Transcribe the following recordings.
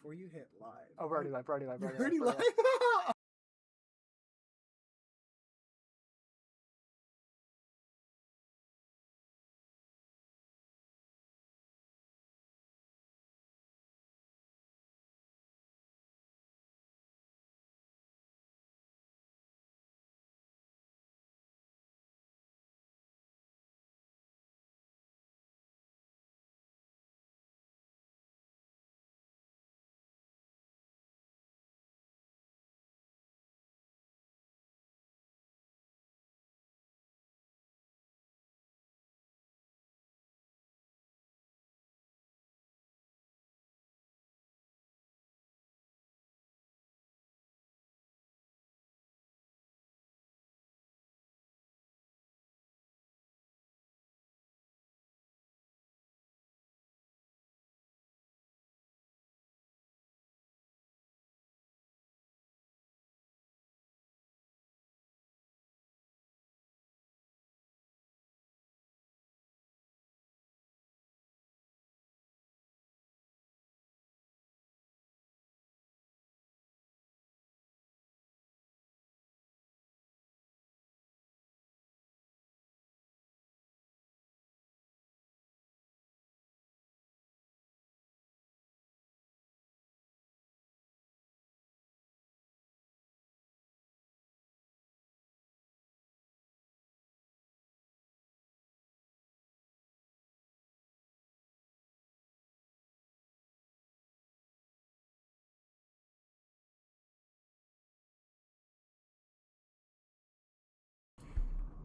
before you hit live. Oh, we're already live. You're already live?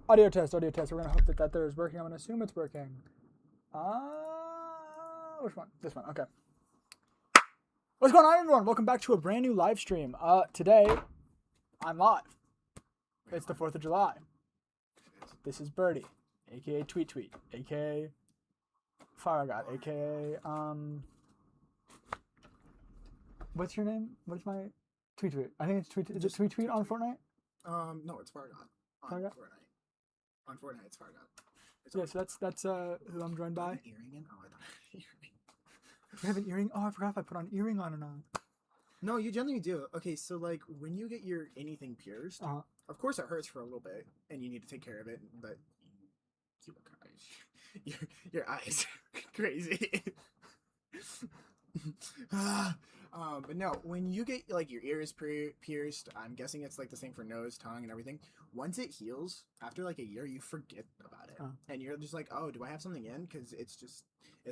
Audio test. We're gonna hope that there is working. I'm gonna assume it's working. Which one? This one. Okay. What's going on, everyone? Welcome back to a brand new live stream. Today, I'm live. It's the 4th of July. This is Birdie, aka Tweet, aka Fire God, aka What's your name? What's my Tweet? I think it's Tweet. Is it Tweet on Fortnite? No, it's Fargon. On Fargon? Fortnite. On Fortnite, it's Fargon. Yeah, so that's who I'm joined by. Earring in? Oh, I thought earring. You have an earring? Oh, I forgot if I put on earring on or not. No, you generally do. Okay, so like when you get your anything pierced, of course it hurts for a little bit, and you need to take care of it. But you look eyes, your eyes, crazy. But no, when you get like your ears pierced, I'm guessing it's like the same for nose, tongue, and everything. Once it heals, after like a year, you forget about it, and you're just like, oh, do I have something in? Because it's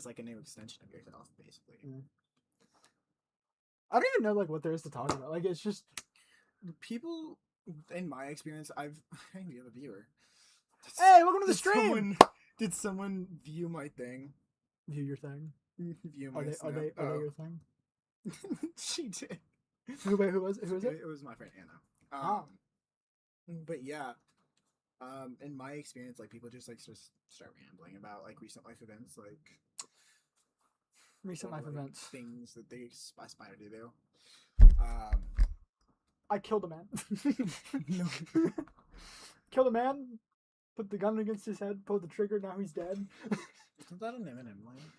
like a new extension of yourself, basically. I don't even know like what there is to talk about. Like it's just people. In my experience, I have a viewer. Hey, welcome to the stream. Did someone view my thing? View your thing. View my Are they your thing? She did. Who was it? It was my friend Anna. But yeah, in my experience, like people just like just start rambling about like recent life events, like events, things that they aspire to do. I killed a man. No. Killed a man. Put the gun against his head. Pulled the trigger. Now he's dead. Isn't that an Eminem line?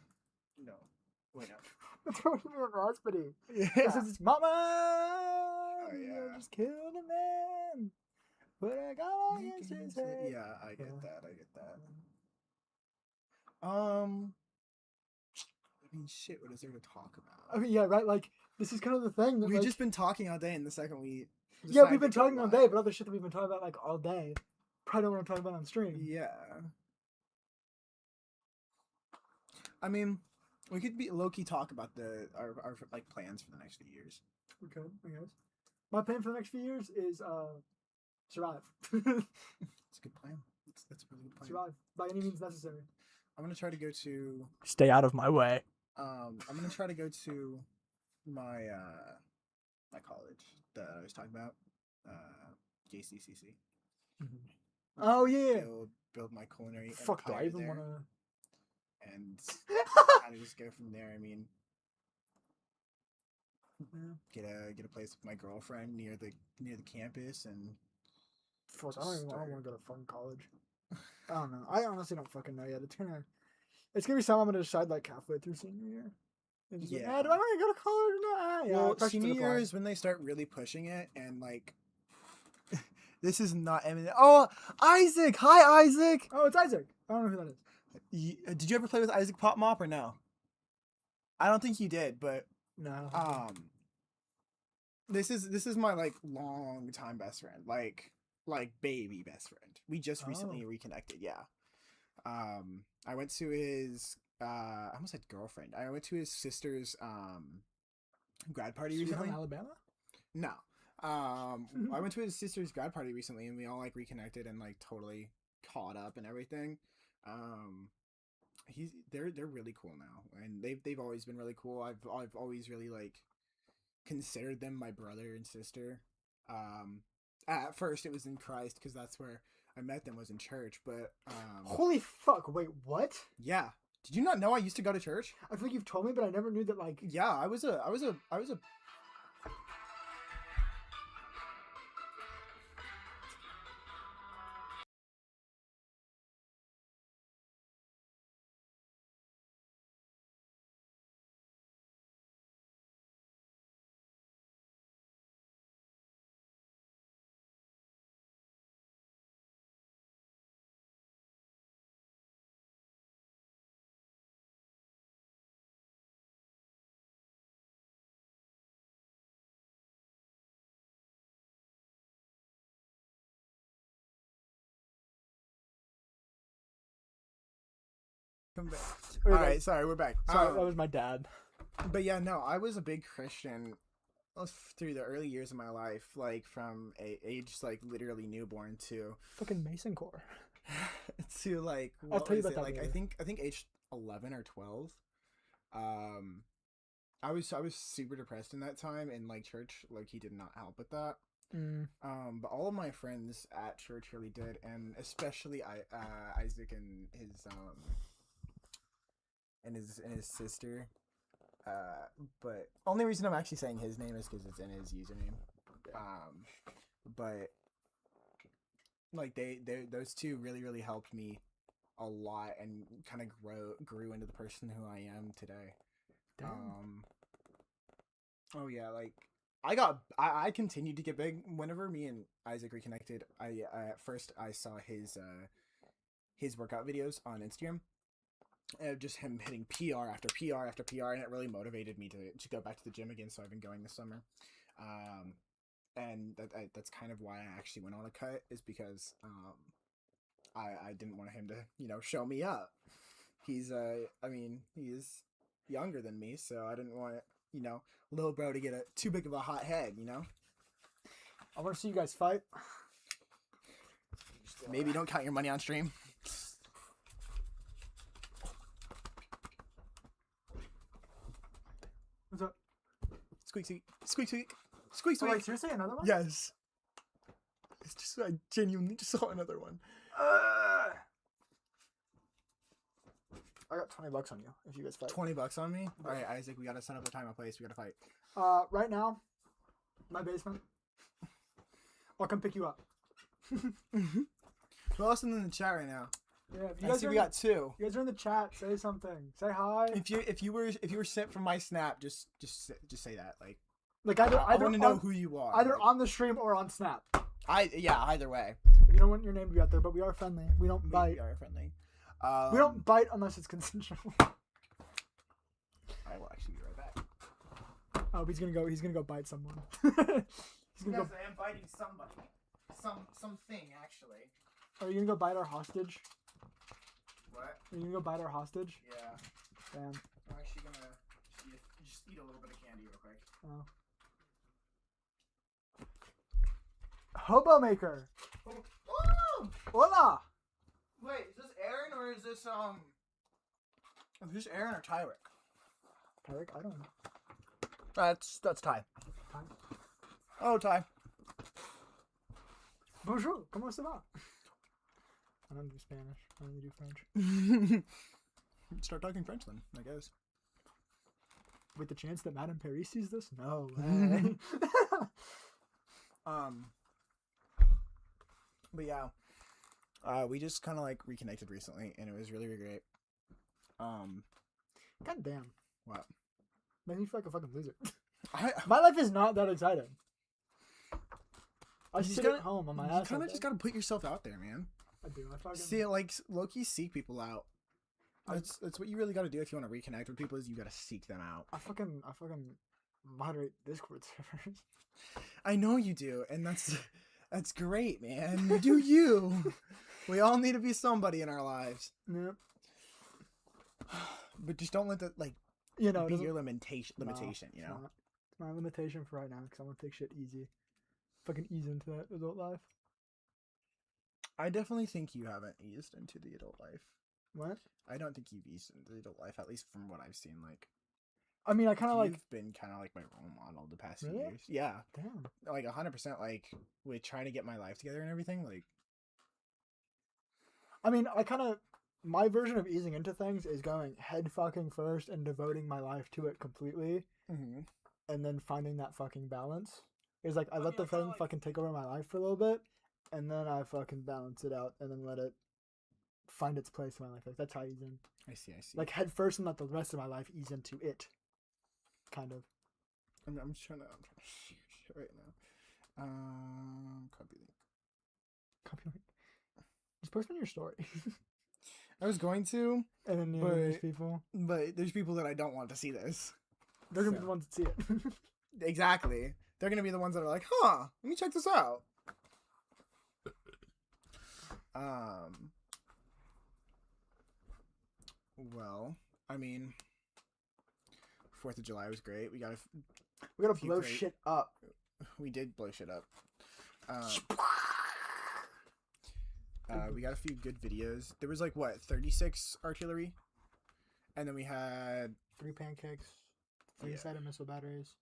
No. Wait, no. That's Bohemian Rhapsody. Yeah. This is Mama. Oh yeah. I just killed a man. But I got against his head. Yeah, I get that. I mean, shit. What is there to talk about? I mean, yeah, right. Like this is kind of the thing. That, we've just been talking all day, and the second we we've been talking all day, but other shit that we've been talking about like all day, probably don't want to talk about on stream. Yeah. I mean, we could be low-key talk about our like plans for the next few years. We could, I guess. My plan for the next few years is survive. It's a good plan. That's a really good plan. Survive by any means necessary. I'm gonna try to go to. Stay out of my way. I'm gonna try to go to my my college that I was talking about, JCCC. Mm-hmm. Oh yeah. Build my culinary. Fuck, do I even want to? And kind of just go from there. I mean, get a place with my girlfriend near the campus, and fuck, I don't want to go to fucking college. I don't know. I honestly don't fucking know yet. It's gonna be something I'm gonna decide like halfway through senior year. And just Yeah. like, do I want to go to college or not? Yeah, Well, pressure to senior the year point. is when they start really pushing it, and like, this is not Eminem. Oh, Isaac! Hi, Isaac. Oh, it's Isaac. I don't know who that is. Did you ever play with Isaac Pop Mop or no? I don't think you did, but No. this is my like long time best friend, like baby best friend. We just recently reconnected. Yeah. I went to his I almost said girlfriend. I went to his sister's grad party Sweet recently. Home Alabama? No. I went to his sister's grad party recently, and we all like reconnected and like totally caught up and everything. They're really cool now, and they've always been really cool. I've always really like considered them my brother and sister. At first it was in Christ because that's where I met them, was in church, but Holy fuck! Wait, what? yeah. Did you not know I used to go to church? I feel like you've told me, but I never knew that. Like, Yeah, I was a Come back. All right, sorry, we're back. sorry, that was my dad. But yeah, no, I was a big Christian through the early years of my life, like from age like literally newborn to Fucking Mason Corps. to like I'll what tell you was about it? that Like later. I think age 11 or 12. I was super depressed in that time, and like church, like he did not help with that. But all of my friends at church really did, and especially Isaac and his sister. But only reason I'm actually saying his name is because it's in his username. But like they those two really helped me a lot and kind of grew into the person who I am today. Damn. Oh yeah, like I continued to get big whenever me and Isaac reconnected. I at first I saw his workout videos on Instagram. Just him hitting PR after PR after PR, and it really motivated me to go back to the gym again. So I've been going this summer, and that's kind of why I actually went on a cut, is because I didn't want him to show me up. He's he's younger than me, so I didn't want little bro to get too big of a hot head. I want to see you guys fight. Maybe don't count your money on stream. What's up? Squeak squeak squeak squeak squeak Oh, squeak. wait, seriously, another one? Yes. It's just I genuinely just saw another one. I got $20 on you if you guys fight. $20 on me. All right, Isaac, we gotta set up a time and place. We gotta fight. Right now, my basement. I'll come pick you up. Who else is in the chat right now? Yeah, if you I guys see are we in got two. you guys are in the chat, say something. Say hi. If you were sent from my snap, just say that. Like Like either I want to know on, who you are. either like, on the stream or on Snap. either way. You don't want your name to be out there, but we are friendly. We don't bite. We are friendly. We don't bite unless it's consensual. I will actually be right back. Oh, he's gonna go bite someone. he's gonna go. I am biting somebody. Something actually. Are you gonna go bite our hostage? What? Are you gonna go bite our hostage? Yeah. Damn. I'm actually gonna just eat a little bit of candy real quick. Oh. Hobo maker. Oh! Hola. Wait, is this Aaron or is this Is this Aaron or Tyrick? Tyrick, I don't know. That's Ty. Ty? Oh, Ty. Bonjour. Comment ça va? I don't do Spanish. I only do French. Start talking French then, I guess. With the chance that Madame Paris sees this? No way. But yeah, we just kind of like reconnected recently, and it was really great. God damn. What? Makes me feel like a fucking loser. I My life is not that exciting. I You just sit gotta- at home on my you ass. kind all of just day. gotta put yourself out there, man. I do. I fucking. See, like low-key seek people out. I- That's what you really gotta do if you want to reconnect with people. Is you gotta seek them out. I fucking moderate Discord servers. I know you do, and that's great, man. You do you. We all need to be somebody in our lives, Yeah. but just don't let that like You know, it be doesn't- your limitation. No, Limitation, you it's know. not. It's my limitation for right now because I want to take shit easy. Fucking ease into that adult life. I definitely think you haven't eased into the adult life. What? I don't think you've eased into the adult life, at least from what I've seen. Like, I mean, I kind of you've like. been kind of like my role model the past few Really? years. Yeah, Damn. like 100%. Like with trying to get my life together and everything. Like, I mean, I kind of. My version of easing into things is going head fucking first and devoting my life to it completely, and then finding that fucking balance. Is like I let the thing fucking take over my life for a little bit, and then I fucking balance it out, and then let it find its place in my life. Like that's how I ease in. I see. Like head first, and let the rest of my life ease into it. Kind of. I'm just trying to share shit right now. Copy link. Copyright. Just post on your story, I was going to, and then these people, but there's people that I don't want to see this. they're gonna be So. the ones that see it. Exactly. They're gonna be the ones that are like, huh, let me check this out. Well, I mean, 4th of July was great. We gotta We blow great- shit up. we did blow shit up. We got a few good videos. There was like what 36 artillery, and then we had 3 pancakes, 3 Yeah. sided missile batteries,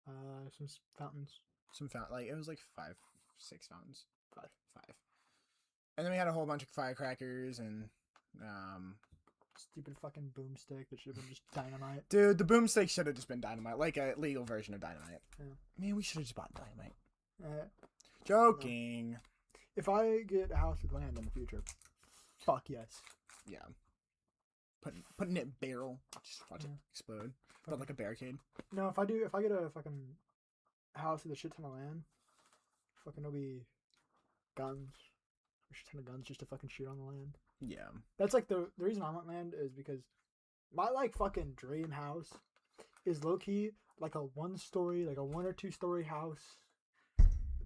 some fountains. some like it was like 5-6 fountains. 5. And then we had a whole bunch of firecrackers and Stupid fucking boomstick that should have been just dynamite. dude, the boomstick should have just been dynamite, like a legal version of dynamite. Yeah. Man, we should have just bought dynamite. Joking. No. If I get a house with land in the future, fuck yes. Yeah. Putting it in barrel, just watch it Yeah. explode. But like a barricade. No, if I get a fucking house with a shit ton of land, fucking there'll be guns, a shit ton of guns just to fucking shoot on the land. Yeah. That's like the reason I want land is because my like fucking dream house is low key like a 1-story, like a 1 or 2-story house,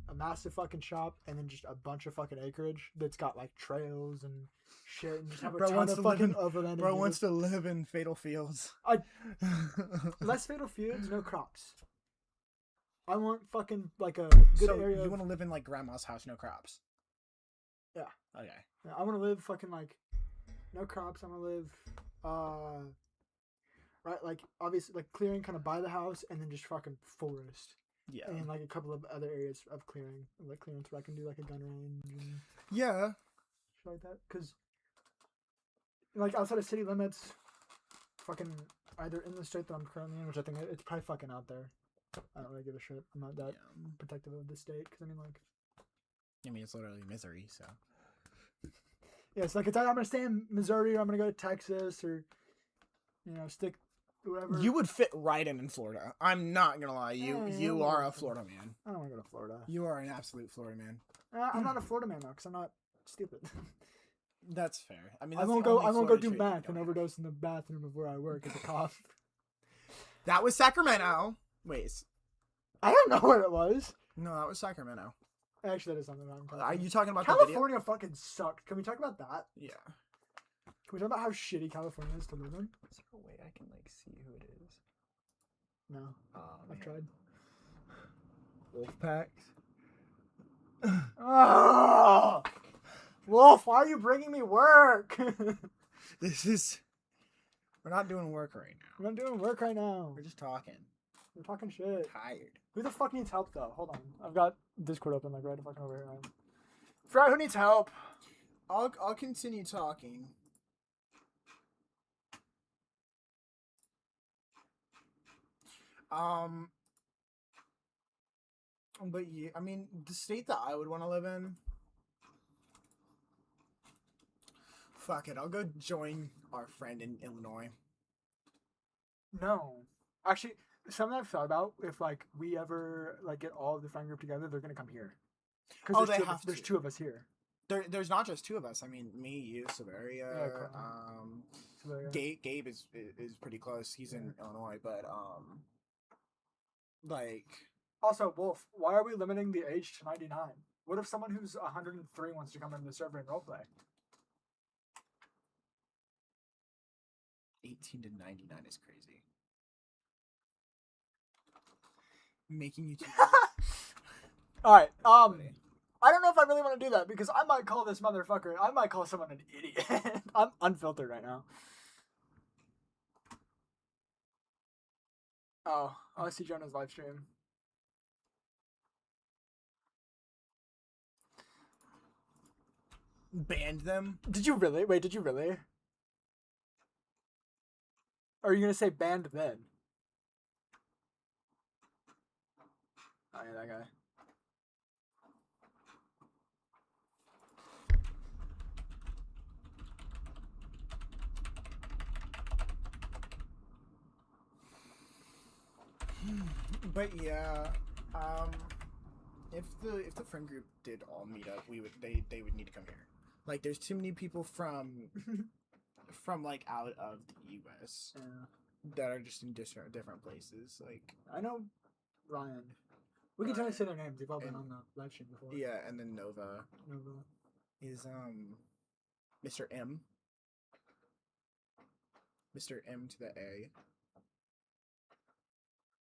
a massive fucking shop, and then just a bunch of fucking acreage that's got like trails and shit, and just have a Bro ton wants of to live fucking in- overland. Bro wants to live in Fatal Fields. Less fatal fields, no crops. I want fucking like a good So area. you want to live in like grandma's house, no crops? Yeah. Okay. I want to live fucking like no crops. I want to live right, like obviously like clearing kind of by the house, and then just fucking forest, Yeah. and like a couple of other areas of clearing, like clearance where I can do like a gun range and Yeah. shit like that. Cause like outside of city limits, fucking either in the state that I'm currently in, which I think it's probably fucking out there. I don't really give a shit. I'm not that protective of the state, because I mean like. I mean, it's literally misery, so. Yeah, it's like it's either I'm gonna stay in Missouri or I'm gonna go to Texas or, stick whatever. You would fit right in Florida. I'm not gonna lie. Yeah, You yeah, are yeah. a Florida man. I don't want to go to Florida. You are an absolute Florida man. I'm not a Florida man though, because I'm not stupid. That's fair. I mean, I that's won't the go. only I won't go Florida do trait you meth don't and have. overdose in the bathroom of where I work as a cop. That was Sacramento. Wait, I don't know what it was. no, that was Sacramento. Actually, that is something I'm Are you talking about the video? California fucking sucked. Can we talk about that? Yeah. Can we talk about how shitty California is to live in? Is there a way I can like see who it is? No, Oh, I've tried. Wolfpacks. Oh, Wolf, why are you bringing me work? This is. We're not doing work right now. We're not doing work right now. We're just talking. We're talking shit. Tired. Who the fuck needs help though? Hold on. I've got Discord open like right fucking over here. Fry, who needs help? I'll continue talking. But yeah, I mean, the state that I would want to live in. Fuck it, I'll go join our friend in Illinois. No. Actually, something I've thought about, if like we ever like get all of the friend group together, they're gonna come here. Oh, Because they have there's to. 2 of us here. There's not just 2 of us. I mean, me, you, Severia. Yeah, correct. So, yeah. Gabe is pretty close. He's in Illinois, but like Also, Wolf, why are we limiting the age to 99? What if someone who's 103 wants to come into the server and roleplay? 18 to 99 is crazy. Making you. All right. I don't know if I really want to do that because I might call this motherfucker. I might call someone an idiot. I'm unfiltered right now. Oh, I see Jonah's live stream. Banned them? Did you really? Wait, did you really? Or are you gonna say banned then? Oh yeah, that guy. But yeah, if the friend group did all meet up, they would need to come here. Like, there's too many people from like out of the U.S. that are just in different places. Like, I know Ryan. We can totally say their names. They've all been on the live stream before. Yeah, and then Nova is Mr. M. Mr. M to the A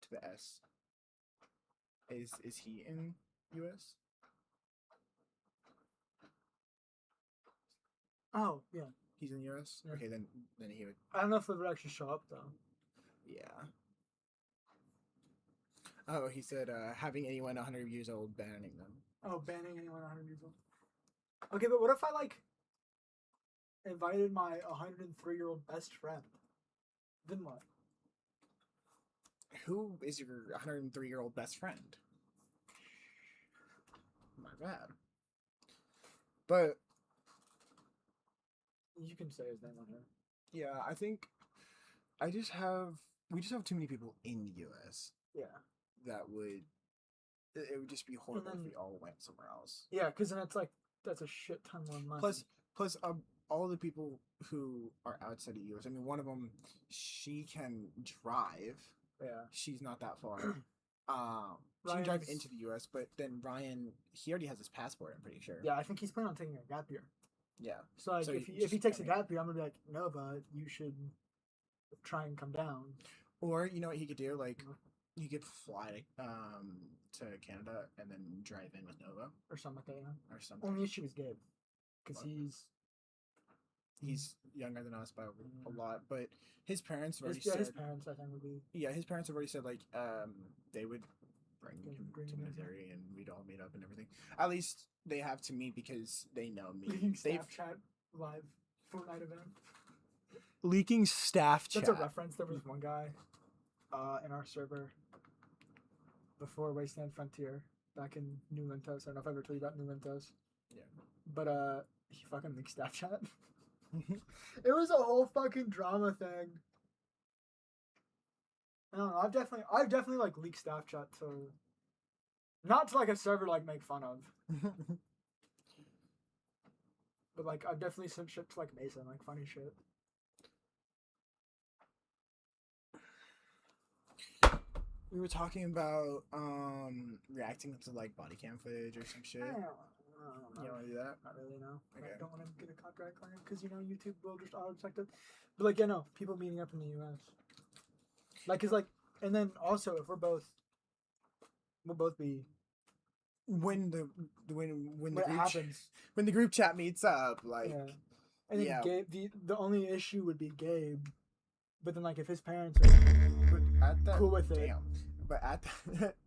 to the S. Is he in US? Oh, yeah. He's in US? Yeah. Okay, then he would. I don't know if it would actually show up though. Yeah. Oh, he said having anyone 100 years old banning them. Oh, banning anyone 100 years old. Okay, but what if I like invited my 103-year-old best friend? Then what? Who is your 103-year-old best friend? My bad. But you can say his name on here. Yeah, I think we just have too many people in the US. Yeah. That would it would just be horrible if we all went somewhere else. Yeah, because then it's like that's a shit ton more money. Plus, all the people who are outside the US. I mean, one of them, she can drive. Yeah. She's not that far. She can drive into the US, but then Ryan, he already has his passport, I'm pretty sure. Yeah, I think he's planning on taking a gap year. Yeah. So, like, if he takes a gap year, I'm gonna be like, Nova, you should try and come down. Or you know what he could do? Like, he could fly to Canada and then drive in with Nova or something like that. Yeah. Or something. Only issue is Gabe, because he's younger than us by a lot, but his parents have already said. His parents, I think, would be. Yeah, his parents have already said like they would bring him to Missouri and we'd all meet up and everything. At least they have to me because they know me. Snapchat live Fortnite event. Leaking staff chat. That's a reference. There was one guy in our server before Wasteland Frontier back in New Lintos. I don't know if I ever told you about New Lintos. Yeah. But he fucking leaked Snapchat. It was a whole fucking drama thing. I don't know. I've definitely like leaked Snapchat to not to like a server like make fun of. But like I've definitely sent shit to like Mason, like funny shit. We were talking about reacting to like body cam footage or some shit. I don't know. You don't want to do that? Not really, no. Okay. I don't want to get a copyright claim because, you know, YouTube will just auto-detect it. But, like, yeah, no, people meeting up in the U.S. Like, cause, like, and then also, if we'll both be... When the group chat meets up, like... Yeah. And then yeah. Gabe, the only issue would be Gabe. But then, like, if his parents are cool with it... But at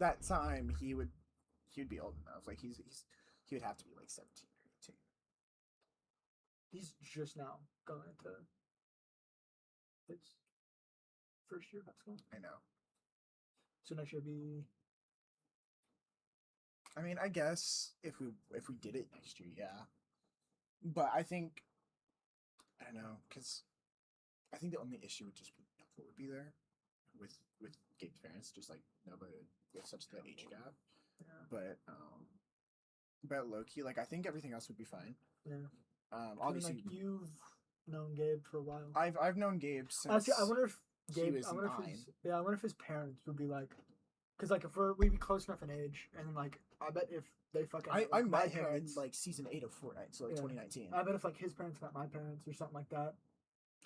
that time, he would be old enough. Like, he would have to be like 17 or 18. He's just now going into his first year of high school. I know. So next year be. I mean, I guess if we did it next year, yeah. But I think I don't know, because I think the only issue would just be Knuckle would be there. with Gabe's parents, just like Nova with such the age gap. Yeah. But low key, like I think everything else would be fine. Yeah. Obviously, like you've known Gabe for a while. I've known Gabe since. Honestly, I wonder if he Gabe. was I wonder 9. if his I wonder if his parents would be like, because like if we'd be close enough in age, and then like I bet if they fucking I like, my met him in parents, like season 8 of Fortnite, so like Yeah. 2019. I bet if like his parents met my parents or something like that,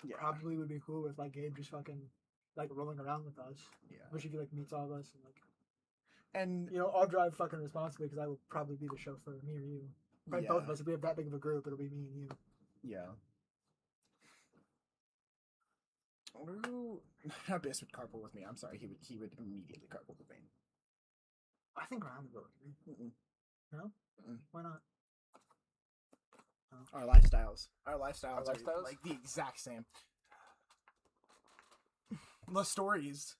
Yeah, probably would be cool with like Gabe just fucking like rolling around with us. yeah. Which if he like meets all of us and like And I'll drive fucking responsibly because I will probably be the chauffeur, me or you. Probably both of us. If we have that big of a group, it'll be me and you. Yeah. I wonder who Abyss would carpool with me. I'm sorry, he would immediately carpool with me. I think Ryan would go with me. Mm-mm. No? Mm-mm. Why not? Our lifestyles are lifestyles? like the exact same. The stories.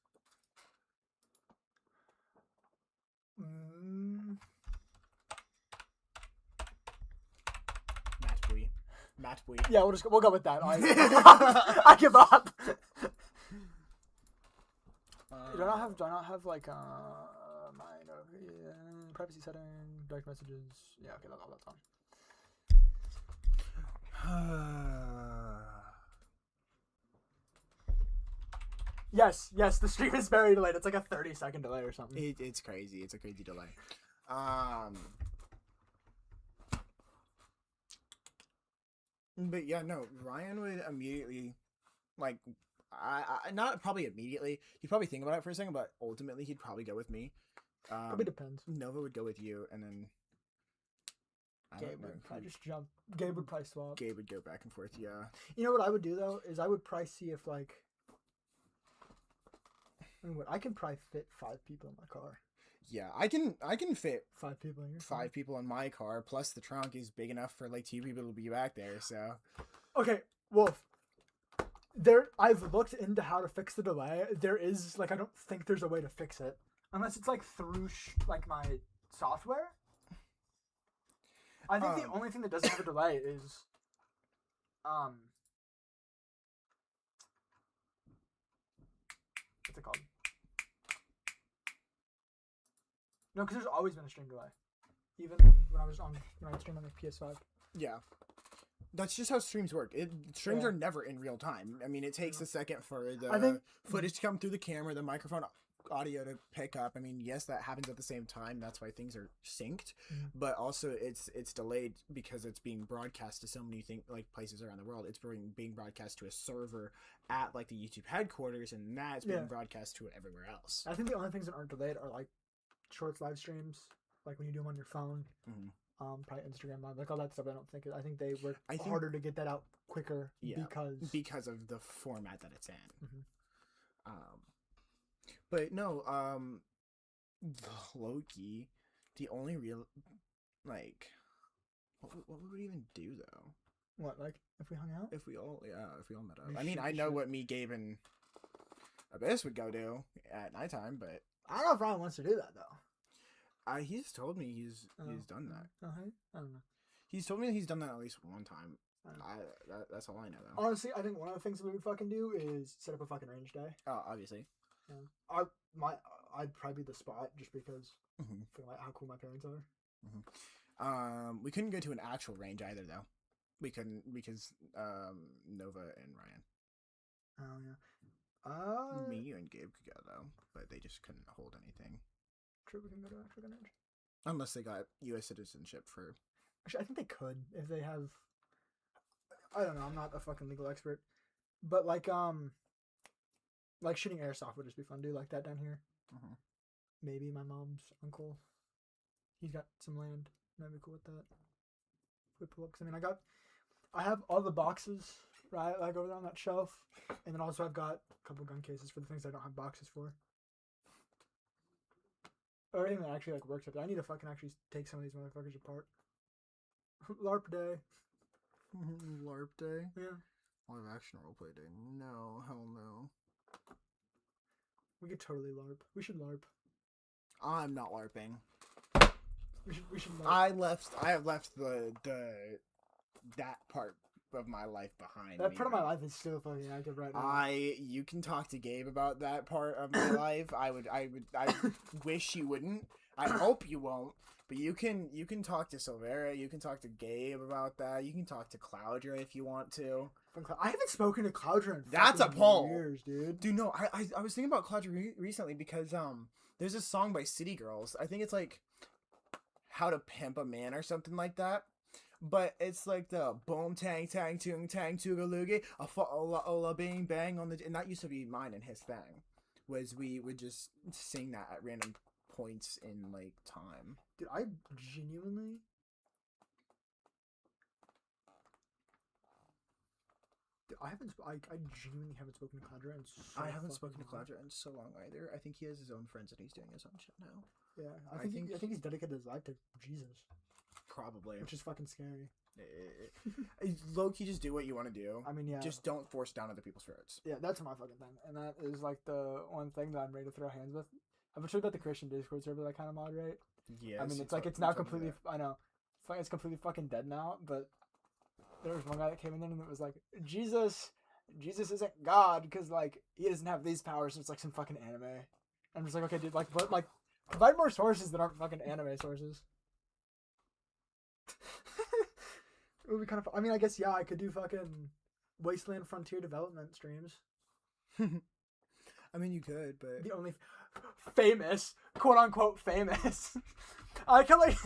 Matt Bui. Yeah, we'll go with that. I give up. Do I not have like my privacy setting, direct messages? Yeah, okay, all that's on. Yes, the stream is very delayed. It's like a 30-second delay or something. It's crazy. It's a crazy delay. But yeah, no, Ryan would immediately, like, I not probably immediately. He'd probably think about it for a second, but ultimately he'd probably go with me. Probably depends. Nova would go with you, and then Gabe would probably just jump. Gabe would probably swap. Gabe would go back and forth. Yeah. You know what I would do though is I would probably see if like. I can probably fit 5 people in my car. Yeah, I can fit 5 people in your 5 people in my car. Plus the trunk is big enough for like 2 people to be back there. So. Okay, Wolf. I've looked into how to fix the delay. There is like I don't think there's a way to fix it unless it's like through like my software. I think the only thing that doesn't have a delay is what's it called? No, because there's always been a stream delay, even when I was streaming on the PS5. Yeah. That's just how streams work. Streams are never in real time. I mean, it takes a second for the footage to come through the camera, the microphone audio to pick up. I mean, yes, that happens at the same time. That's why things are synced. But also, it's delayed because it's being broadcast to so many places around the world. It's being broadcast to a server at like the YouTube headquarters, and that's being broadcast to everywhere else. I think the only things that aren't delayed are like shorts live streams, like when you do them on your phone. Mm-hmm. Probably Instagram Live, like all that stuff. I think they work harder to get that out quicker because of the format that it's in. But no, Loki, the only real what would we even do though? What, like if we hung out? If we all met up. I mean, I know what me, Gabe, and Abyss would go do at nighttime, but I don't know if Ryan wants to do that though. He's told me he's done that. I don't know. He's told me he's done that at least one time. That's all I know though. Honestly, I think one of the things we would fucking do is set up a fucking range day. Oh, obviously. Yeah. I'd probably be the spot just because for like how cool my parents are. We couldn't go to an actual range either though. We couldn't because Nova and Ryan. Oh yeah. Me, you, and Gabe could go though, but they just couldn't hold anything. True, we can go to actual range. Unless they got U.S. citizenship for. Actually, I think they could if they have. I don't know. I'm not a fucking legal expert, but like shooting airsoft would just be fun. Do like that down here. Maybe my mom's uncle. He's got some land. I'd be cool with that. If we pull up, 'cause I mean, I have all the boxes right, like over there on that shelf, and then also I've got a couple gun cases for the things I don't have boxes for. Everything that actually like works up there. I need to fucking actually take some of these motherfuckers apart. LARP day. LARP day? Yeah. Live action roleplay day. No, hell no. We could totally LARP. We should LARP. I'm not LARPing. We should LARP. I have left that part of my life behind That me. part of my bro. life is still fucking active right now. You can talk to Gabe about that part of my life. I wish you wouldn't. I hope you won't. But you can talk to Silvera. You can talk to Gabe about that. You can talk to Cloudra if you want to. I haven't spoken to Cloudra in That's a fucking poll. years, dude. Dude, no, I was thinking about Cloudra recently because there's a song by City Girls. I think it's like How to Pimp a Man or something like that. But it's like the boom tang tang toong tang toogaloogie a fa ola bing bang on the, and that used to be mine and his thing. Was we would just sing that at random points in like time. Dude, I genuinely. Dude, I genuinely haven't spoken to Cloudra in so I haven't spoken to long. Cloudra in so long either. I think he has his own friends and he's doing his own shit now. Yeah, I I think think- he's dedicated his life to Jesus, Probably. which is fucking scary. Low key, just do what you want to do. I mean, yeah, Just don't force down other people's throats. yeah, that's my fucking thing, and that is like the one thing that I'm ready to throw hands with. I've been talking about the Christian Discord server that I kind of moderate. Yeah. I mean, it's like it's now completely. I know, it's completely fucking dead now. But there was one guy that came in there and it was like, Jesus isn't God because like he doesn't have these powers. So it's like some fucking anime. I'm just like, okay, dude, like, but like, provide more sources that aren't fucking anime sources. It would be kind of. I mean, I guess yeah, I could do fucking Wasteland Frontier Development streams. I mean, you could, but The only famous, quote unquote famous. I can like,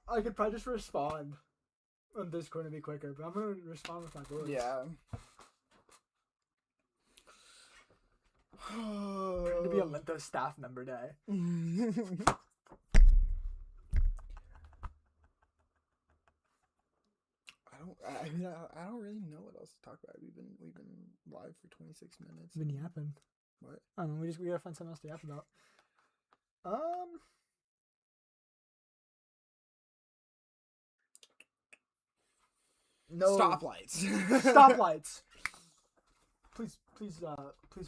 I could probably just respond on Discord and be quicker, but I'm gonna respond with my voice. yeah. To be a Lento staff member day. I don't really know what else to talk about. We've been live for 26 minutes. Been yapping. What? I don't know. We gotta find something else to yap about. No Stoplights. stoplights. Please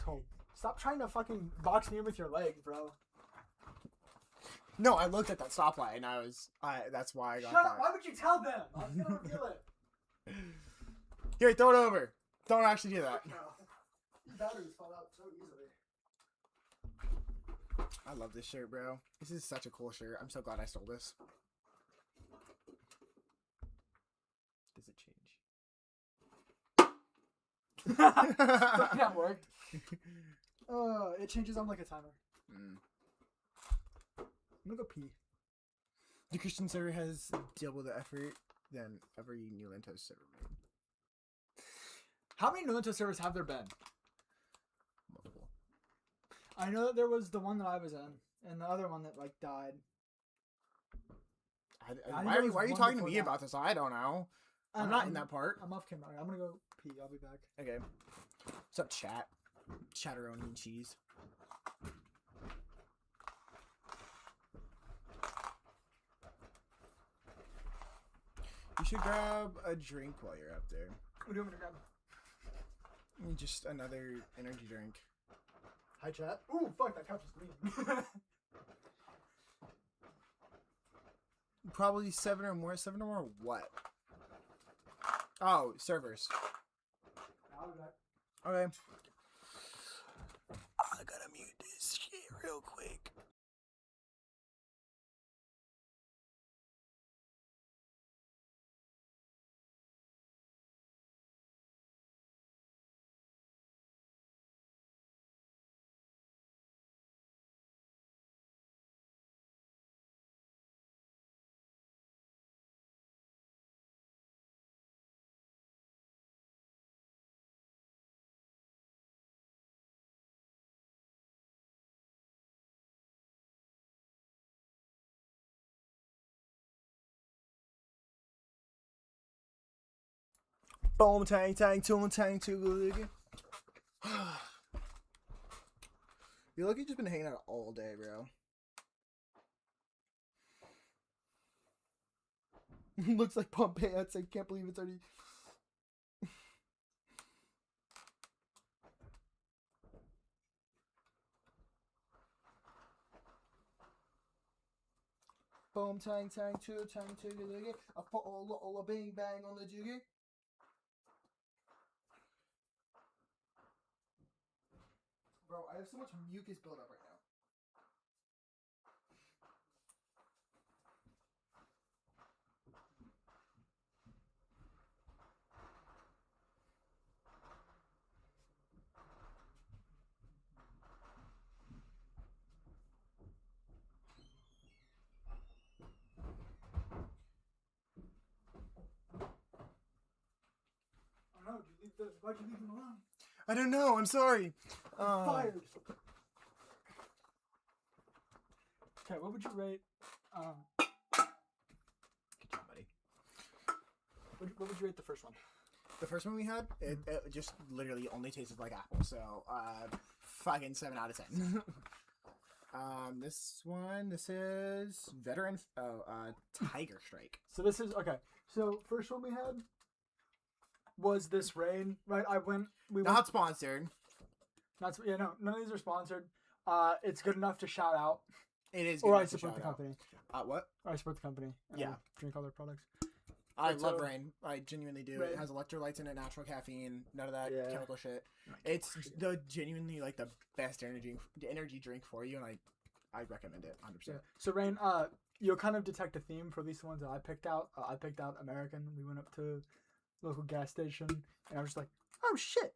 hold. Stop trying to fucking box me in with your leg, bro. No, I looked at that stoplight and that's why I got Shut that. up! Why would you tell them? I was gonna reveal it. Here, throw it over. Don't actually do that. No. These batteries fall out so easily. I love this shirt, bro. This is such a cool shirt. I'm so glad I stole this. Does it change? That worked. It changes on like a timer. Mm. I'm gonna go pee. The Christian server has double the effort than every New Lentos server made. How many Nolento servers have there been? Multiple. I know that there was the one that I was in, and the other one that like died. Why are you one talking to before me that. about this? I don't know. I I'm don't know, not in that part. I'm off camera. I'm gonna go pee. I'll be back. Okay. What's up, chat? Chatteroni and cheese. You should grab a drink while you're up there. What do you want me to grab? Just another energy drink. Hi, chat. Ooh, fuck, that couch is clean. Probably 7 or more. 7 or more what? Oh, servers. I'll be back. Okay. I gotta mute this shit real quick. Boom, tang, tang, toon, tang, toogaloogie. You look, you just been hanging out all day, bro. Looks like pump pants. I can't believe it's already. Boom, tang, tang, toogaloogie. A ola bing bang on the jiggy. Bro, I have so much mucus built up right now. Oh no, why'd you leave them alone? I don't know. I'm sorry. Fired. Okay, what would you rate? Good job, buddy. What would you rate the first one? The first one we had, it just literally only tasted like apple. So, fucking 7 out of 10. This is veteran. Tiger Strike. So this is okay. So first one we had was this rain, right? Not sponsored. No, none of these are sponsored. It's good enough to shout out. It is. Or I support the company. What? Or I support the company. Yeah. Drink all their products. I love Rain. I genuinely do. Rain. It has electrolytes in it, natural caffeine, none of that chemical shit. Like, It's genuinely like the best energy drink for you, and I recommend it 100%. Yeah. So Rain, you'll kind of detect a theme for these ones that I picked out. I picked out American. We went up to local gas station, and I was just like, oh shit,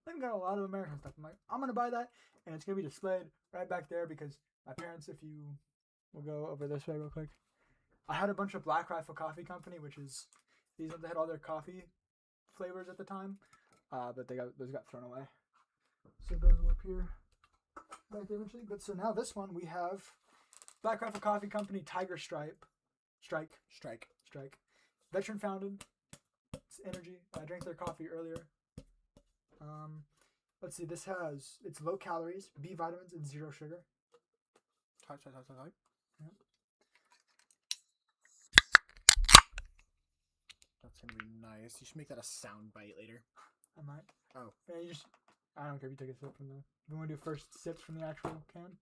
they've got a lot of American stuff. I'm like, I'm gonna buy that, and it's gonna be displayed right back there because my parents, if you will go over this way real quick, I had a bunch of Black Rifle Coffee Company, which is these ones that had all their coffee flavors at the time, but those got thrown away. So those will appear back there eventually. But so now this one we have Black Rifle Coffee Company Tiger Strike. Veteran founded. It's energy. I drank their coffee earlier. Let's see. It's low calories, B vitamins, and 0 sugar. Type. Yep. That's gonna be nice. You should make that a sound bite later. I might. Oh. Yeah, I don't care if you take a sip from the. We want to do first sips from the actual can.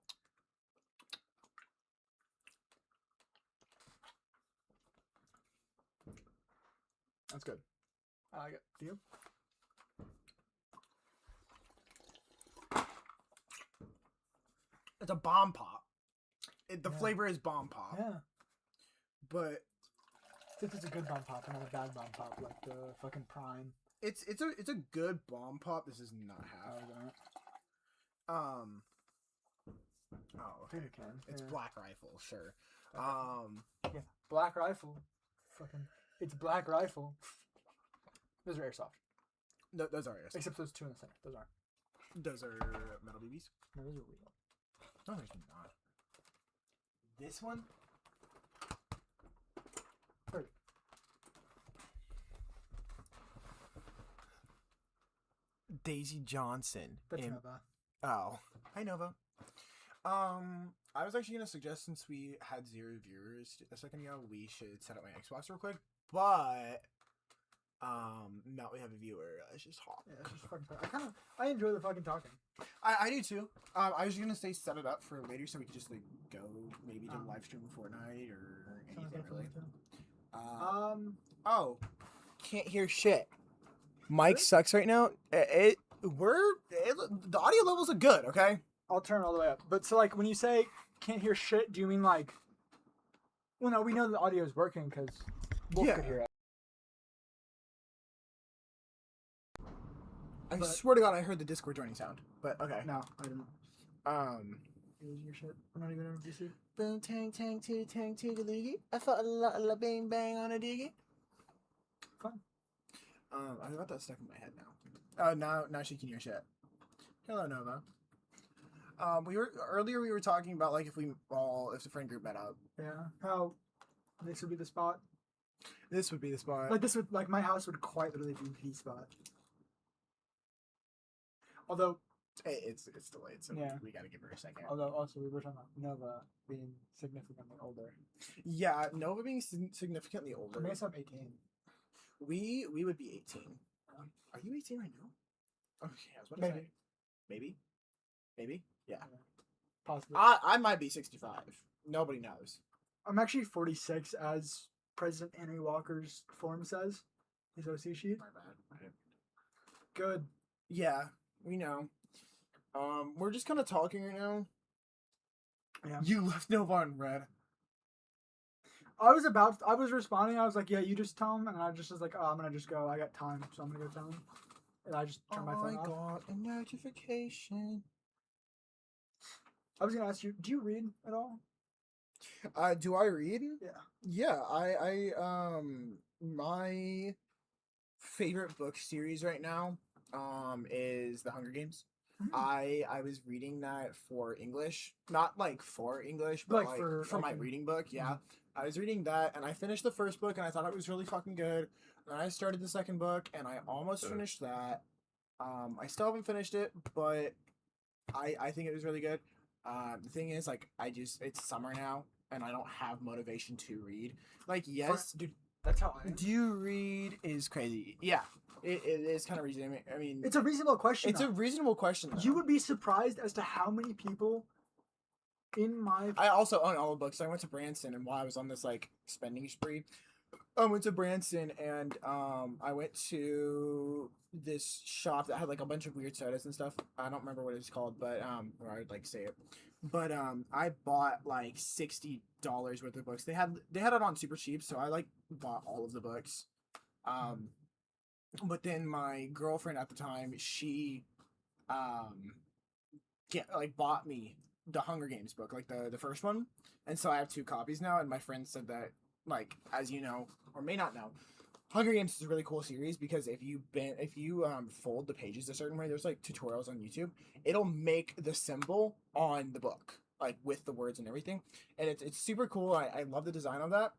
That's good. I like it. Do you? It's a bomb pop. The flavor is bomb pop. Yeah. But This is a good bomb pop, and not a bad bomb pop like the fucking Prime. it's a good bomb pop. This is not half. Oh, okay. It's Black Rifle, sure. Yeah, Black Rifle. Fucking, it's Black Rifle. Those are airsoft. Those are airsoft. Except those two in the center. Those aren't. Those are metal BBs. No, those are real. No, there's not. This one. Perfect. Daisy Johnson. That's Nova. Oh, hi Nova. I was actually gonna suggest, since we had 0 viewers a second ago, we should set up my Xbox real quick. But now we have a viewer. It's just hot. Yeah, it's just fucking talk. I enjoy the fucking talking. I do too. I was gonna say set it up for later so we could just like go maybe to live stream Fortnite or anything really. Oh, can't hear shit. Mic sucks right now. The audio levels are good. Okay. I'll turn all the way up. But so like when you say can't hear shit, do you mean like? Well, no, we know the audio is working because Wolf could hear it. I swear to God, I heard the Discord joining sound. But okay. No, I didn't. It was your shit. I'm not even on DC. Boom, tang, tang, too, tang, toogaloogie. I felt a lot bang, bang on a diggy. Fun. I got that stuck in my head now. Now she can hear shit. Hello, Nova. We were talking about like if the friend group met up. Yeah. How this would be the spot. This would be the spot. Like my house would quite literally be the spot. Although it's delayed, so we gotta give her a second. Although also we were talking about Nova being significantly older. Yeah, Nova being significantly older. I guess I'm 18. We would be 18. Are you 18 right now? Okay, I was about to say. Maybe. Yeah. Possibly. I might be 65. Nobody knows. I'm actually 46, as President Henry Walker's form says. His OC sheet. My bad. Good. Yeah, we know. We're just kind of talking right now. Yeah. You left Nova on red. I was responding. I was like, yeah, you just tell him, and I just was like, oh, I'm gonna just go. I got time, so I'm gonna go tell him. And I just turned my phone off. got a notification. I was gonna ask you, do you read at all? Do I read? Yeah. Yeah, my favorite book series right now, is The Hunger Games. Mhm. I was reading that for English, not like for English, but like for my reading book. Yeah, I was reading that, and I finished the first book, and I thought it was really fucking good. And I started the second book, and I almost finished that. I still haven't finished it, but I think it was really good. The thing is, like, it's summer now, and I don't have motivation to read. Like, yes, dude, that's how I am. do you read is crazy. Yeah, it is kind of reasonable. I mean, It's a reasonable question. it's a reasonable question. Though. You would be surprised as to how many people in my. I also own all the books. I went to Branson, and while I was on this like spending spree, I went to Branson, and I went to this shop that had like a bunch of weird sodas and stuff. I don't remember what it's called, but or I would like say it. But I bought like $60 worth of books. They had it on super cheap, so I like bought all of the books. But then my girlfriend at the time, she bought me the Hunger Games book, like the first one, and so I have 2 copies now. And my friend said that, like, as you know or may not know, Hunger Games is a really cool series because if you fold the pages a certain way, there's like tutorials on YouTube. It'll make the symbol on the book, like with the words and everything, and it's super cool. I love the design of that.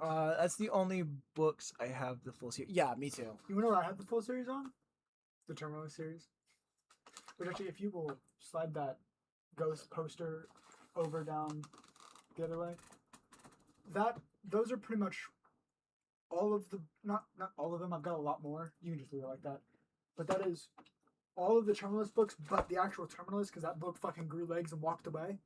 That's the only books I have the full series. Yeah, me too. You know what I have the full series on? The Terminal series. Which actually, if you will slide that ghost poster over down the other way, those are pretty much all of the not all of them. I've got a lot more. You can just leave it like that. But that is all of the Terminalist books, but the actual Terminalist, because that book fucking grew legs and walked away.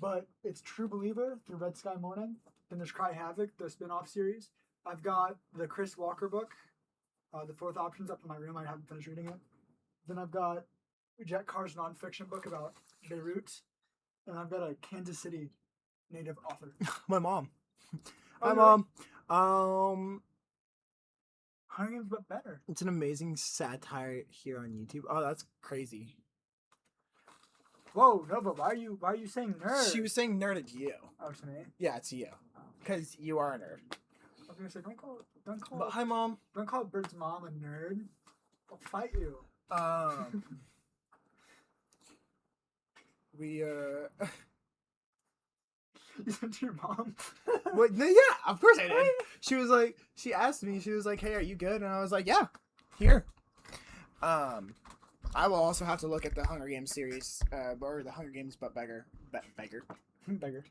But it's True Believer through Red Sky Morning. Then there's Cry Havoc, the spin-off series. I've got the Chris Walker book, The Fourth Option's up in my room. I haven't finished reading it. Then I've got Jack Carr's nonfiction book about Beirut. And I've got a Kansas City native author. My mom. Oh, My mom. Hunger Games, but better. It's an amazing satire here on YouTube. Oh, that's crazy. Whoa, Nova, why are you saying nerd? She was saying nerd at you. Oh, to me? Yeah, it's you. Because you are a nerd. I was gonna say, don't call But hi, Mom. Don't call Bird's mom a nerd. I'll fight you. We You said to your mom? What? No, yeah, of course I did. She was like, she asked me, she was like, "Hey, are you good?" And I was like, "Yeah, here." I will also have to look at the Hunger Games series, or the Hunger Games, but beggar. Beggars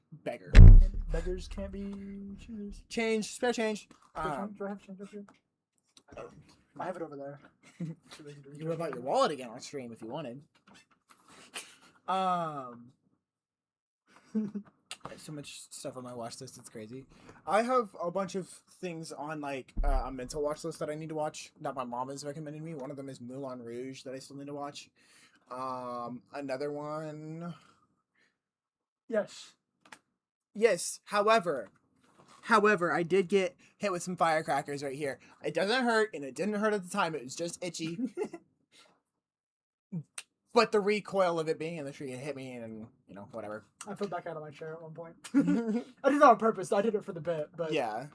can't be choosers. Change, spare change. Do I have change up here? I have it over there. You can whip out your wallet again on stream if you wanted. There's so much stuff on my watch list, it's crazy. I have a bunch of things on like a mental watch list that I need to watch that my mom has recommended me. One of them is Moulin Rouge that I still need to watch. Another one. Yes. However, I did get hit with some firecrackers right here. It doesn't hurt, and it didn't hurt at the time. It was just itchy. But the recoil of it being in the tree, it hit me, and whatever. I fell back out of my chair at one point. I did that on purpose. I did it for the bit, but yeah,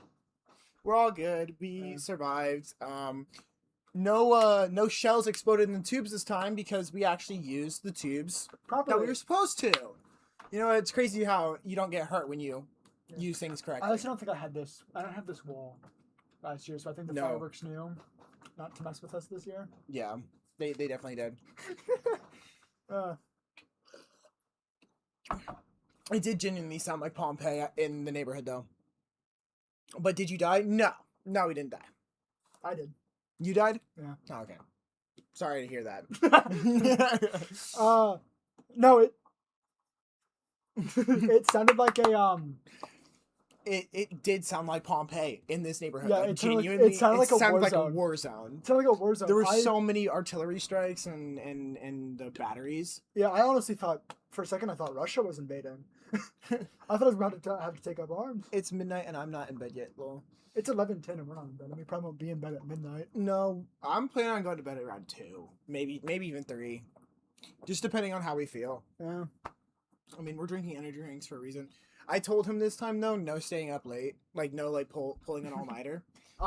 we're all good. We survived. No shells exploded in the tubes this time because we actually used the tubes that we were supposed to. It's crazy how you don't get hurt when you use things correctly. I also don't think I had this. I don't have this wall last year, so I think the fireworks knew not to mess with us this year. Yeah, they definitely did. It did genuinely sound like Pompeii in the neighborhood, though. But did you die? No, we didn't die. I did. You died? Yeah. Oh, okay. Sorry to hear that. No, it sounded like a It did sound like Pompeii in this neighborhood. Yeah, like, it sounded like- genuinely, it sounded like a war like zone. a war zone. It's like a war zone. There were so many artillery strikes and the batteries. Yeah, I honestly thought for a second I thought Russia was invading. I thought I was about to have to take up arms. It's midnight and I'm not in bed yet, lol. It's 11:10 and we're not in bed. I mean, probably won't be in bed at midnight. No, I'm planning on going to bed at around 2, maybe even 3, just depending on how we feel. Yeah. I mean, we're drinking energy drinks for a reason. I told him this time though, no staying up late, like no like pulling an all nighter,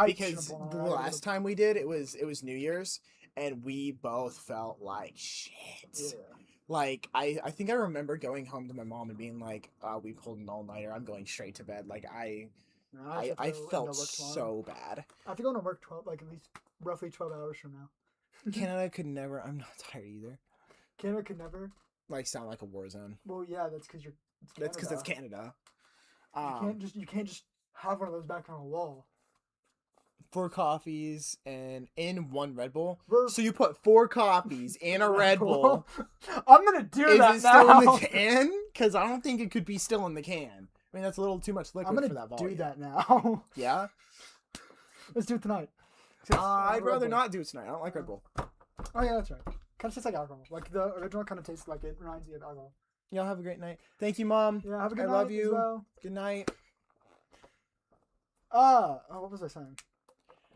because the last time we did it was New Year's and we both felt like shit. Yeah. Like I think I remember going home to my mom and being like, we pulled an all nighter. I'm going straight to bed. Like I felt so bad. I have to go to work 12, like at least roughly 12 hours from now. Canada could never. I'm not tired either. Canada could never. Like sound like a war zone. Well, yeah, that's because you're. That's because it's Canada. You can't just have one of those back on a wall. 4 coffees and in 1 Red Bull. We're- So you put 4 coffees in a Red Bull. I'm gonna do Is that it now. still in the can? Because I don't think it could be still in the can. I mean, that's a little too much liquid I'm gonna for that volume. do that now. Yeah? Let's do it tonight. I'd Red rather Bull. not do it tonight. I don't like Red Bull. Oh yeah, that's right. Kind of tastes like alcohol. Like the original kind of tastes like it reminds you of alcohol. Y'all have a great night. Thank you, Mom. Yeah, have a good I night. love you. As well. Good night. What was I saying?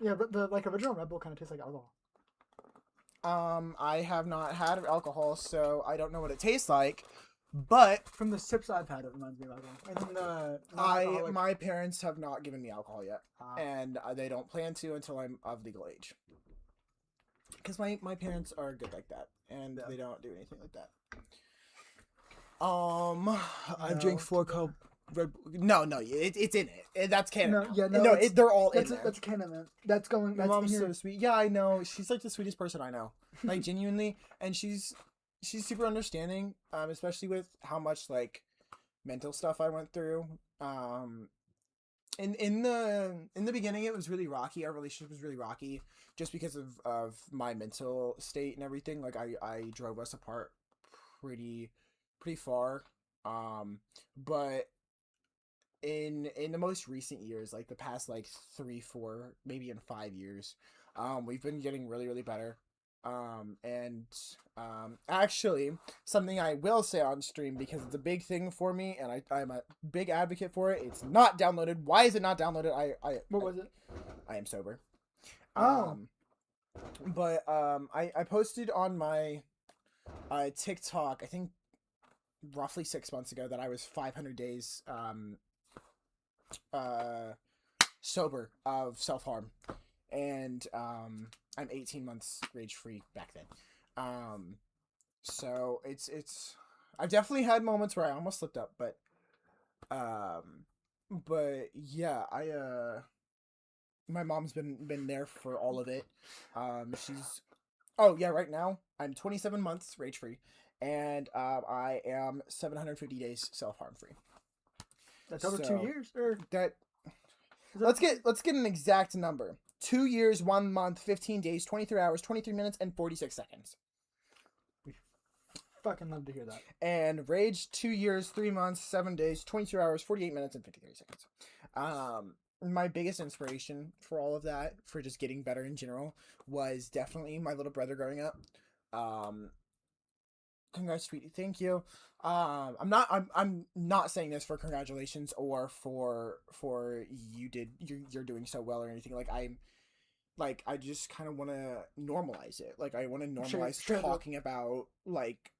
Yeah, but the like original Red Bull kind of tastes like alcohol. I have not had alcohol, so I don't know what it tastes like. But From the sips I've had, it reminds me of alcohol. And then the non-alcoholic- my parents have not given me alcohol yet, Ah. and they don't plan to until I'm of legal age. Because my parents are good like that, and they don't do anything like that. I drink 4 cup Red Bull. No, it's in it. That's Canada. No, yeah, no, it's- they're all in That's there. that's a can of it. That's going. My That's mom's in so your, sweet. Yeah, I know. She's like the sweetest person I know. Like genuinely, and she's super understanding. Especially with how much like mental stuff I went through. In the beginning, it was really rocky. Our relationship was really rocky, just because of my mental state and everything. Like I drove us apart pretty far. But in the most recent years, like the past like 3, 4, maybe even 5 years, we've been getting really better. Actually, something I will say on stream, because it's a big thing for me and I'm a big advocate for it. It's not downloaded. Why is it not downloaded? what was it? I am sober. Oh. But I posted on my TikTok, I think roughly 6 months ago, that I was 500 days sober of self-harm, and I'm 18 months rage-free back then. So it's I've definitely had moments where I almost slipped up, but yeah, my mom's been there for all of it. Right now I'm 27 months rage-free, and I am 750 days self-harm free. That's over So, 2 years. Or let's get an exact number. 2 years, 1 month, 15 days, 23 hours, 23 minutes, and 46 seconds. fucking love to hear that. And rage, 2 years, 3 months, 7 days, 22 hours, 48 minutes, and 53 seconds. My biggest inspiration for all of that, for just getting better in general, was definitely my little brother growing up. Congrats, sweetie. Thank you. I'm not saying this for congratulations or for you're doing so well or anything. I just kind of want to normalize it. Like I want to normalize Sure. talking about like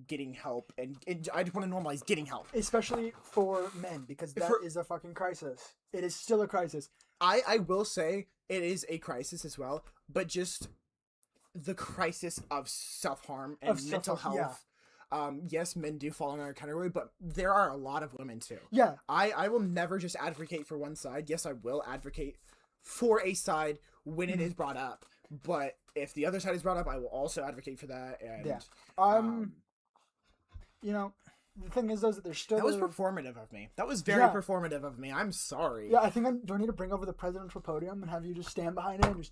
getting help, and I just want to normalize getting help. Especially for men, because that is a fucking crisis. It is still a crisis. I will say it is a crisis as well, but just the crisis of self-harm and mental health. Yeah. Yes, men do fall in our category, but there are a lot of women too. Yeah. I will never just advocate for one side. Yes, I will advocate for a side when it is brought up, but if the other side is brought up, I will also advocate for that. And yeah. You know, the thing is, though, that there's still... That was performative of me. That was very performative of me. I'm sorry. Yeah, I think do I need to bring over the presidential podium and have you just stand behind it and just...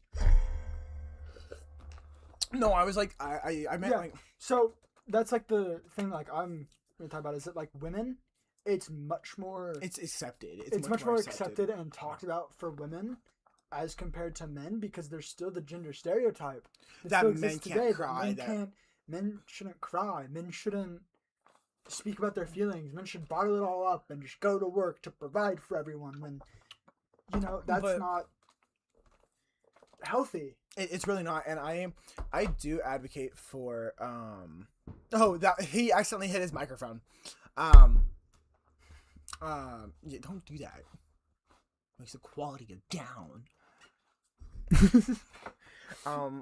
No, I was like, I meant like... So, that's like the thing, like, I'm going to talk about is that, like, women, it's much more. It's accepted. It's much more accepted and talked about for women as compared to men, because there's still the gender stereotype that still men exists can't today, cry. Men shouldn't cry. Men shouldn't speak about their feelings. Men should bottle it all up and just go to work to provide for everyone. When that's not healthy. It's really not, and I do advocate for that he accidentally hit his microphone. Yeah, don't do that. Makes the quality go down.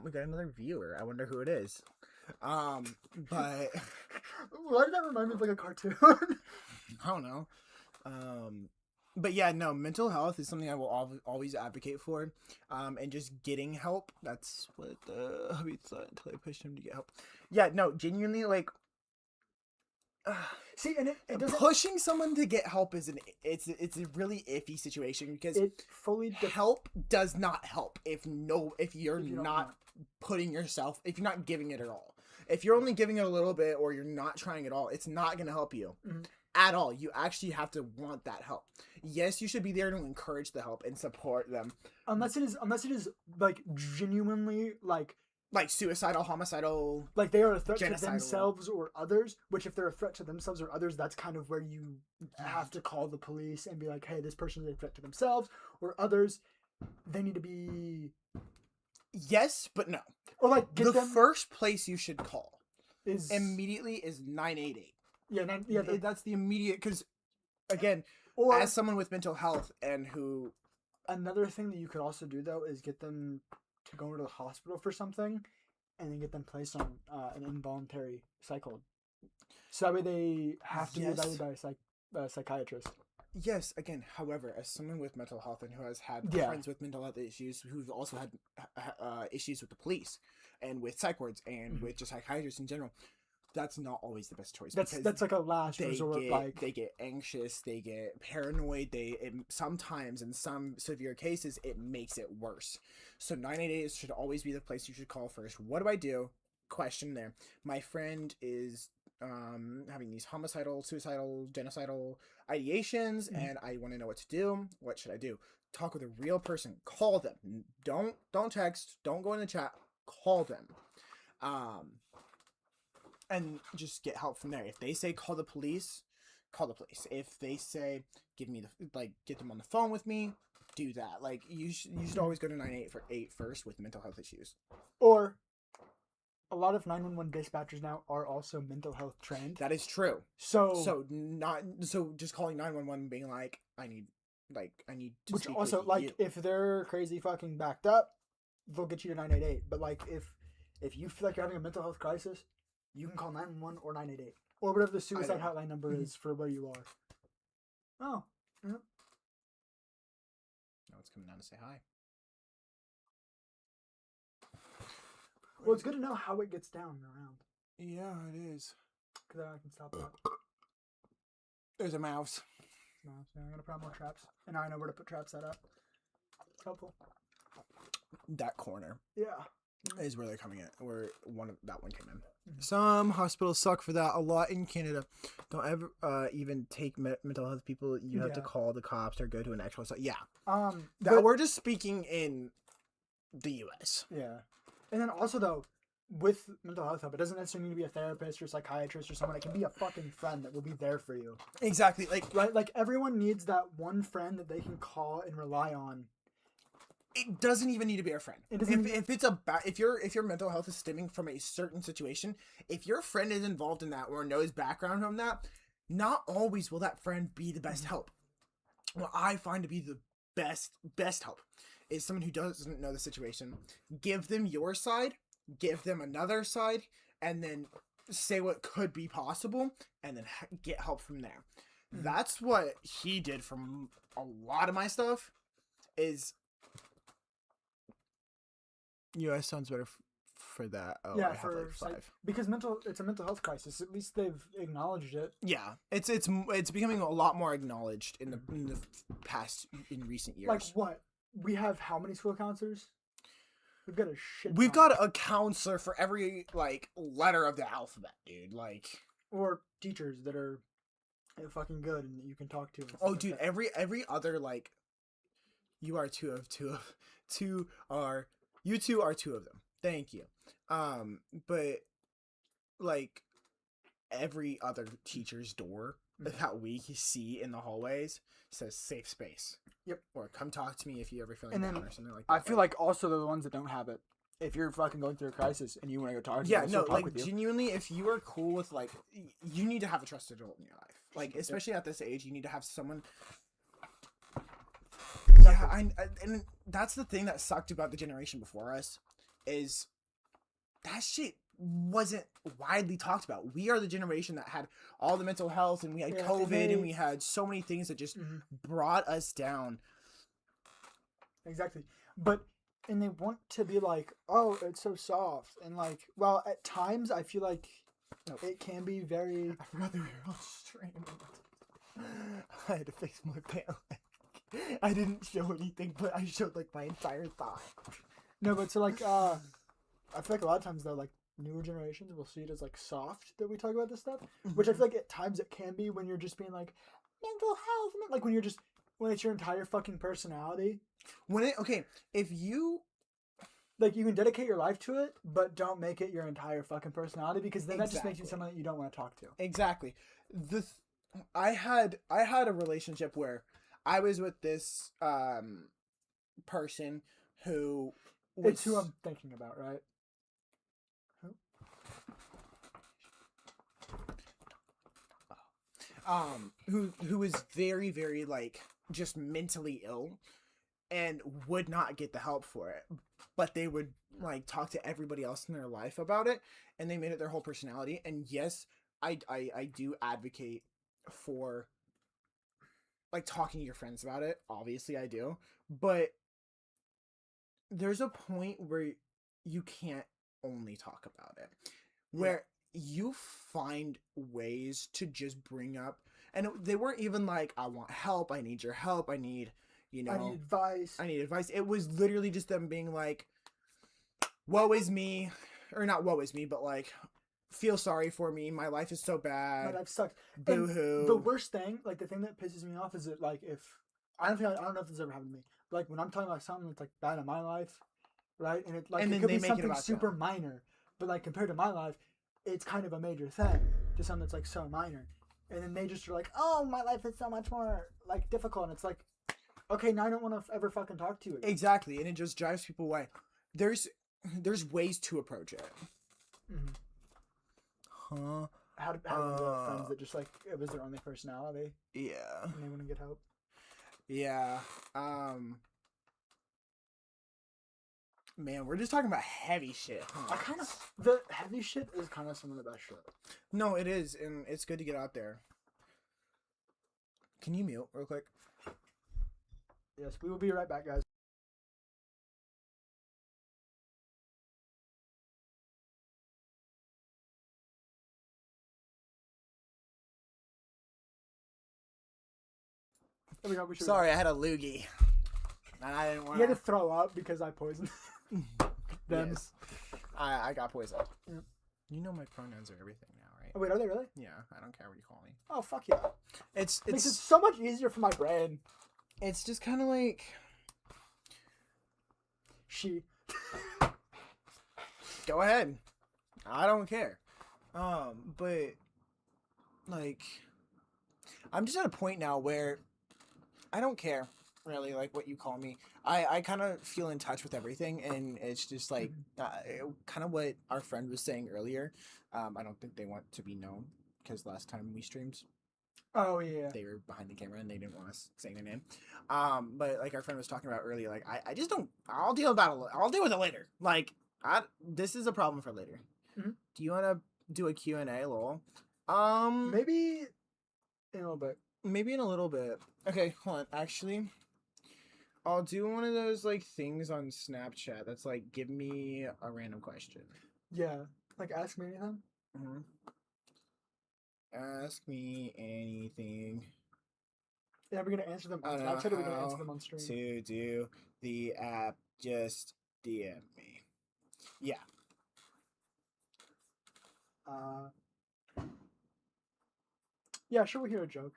We got another viewer. I wonder who it is. But why did that remind me of like a cartoon? I don't know. But yeah, no, mental health is something I will always advocate for. And just getting help. That's what the hubby thought until I pushed him to get help. Yeah, no, genuinely, like, see, and it doesn't... pushing someone to get help is it's a really iffy situation, because it fully help does not help if you're not putting yourself, if you're not giving it at all. If you're only giving it a little bit, or you're not trying at all, it's not going to help you at all. You actually have to want that help. Yes, you should be there to encourage the help and support them. Unless it is like genuinely like suicidal, homicidal, like they are a threat to themselves or others, which if they're a threat to themselves or others, that's kind of where you have to call the police and be like, hey, this person is a threat to themselves or others. They need to be... Yes, but no. Or like the first place you should call is 988. Yeah, that's the immediate, because again, or as someone with mental health and who... Another thing that you could also do though is get them to go into the hospital for something, and then get them placed on an involuntary cycle. So that way they have to be evaluated by a psychiatrist. Yes, again, however, as someone with mental health and who has had friends with mental health issues, who've also had issues with the police and with psych wards and with just psychiatrists in general, that's not always the best choice. That's like a last resort. They get anxious, they get paranoid. Sometimes in some severe cases it makes it worse. So 988 should always be the place you should call first. What do I do? Question there. My friend is having these homicidal, suicidal, genocidal ideations, and I want to know what to do. What should I do? Talk with a real person. Call them. Don't text. Don't go in the chat. Call them. And just get help from there. If they say call the police, call the police. If they say get them on the phone with me, do that. Like you should always go to 988 first with mental health issues. Or a lot of 911 dispatchers now are also mental health trained. That is true. So just calling 911 being like I need to which speak also with like you. If they're crazy fucking backed up, they'll get you to 988. But like if you feel like you're having a mental health crisis, you can call 911 or 988 or whatever the suicide hotline number is for where you are. Oh, yeah. No, it's coming down to say hi. Well, it's good to know how it gets down and around. Yeah, it is. Because I can stop that. There's a mouse. So I'm gonna put more traps, and now I know where to put traps set up. It's helpful. That corner. Yeah. Is where they're coming at, where that one came in. Some hospitals suck for that. A lot in Canada. Don't ever even take mental health people. You have to call the cops or go to an actual site. Yeah. We're just speaking in the U.S. Yeah. And then also though, with mental health help, it doesn't necessarily need to be a therapist or psychiatrist or someone. It can be a fucking friend that will be there for you. Exactly. Like everyone needs that one friend that they can call and rely on. It doesn't even need to be a friend. If your mental health is stemming from a certain situation, if your friend is involved in that or knows background from that, not always will that friend be the best help. What I find to be the best help is someone who doesn't know the situation. Give them your side, give them another side, and then say what could be possible, and then get help from there. That's what he did from a lot of my stuff. Is US sounds better for that. Oh, yeah, I have like 5. Because it's a mental health crisis. At least they've acknowledged it. Yeah, it's becoming a lot more acknowledged in the past in recent years. Like what? We have how many school counselors? We've got a shit. We've got a counselor for every letter of the alphabet, dude. Or teachers that are fucking good and that you can talk to. And stuff Oh, like dude, that. every other like, you are you two are two of them. Thank you. But like every other teacher's door that we see in the hallways says safe space. Yep. Or come talk to me if you ever feeling And down then or something like that. I feel like also they're the ones that don't have it. If you're fucking going through a crisis and you want to go talk to yeah, them, no, talk like with you. genuinely, if you are cool with like, you need to have a trusted adult in your life. Like, especially at this age, you need to have someone. Yeah, and that's the thing that sucked about the generation before us, is that shit wasn't widely talked about. We are the generation that had all the mental health, and we had COVID, and we had so many things that just brought us down. Exactly, and they want to be like, oh, it's so soft, and like, well, at times I feel like it can be very. I forgot that we were on stream. I had to fix my pant leg. I didn't show anything, but I showed like my entire thigh. No, but so like, I feel like a lot of times though, like newer generations will see it as like soft that we talk about this stuff, which I feel like at times it can be when you're just being like mental health, like when it's your entire fucking personality. If you like, you can dedicate your life to it, but don't make it your entire fucking personality, because then that just makes you someone that you don't want to talk to. Exactly. I had a relationship where I was with this person who was, it's who I'm thinking about, right? Who was very, very like just mentally ill and would not get the help for it, but they would like talk to everybody else in their life about it, and they made it their whole personality. And yes, I do advocate for like talking to your friends about it. Obviously I do, but there's a point where you can't only talk about it, where you find ways to just bring up, and they weren't even like, I want help, I need your help, I need advice. It was literally just them being like, woe is me, or not woe is me, but like, feel sorry for me, my life is so bad, my life sucks, boo-hoo. The worst thing, like the thing that pisses me off, is that like, if I don't know if this ever happened to me, but like when I'm talking about something that's like bad in my life, right, and it like, and it could be something super minor, but like compared to my life, it's kind of a major thing to something that's like so minor, and then they just are like, oh, my life is so much more like difficult, and it's like, okay, now I don't want to ever fucking talk to you again. Exactly, and it just drives people away. There's ways to approach it. Huh? How do you have friends that just like, it was their only personality? Yeah. And they want to get help? Yeah. Man, we're just talking about heavy shit, huh? The heavy shit is kind of some of the best shit. No, it is, and it's good to get out there. Can you mute real quick? Yes, we will be right back, guys. Sorry, I had a loogie. And I didn't want You had to throw up because I poisoned them. Yes. I got poisoned. Yeah. You know my pronouns are everything now, right? Oh, wait, are they really? Yeah, I don't care what you call me. Oh, fuck yeah. It makes it so much easier for my brain. It's just kind of like... She. Go ahead. I don't care. But, like... I'm just at a point now where I don't care, really, like, what you call me. I kind of feel in touch with everything, and it's just, like, kind of what our friend was saying earlier. I don't think they want to be known, because last time we streamed... Oh, yeah. They were behind the camera, and they didn't want us saying their name. But, like, our friend was talking about earlier, like, I just don't... I'll deal with it later. Like, this is a problem for later. Mm-hmm. Do you want to do a Q&A, lol? Maybe... in a little bit. Maybe in a little bit. Okay, hold on. Actually, I'll do one of those, like, things on Snapchat that's, like, give me a random question. Yeah. Like, ask me anything? Mm-hmm. Ask me anything. Yeah, we're going to answer them on Snapchat, or we're going to answer them on stream? To do the app, just DM me. Yeah. Yeah, sure, we hear a joke,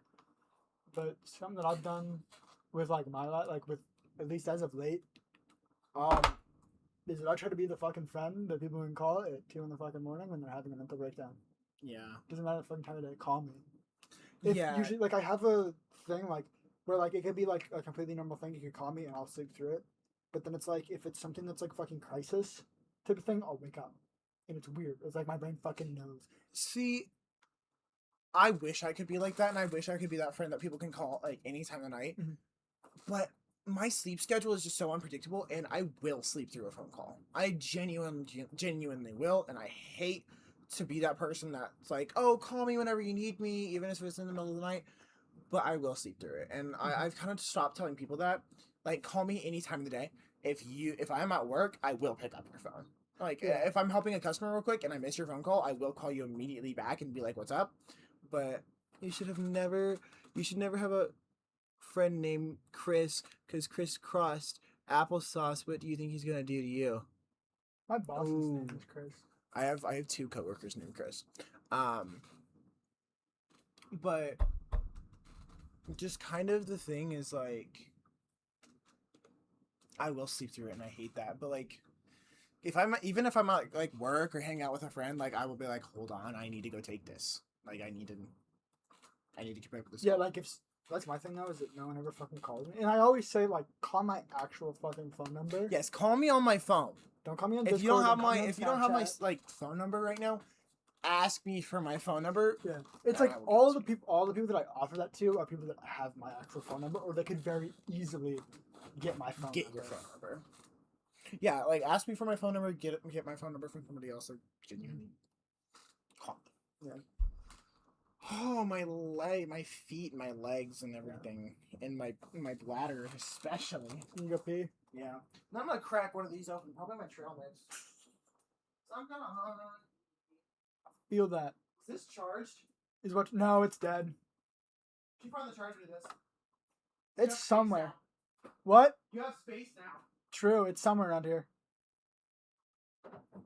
but something that I've done with like my like with at least as of late, um, is that I try to be the fucking friend that people can call at 2 in the fucking morning when they're having a mental breakdown. Yeah. Doesn't matter the fucking time of day, call me. If Yeah. usually like I have a thing like where like it could be like a completely normal thing, you could call me and I'll sleep through it. But then it's like if it's something that's like fucking crisis type of thing, I'll wake up. And it's weird. It's like my brain fucking knows. See, I wish I could be like that, and I wish I could be that friend that people can call like any time of night. Mhm. But my sleep schedule is just so unpredictable, and I will sleep through a phone call. I genuinely will, and I hate to be that person that's like, "Oh, call me whenever you need me, even if it's in the middle of the night." But I will sleep through it, and I've kind of stopped telling people that. Like, call me any time of the day. If I'm at work, I will pick up your phone. Like, Yeah. if I'm helping a customer real quick and I miss your phone call, I will call you immediately back and be like, "What's up?" But you should never have a friend named Chris, because Chris Crust applesauce. What do you think he's gonna do to you? My boss's name Ooh. is Chris. I have 2 coworkers named Chris. But just kind of the thing is like, I will sleep through it, and I hate that. But like, if I'm at like work or hang out with a friend, like I will be like, hold on, I need to go take this. Like I need to keep up with this. Yeah, like if that's my thing though, is that no one ever fucking calls me. And I always say like call my actual fucking phone number. Yes, call me on my phone. Don't call me on If Discord. you don't have call me my on if you don't have my Snapchat. like phone number right now, ask me for my phone number. Yeah, it's and like I will all give the people that I offer that to are people that have my actual phone number, or they could very easily get my phone. Get number. your phone number. Yeah, like ask me for my phone number. Get my phone number from somebody else. Like genuinely, call me. Yeah. Oh, my feet, my legs, and everything, and my bladder especially. Can you go pee? Yeah. Now I'm gonna crack one of these open. Probably my trail mix. So I'm kind of hungry. Feel that. Is this charged? Is what? No, it's dead. Can you find the charger to this? It's somewhere. What? You have space now. True, it's somewhere around here.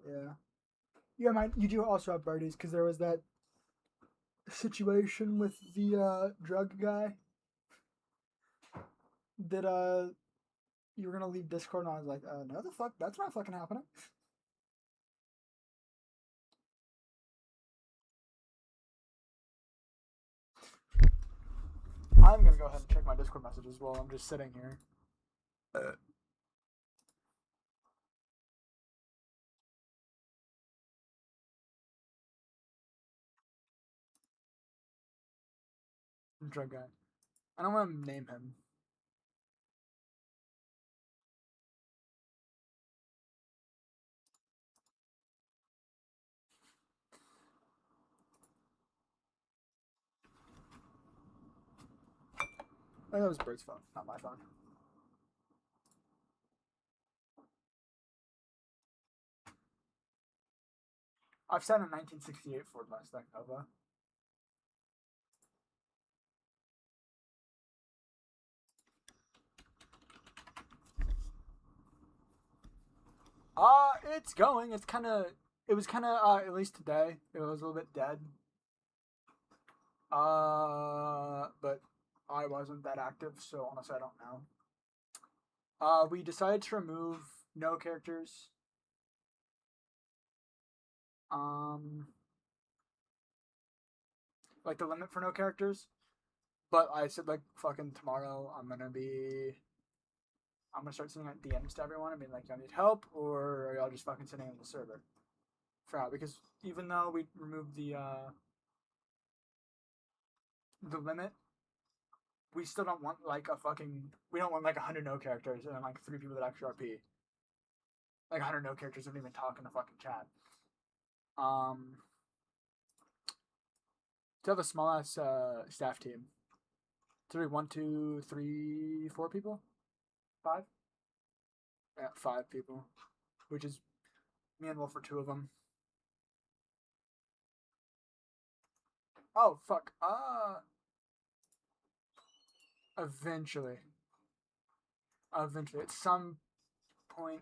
Yeah. Yeah, you do also have birdies because there was that situation with the drug guy that you were gonna leave Discord and I was like, no the fuck, that's not fucking happening. I'm gonna go ahead and check my Discord messages while I'm just sitting here. Drug guy. I don't want to name him. I think that was Bert's phone, not my phone. I've sat in a 1968 Ford Mustang Nova. It's going. It was kind of, at least today, it was a little bit dead. But I wasn't that active, so honestly, I don't know. We decided to remove no characters. Like the limit for no characters. But I said, like, fucking tomorrow, I'm gonna start sending like DMs to everyone and being like, y'all need help, or are y'all just fucking sitting on the server? For now, because even though we removed the limit, we still don't want like we don't want like 100 no characters and like 3 people that actually RP. Like 100 no characters don't even talk in the fucking chat. To have a small ass staff team. So we 1, 2, 3, 4 people? 5? Yeah, 5 people. Which is me and Wolf for 2 of them. Oh fuck. Eventually. At some point,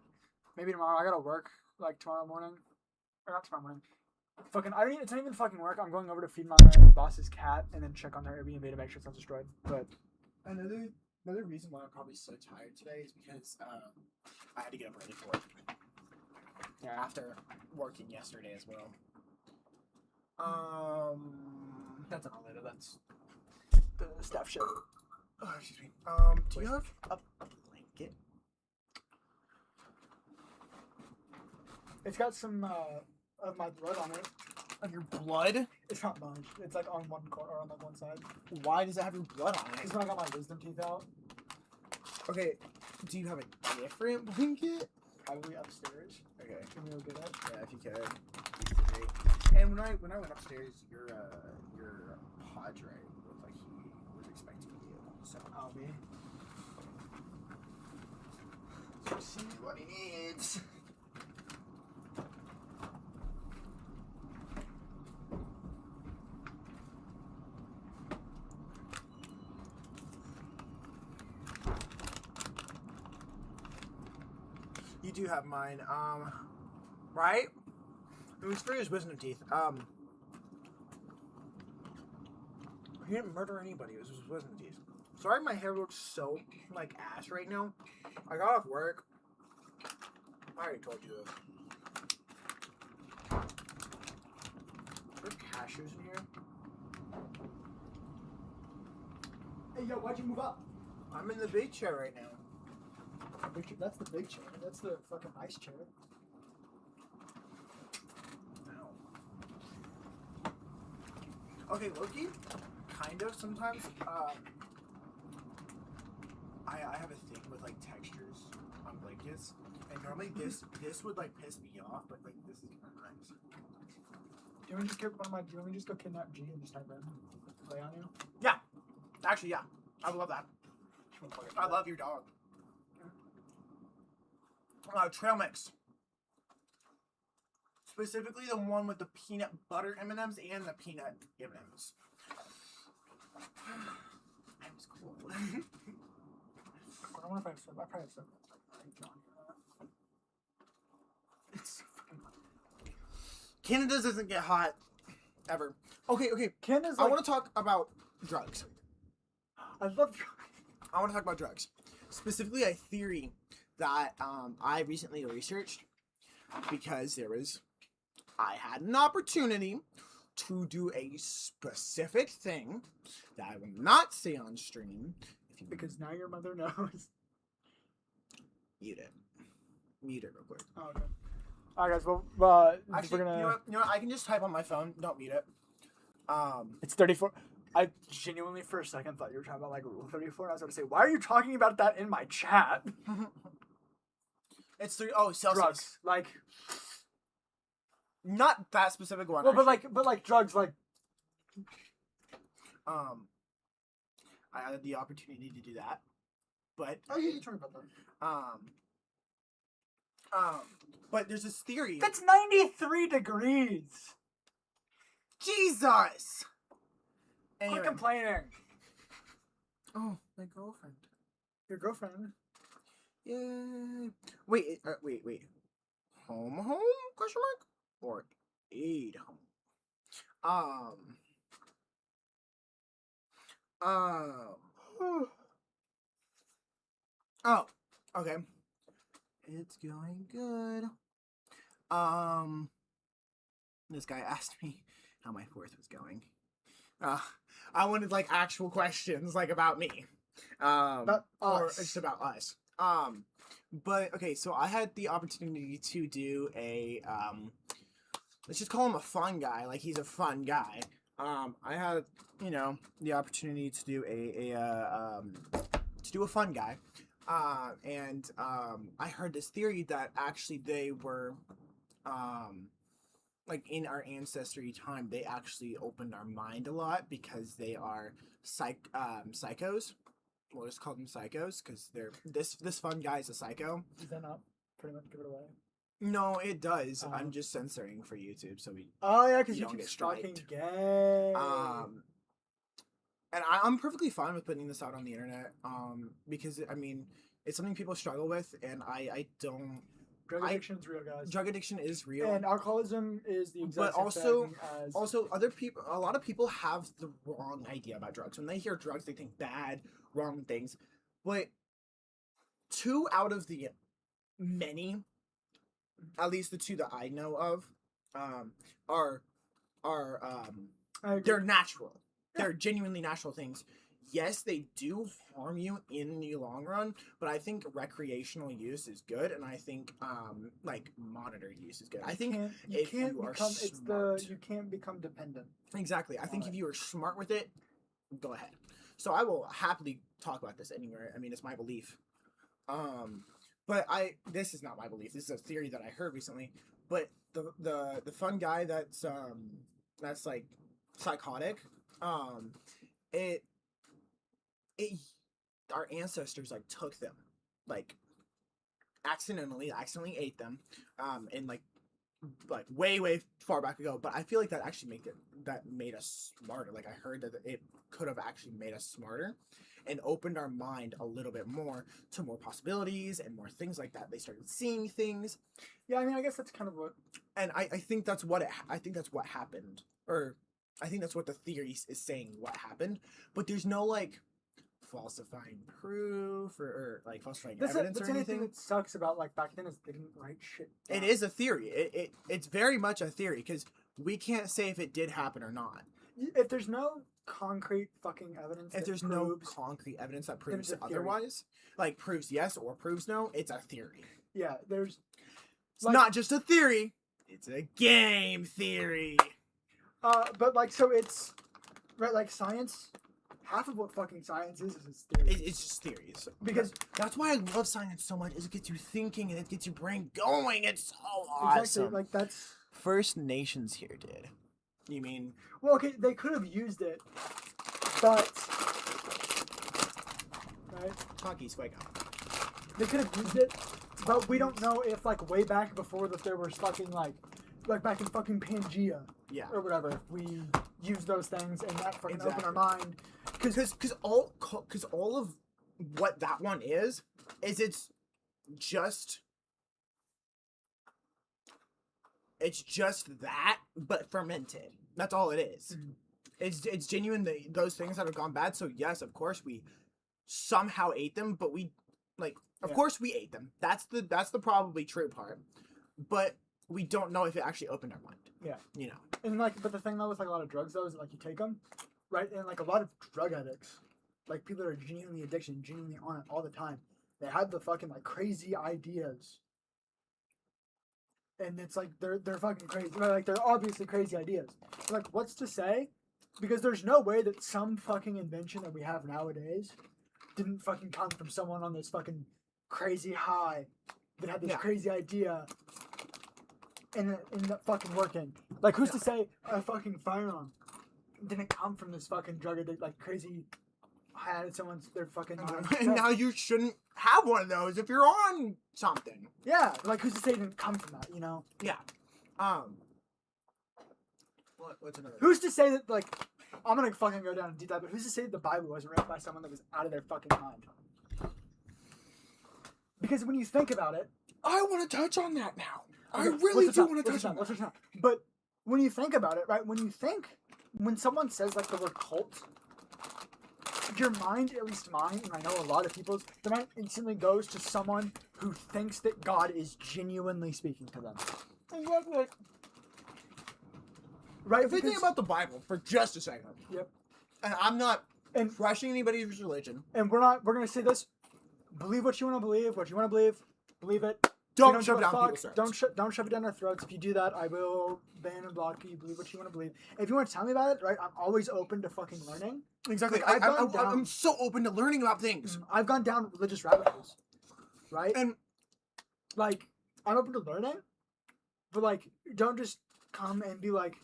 maybe tomorrow. I gotta work like tomorrow morning, or not tomorrow morning. It doesn't even fucking work. I'm going over to feed my boss's cat and then check on their Airbnb to make sure it's not destroyed. But Another reason why I'm probably so tired today is because I had to get up early for work. yeah, After working yesterday as well. that's not later. That's the staff shit. Oh, excuse me. Do you have a blanket? It's got some of my blood on it. Of your blood? It's not much. It's like on one corner or on like one side. Why does it have your blood on It's it? when I got my wisdom teeth out. Okay, do you have a different blanket? Probably upstairs. Okay, Can we go get it? yeah, if you could. Great. And when I went upstairs, your padre looked like he was expecting you. So I'll be. see what he needs. You do have mine, right? It was for his wisdom teeth. He didn't murder anybody. It was his wisdom teeth. Sorry, my hair looks so like ass right now. I got off work. I already told you this. There's cashews in here. Hey, yo, why'd you move up? I'm in the big chair right now. That's the big chair. That's the fucking nice chair. Okay, Loki, kind of sometimes. I have a thing with like textures on blankets, and normally this would like piss me off, but like this is kind of nice. Do you want me to just get one of my? Do you want me to just go kidnap G and just type in play on you? Yeah, actually, yeah, I would love that. I love your dog. Trail mix. Specifically the one with the peanut butter M&Ms and the peanut M&Ms. That was cool. I don't know if I have stuff. I probably have stuff. It's fucking hot. Canada doesn't get hot ever. Okay. Canada's I like, want to talk about drugs. I love drugs. I want to talk about drugs. Specifically, a theory that I recently researched because I had an opportunity to do a specific thing that I will not say on stream. If you Because now your mother knows. mute it real quick. Oh, okay. All right, guys. Well, Actually, we're gonna. you know what? I can just type on my phone. Don't mute it. It's 34. I genuinely, for a second, thought you were talking about like Rule 34. And I was going to say, why are you talking about that in my chat? It's Celsius. Drugs, like. Not that specific one. Well, actually. but like drugs, like. I had the opportunity to do that, but Oh, yeah, you talking about that. but there's this theory. That's 93 degrees. Jesus. Anyway. Quit complaining. Oh, my girlfriend. Your girlfriend. Yay. Wait. Home? Question mark? Or aid home? Oh, okay. It's going good. This guy asked me how my fourth was going. I wanted like actual questions, like about me. About or us. just about us. But okay, so I had the opportunity to do a let's just call him a fun guy. Like he's a fun guy. I had the opportunity to do a fun guy. And I heard this theory that actually they were like in our ancestry time, they actually opened our mind a lot because they are psychos. We'll just call them psychos because they're this fun guy is a psycho. Does that not pretty much give it away? No, it does. I'm just censoring for YouTube, so we. Oh yeah, because You don't YouTube's get fucking striked. gay. And I'm perfectly fine with putting this out on the internet. Because I mean, it's something people struggle with, and I don't Drug addiction's real, guys. Drug addiction is real. And alcoholism is the exact But same thing as... also other people, a lot of people have the wrong idea about drugs. When they hear drugs, they think bad, wrong things. But 2 out of the many, at least the 2 that I know of, are they're natural. Yeah. They're genuinely natural things. Yes, they do harm you in the long run, but I think recreational use is good, and I think like monitored use is good. I think you can't become dependent. Exactly. I think if you are smart with it, go ahead. So I will happily talk about this anywhere. I mean, it's my belief. But this is not my belief. This is a theory that I heard recently. But the fun guy that's like psychotic, our ancestors like took them, like accidentally ate them, and like way far back ago. But I feel like that actually made us smarter. Like I heard that it could have actually made us smarter and opened our mind a little bit more to more possibilities and more things like that. They started seeing things. Yeah, I mean, I guess that's kind of what. And I think that's what happened, or I think that's what the theory is saying. What happened, but there's no like falsifying proof or like falsifying evidence or anything. That sucks about like back then is they didn't write shit down. It is a theory. It's very much a theory because we can't say if it did happen or not. If there's no concrete fucking evidence, no concrete evidence that proves otherwise, like proves yes or proves no, it's a theory. Yeah, it's not just a theory; it's a game theory. But like, so it's right, like science. Half of what fucking science is theories. It's just theories. Because that's why I love science so much. Is it gets you thinking and it gets your brain going. It's so awesome. Exactly. Like that's First Nations here did. You mean? Well, okay, they could have used it, but right? Talkies, wake up. They could have used it, but we don't know if like way back before that there was fucking like back in fucking Pangea. Yeah. Or whatever. If we use those things and that fucking open our mind. Because all of what that one is it's just that, but fermented. That's all it is. Mm-hmm. It's genuine, those things that have gone bad. So yes, of course we somehow ate them, but we of course we ate them. That's the probably true part. But we don't know if it actually opened our mind. Yeah. You know. And but the thing though with a lot of drugs though is you take them, right? And a lot of drug addicts, people that are genuinely on it all the time, they have the fucking crazy ideas. And it's they're fucking crazy. They're obviously crazy ideas. What's to say? Because there's no way that some fucking invention that we have nowadays didn't fucking come from someone on this fucking crazy high that had this crazy idea and ended up fucking working. Who's to say a fucking firearm didn't come from this fucking drug addict, crazy high at someone's their fucking mind. And now you shouldn't have one of those if you're on something. Yeah, who's to say it didn't come from that, you know? Yeah. What's another? Who's to say that I'm gonna fucking go down and deep dive, but who's to say that the Bible wasn't written by someone that was out of their fucking mind? Because when you think about it, I want to touch on that now. I really do want to touch on that. But when you think about it, right? When someone says the word cult, your mind, at least mine, and I know a lot of people's, the mind instantly goes to someone who thinks that God is genuinely speaking to them. Exactly. Right? If we think about the Bible for just a second. Yep. And I'm not crushing anybody's religion. And we're going to say this. Believe what you want to believe. What you want to believe it. Don't shove it down people's throats. Don't shove it down our throats. If you do that, I will ban and block you. Believe what you want to believe. If you want to tell me about it, right, I'm always open to fucking learning. Exactly. I'm so open to learning about things. I've gone down religious rabbit holes, right? And I'm open to learning, but don't just come and be like,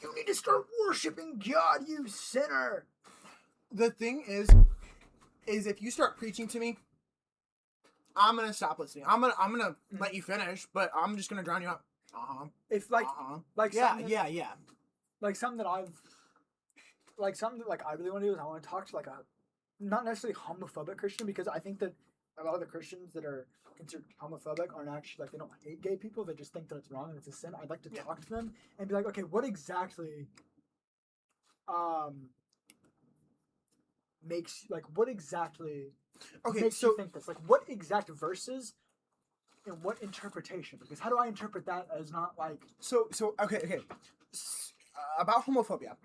you need to start worshiping God, you sinner. The thing is if you start preaching to me, I'm gonna stop listening. I'm gonna let you finish, but I'm just gonna drown you out. If yeah. Something that I really want to do is I want to talk to a not necessarily homophobic Christian, because I think that a lot of the Christians that are considered homophobic aren't actually like they don't hate gay people. They just think that it's wrong and it's a sin. I'd like to talk to them and be like, okay, what exactly makes makes you think this? Like, what exact verses and what interpretation? Because how do I interpret that as not like okay. About homophobia,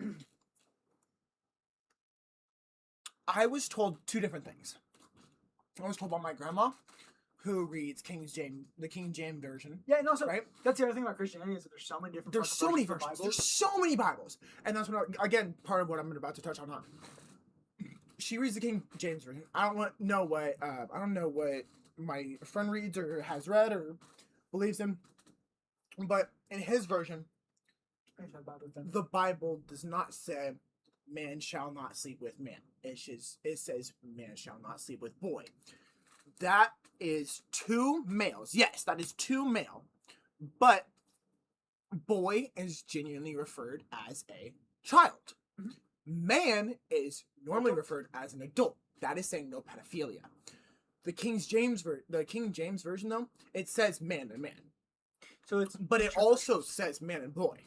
I was told two different things. I was told by my grandma, who reads the King James version. Yeah, and also, right? That's the other thing about Christianity is that there's so many different. There's so many versions. There's so many Bibles, and that's what again part of what I'm about to touch on. She reads the King James version. I don't know what my friend reads or has read or believes in, but in his version, the Bible does not say man shall not sleep with man. It says man shall not sleep with boy. That is two males. Yes, that is two male. But boy is genuinely referred as a child. Mm-hmm. Man is normally referred as an adult. That is saying no pedophilia. The King James version though, it says man and man. But it also says man and boy.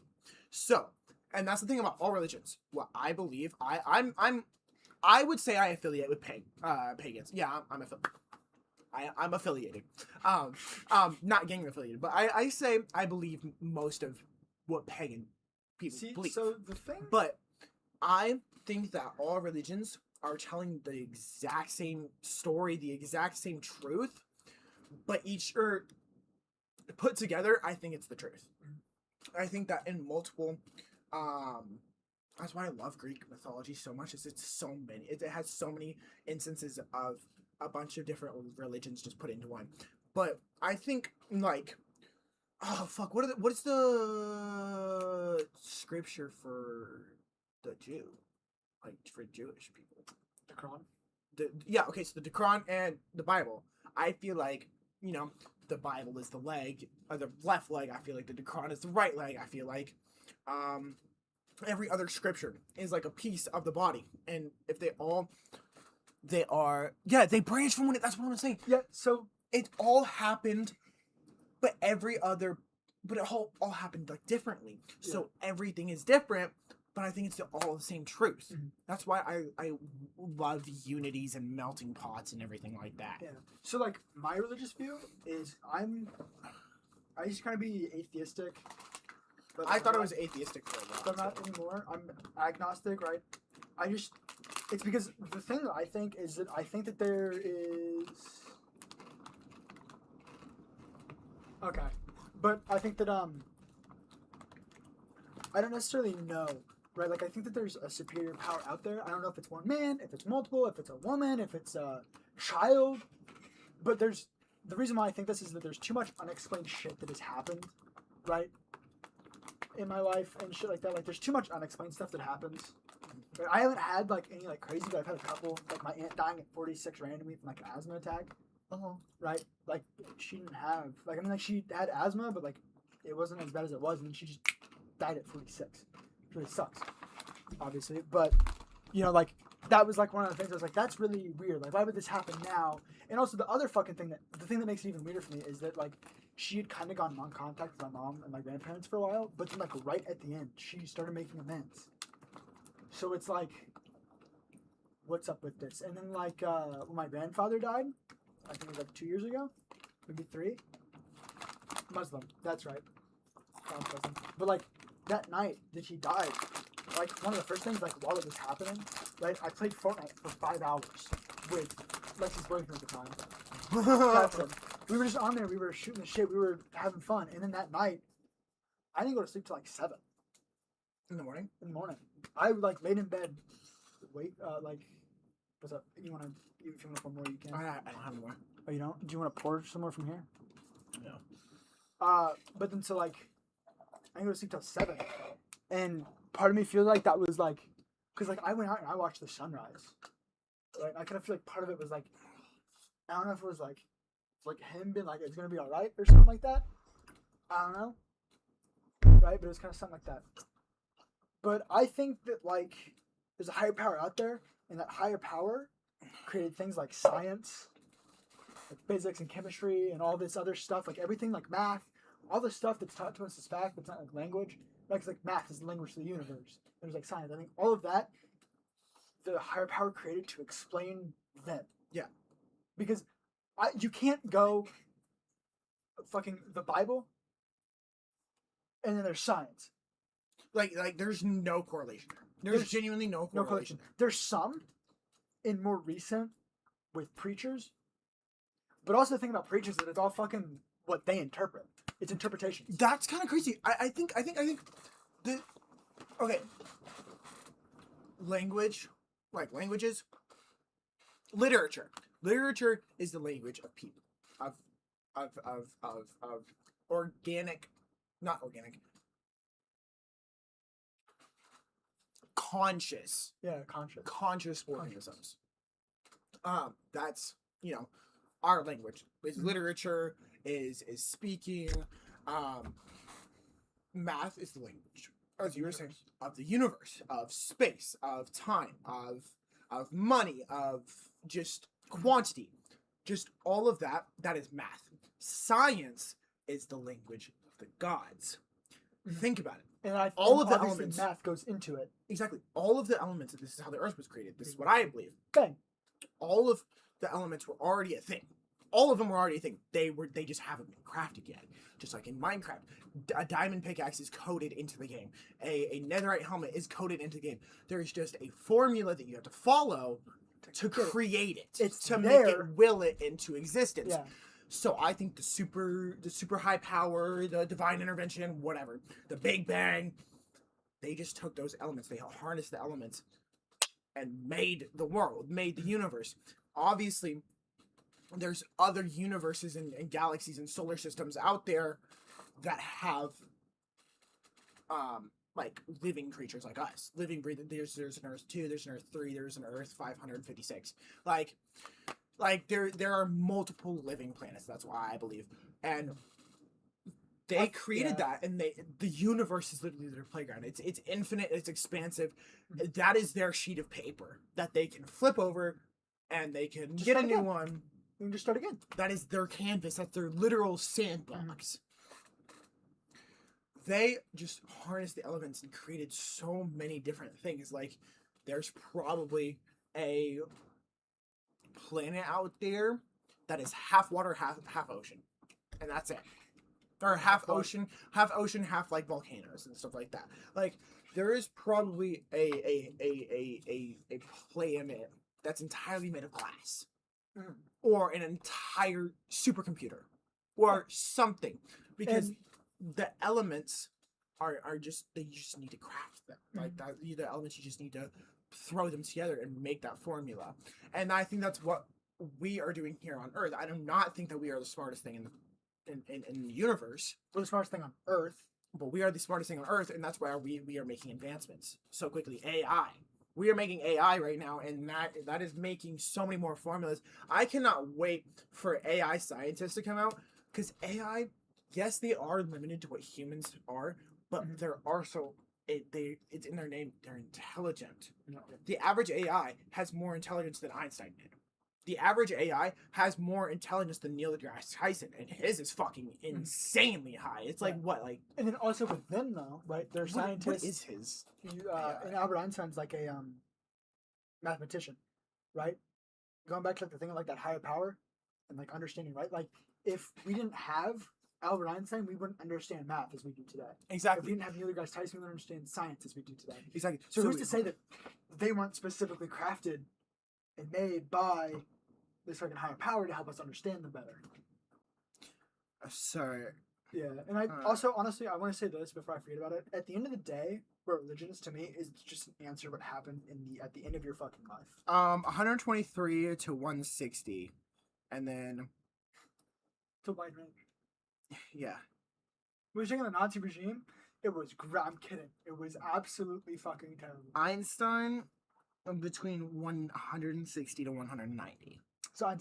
So, and that's the thing about all religions. What I believe, I would say I affiliate with pagans. Yeah, I'm affiliated. Not gang affiliated, but I say I believe most of what pagan people believe. So the thing, but I think that all religions are telling the exact same story, the exact same truth, but each are put together. I think it's the truth. I think that in multiple, that's why I love Greek mythology so much. Is it's so many. It has so many instances of a bunch of different religions just put into one. But I think like, oh fuck, what is the scripture for the Jew, like for Jewish people? The Quran. So the Quran and the Bible. I feel like the Bible is the leg, or the left leg. I feel like the Quran is the right leg. I feel like every other scripture is like a piece of the body, and if they branch from one. That's what I'm saying. Yeah, so it all happened, but it all happened like differently. Yeah. So everything is different, but I think it's all the same truth. Mm-hmm. That's why I love unities and melting pots and everything like that. Yeah. So like my religious view is I used to kind of be atheistic. But I thought it was atheistic for a while. But not anymore. I'm agnostic, right? It's because the thing that I think is that I think that there is... Okay. But I think that, I don't necessarily know, right? Like, I think that there's a superior power out there. I don't know if it's one man, if it's multiple, if it's a woman, if it's a child. But the reason why I think this is that there's too much unexplained shit that has happened, right? In my life and shit like that. Like, there's too much unexplained stuff that happens. Right? I haven't had, like, any, like, crazy, but I've had a couple. Like, my aunt dying at 46 randomly from, like, an asthma attack. Right? Like, she didn't have... Like, I mean, like, she had asthma, but, like, it wasn't as bad as it was, and she just died at 46. It really sucks, obviously. But, like, that was, like, one of the things I was like, that's really weird. Like, why would this happen now? And also, the other fucking thing the thing that makes it even weirder for me is that, like, she had kind of gone non-contact with my mom and my grandparents for a while, but then, like, right at the end, she started making amends. So it's like, what's up with this? And then, like, when my grandfather died, I think it was, like, 2 years ago, maybe 3. Muslim, that's right. Muslim. But, like, that night that he died, like, one of the first things, like, while it was happening, right, I played Fortnite for 5 hours with Lexi's boyfriend at the time. That's him. We were just on there, we were shooting the shit, we were having fun, and then that night, I didn't go to sleep till like 7. In the morning? In the morning. I, like, laid in bed, like, what's up? If you want to pour more, you can. I don't have more. Oh, you don't? Do you want to pour some more from here? No. But then, so, like, I didn't go to sleep till 7, and part of me feels like that was, like, because, like, I went out and I watched the sunrise, right? I kind of feel like part of it was, like, I don't know if it was, like him being like, it's gonna be alright or something like that. I don't know. Right? But it was kind of something like that. But I think that, like, there's a higher power out there, and that higher power created things like science like physics and chemistry and all this other stuff, like everything like math, all the stuff that's taught to us as fact, that's not like language. Like, 'cause, like math is the language of the universe. There's like science. I think all of that, the higher power created to explain them. Yeah. Because you can't go fucking the Bible and then there's science. Like there's no correlation there. There's genuinely no correlation. No correlation. There's some in more recent with preachers, but also the thing about preachers is that it's all fucking what they interpret. It's interpretations. That's kind of crazy. I think the okay language, like languages, literature is the language of people, of organic, not organic, conscious organisms. That's, you know, our language is literature, is speaking. Math is the language, as you were saying, of the universe, of space, of time, of money, of just quantity, just all of that. That is math. Science is the language of the gods. Think about it. And all of the elements, math goes into it. Exactly. All of the elements. This is how the Earth was created. This is what I believe. Bang. All of the elements were already a thing. All of them were already a thing. They just haven't been crafted yet. Just like in Minecraft, a diamond pickaxe is coded into the game. A netherite helmet is coded into the game. There's just a formula that you have to follow to create it. It's to there. make it will it into existence. Yeah. So I think the super high power, the divine intervention, whatever, the Big Bang, they just took those elements. They harnessed the elements and made the world, made the universe. Obviously, there's other universes and galaxies and solar systems out there that have like living creatures like us, living, breathing. There's an Earth 2, there's an Earth 3, there's an Earth 556. Like there are multiple living planets. That's why I believe, and they created that, and the universe is literally their playground. It's infinite. It's expansive. That is their sheet of paper that they can flip over, and they can get a new one. You can just start again. That is their canvas. That's their literal sandbox. They just harnessed the elements and created so many different things. Like, there's probably a planet out there that is half water, half ocean, and that's it. Or half ocean, half like volcanoes and stuff like that. Like, there is probably a planet that's entirely made of glass, or an entire supercomputer, or something, because the elements are just, you just need to craft them. Like that, the elements, you just need to throw them together and make that formula. And I think that's what we are doing here on Earth. I do not think that we are the smartest thing in the universe. We're the smartest thing on Earth. But we are the smartest thing on Earth, and that's why we are making advancements so quickly. AI. We are making AI right now, and that is making so many more formulas. I cannot wait for AI scientists to come out, because AI, yes, they are limited to what humans are, but they're also, it's in their name, they're intelligent. No. The average AI has more intelligence than Einstein did. The average AI has more intelligence than Neil deGrasse Tyson, and his is fucking insanely high. It's like, what, like... And then also with them, though, right, they're scientists... What is his? And Albert Einstein's like a mathematician, right? Going back to like, the thing of like that higher power and like understanding, right? Like, if we didn't have Albert Einstein, we wouldn't understand math as we do today. Exactly. If we didn't have Neil deGrasse Tyson, we wouldn't understand science as we do today. Exactly. So who's to say that they weren't specifically crafted and made by this fucking higher power to help us understand them better? Sorry. Yeah, and I also, honestly, I want to say this before I forget about it. At the end of the day, what religion is to me is just an answer what happened at the end of your fucking life. 123 to 160, and then It's a wide range. Yeah. When you're taking the Nazi regime, it was. I'm kidding. It was absolutely fucking terrible. Einstein, between 160 to 190. So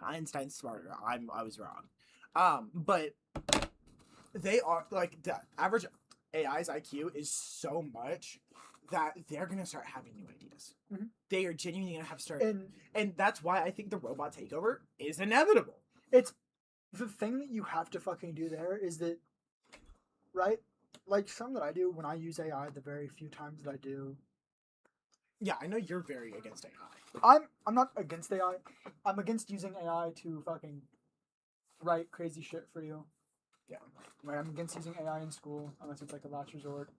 Einstein's smarter. I was wrong. But they are, like, the average AI's IQ is so much that they're gonna start having new ideas. They are genuinely gonna have and that's why I think the robot takeover is inevitable. it's the thing that you have to fucking do there is that, right? Like some that I do when I use AI, the very few times that I do, Yeah, I know you're very against AI. I'm not against AI. I'm against using AI to fucking write crazy shit for you. Yeah. Right, I'm against using AI in school unless it's like a last resort.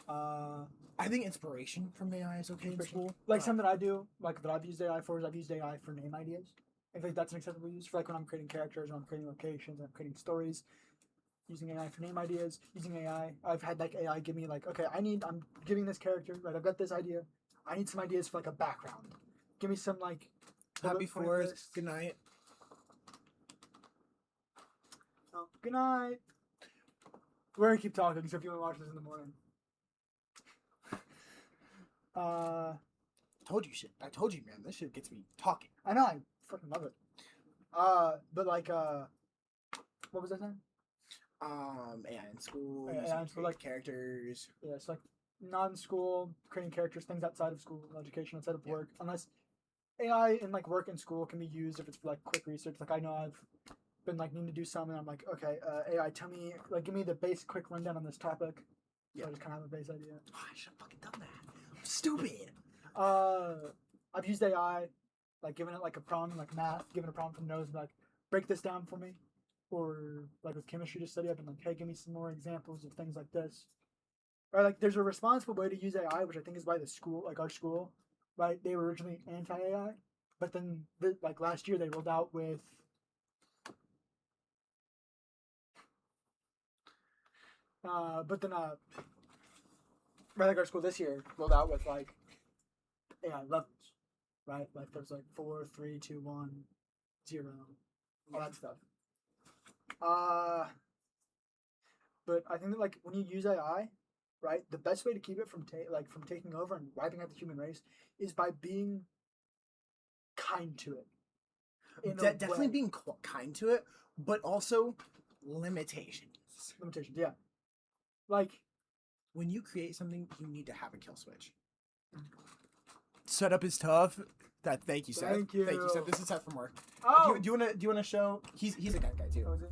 I think inspiration from AI is okay in school. Like something that I do, like that I've used AI for, is I've used AI for name ideas. I think that's an acceptable use for like when I'm creating characters, when I'm creating locations, I'm creating stories. Using AI for name ideas, using AI. I've had like AI give me like, okay, I'm giving this character, right? I've got this idea. I need some ideas for like a background. Give me some like. Happy 4th. Good night. Oh, good night. We're gonna keep talking, so if you want to watch this in the morning. I told you, man. This shit gets me talking. I know, I fucking love it. But like, what was I saying? AI in school. AI in school, like characters. Yeah, it's like non-school creating characters, things outside of school, education, outside of work. Unless AI in like work and school can be used if it's for like quick research. Like I know I've been like needing to do something. I'm like, okay, AI, tell me, like, give me the base quick rundown on this topic. So I just kind of have a base idea. Oh, I should have fucking done that. I'm stupid. I've used AI, like giving it like a prompt, like math, giving a prompt from Nose, like break this down for me. Or like with chemistry to study, I've been like, hey, give me some more examples of things like this. Or like, there's a responsible way to use AI, which I think is why the school, like our school, right? They were originally anti-AI, but then like last year they rolled out with. Right, like our school this year rolled out with like AI levels, right? Like there's like 4, 3, 2, 1, 0, all that stuff. But I think that like when you use AI, right, the best way to keep it from from taking over and wiping out the human race is by being kind to it. Definitely being kind to it, but also limitations. Limitations, yeah. Like when you create something, you need to have a kill switch. Setup is tough. Thank you, Seth. Thank you. Seth. This is Seth from work. Oh, do you wanna show? He's a gun guy too. Oh, is it?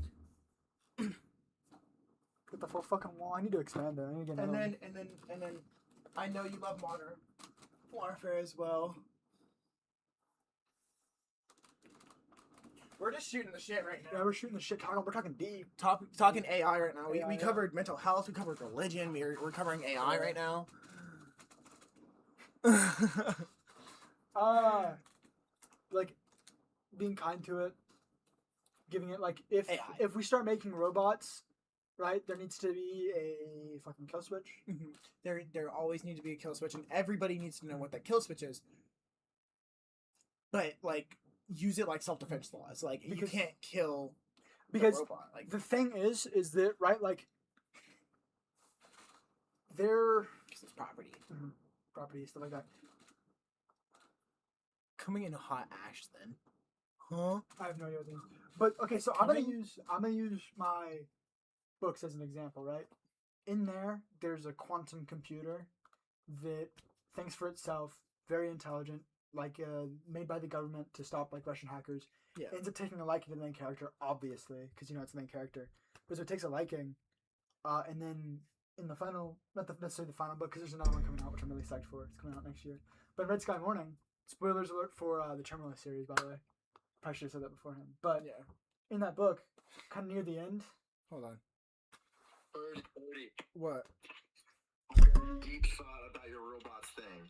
Get the full fucking wall. I need to expand it. I need to get and then I know you love Modern Warfare as well. We're just shooting the shit right now. Yeah, we're shooting the shit. We're talking deep. Talking AI right now. AI, We covered mental health. We covered religion. We're covering AI right now. Like being kind to it, giving it like if we start making robots, right? There needs to be a fucking kill switch. Mm-hmm. There always needs to be a kill switch, and everybody needs to know what that kill switch is. But like, use it like self-defense laws. Like you can't kill the robot. Like the thing is that right? Like they're because it's property, property stuff like that. Coming in hot ash, then, huh? I have no idea what it is. But okay, so I'm gonna use my books as an example, right? In there's a quantum computer that thinks for itself, very intelligent, like made by the government to stop like Russian hackers. Yeah. Ends up taking a liking to the main character, obviously, because it's the main character. But so it takes a liking, and then in the final, not necessarily the final book, because there's another one coming out which I'm really psyched for. It's coming out next year. But in Red Sky Morning, spoilers alert for the Terminal series, by the way. Probably should have said that beforehand. But yeah, in that book, kind of near the end. Hold on. Birdie. What? Deep thought about your robots thing.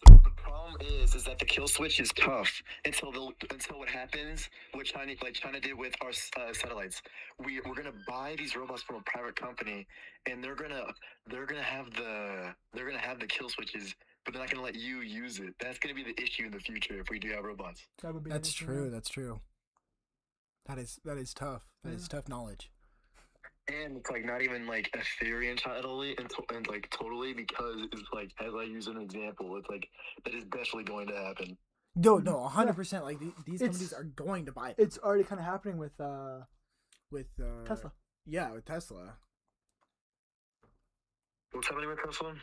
So the problem is that the kill switch is tough until what happens, what China did with our satellites. We're gonna buy these robots from a private company, and they're gonna have the kill switches, but they're not gonna let you use it. That's gonna be the issue in the future if we do have robots. That's true. That's true. That is tough. That is tough knowledge. And it's like not even like a theory entirely, and like totally, because it's like, as I use an example, it's like that is definitely going to happen. No, 100%. Like these companies are going to buy it. It's already kind of happening with Tesla. Yeah, with Tesla. What's happening with Tesla?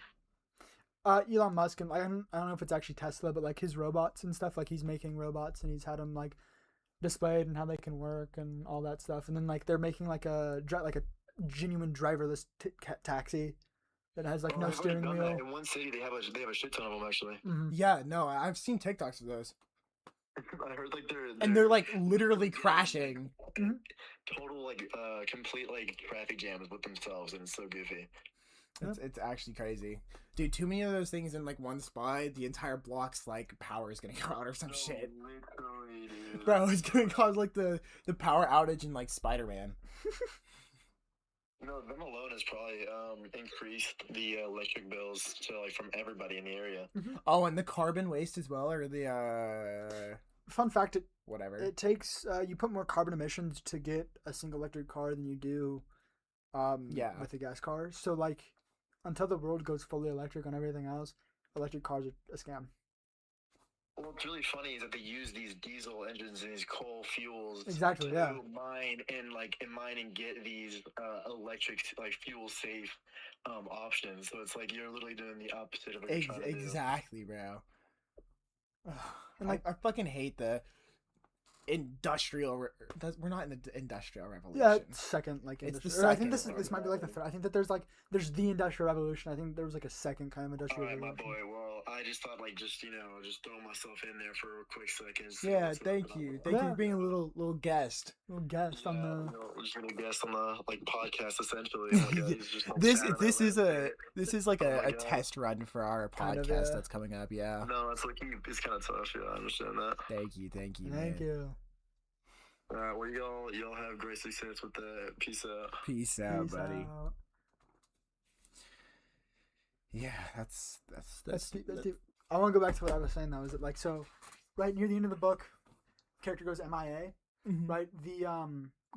Elon Musk, and I don't know if it's actually Tesla, but like his robots and stuff. Like he's making robots, and he's had them like displayed and how they can work and all that stuff. And then like they're making like a genuine driverless taxi that has like no They've already steering done wheel. that. In one city, they have a shit ton of them actually. Mhm. Yeah, no, I've seen TikToks of those, I heard like and they're like literally crashing. total like complete like traffic jams with themselves, and it's so goofy. It's actually crazy, dude. Too many of those things in like one spot, the entire block's like power is gonna go out or some shit. Literally, dude. Bro, it's gonna cause like the power outage in like Spider-Man. You know, them alone has probably increased the electric bills to like from everybody in the area. Oh, and the carbon waste as well, or the Fun fact: whatever. it takes you put more carbon emissions to get a single electric car than you do, Yeah. with a gas car. So like, until the world goes fully electric on everything else, electric cars are a scam. Well, what's really funny is that they use these diesel engines and these coal fuels Exactly, to yeah. mine and get these electric like fuel safe options. So it's like you're literally doing the opposite of what you're trying to do. Exactly, bro. And like, I fucking hate the industrial. We're not in the industrial revolution. yeah, second like It's the industry. I think second this might be like the third. I think that there's the industrial revolution. I think there was like a second kind of All industrial right, my revolution. boy. Well, I just thought like just throw myself in there for a quick second. Yeah, thank you Yeah. for being a little guest. Little guest on the. Just a little guest on the like podcast essentially. Like, he's just, like, This chatting this about is it. this is like Oh my a God. test run for our Kind of, podcast yeah. that's coming up. Yeah. No, it's like it's kind of tough. Yeah, I understand that. Thank you, Thank man. you. All right, well, y'all have great success with the peace out. Peace out, Peace buddy. out. Yeah, that's That's deep. I want to go back to what I was saying though. Is it like so? Right near the end of the book, character goes MIA. Mhm. Right. The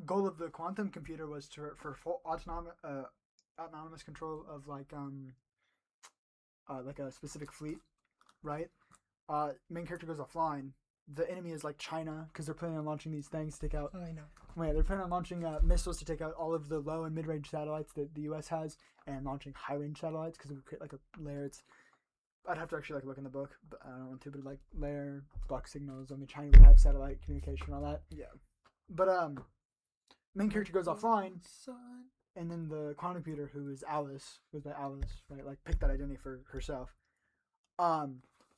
goal of the quantum computer was for full autonomous control of like a specific fleet. Right. Main character goes offline. The enemy is like China because they're planning on launching these things to take out. I know. Wait, they're planning on launching missiles to take out all of the low and mid-range satellites that the U.S. has, and launching high-range satellites because it would create like a layer. I'd have to actually like look in the book, but I don't want to. But like layer Buck signals. I mean, China would have satellite communication and all that. Yeah. But main character goes offline, and then the quantum computer, who is Alice, goes by Alice, right? Like picked that identity for herself.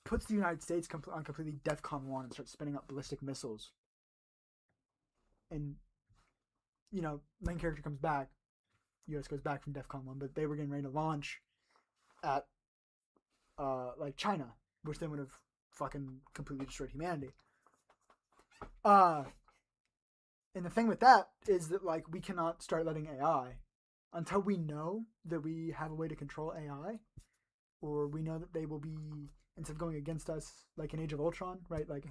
Puts the United States on completely DEFCON 1 and starts spinning up ballistic missiles. And, main character comes back. U.S. goes back from DEFCON 1, but they were getting ready to launch at, China, which then would have fucking completely destroyed humanity. And the thing with that is that, like, we cannot start letting AI until we know that we have a way to control AI, or we know that they will be, instead of going against us, like in Age of Ultron, right? Like,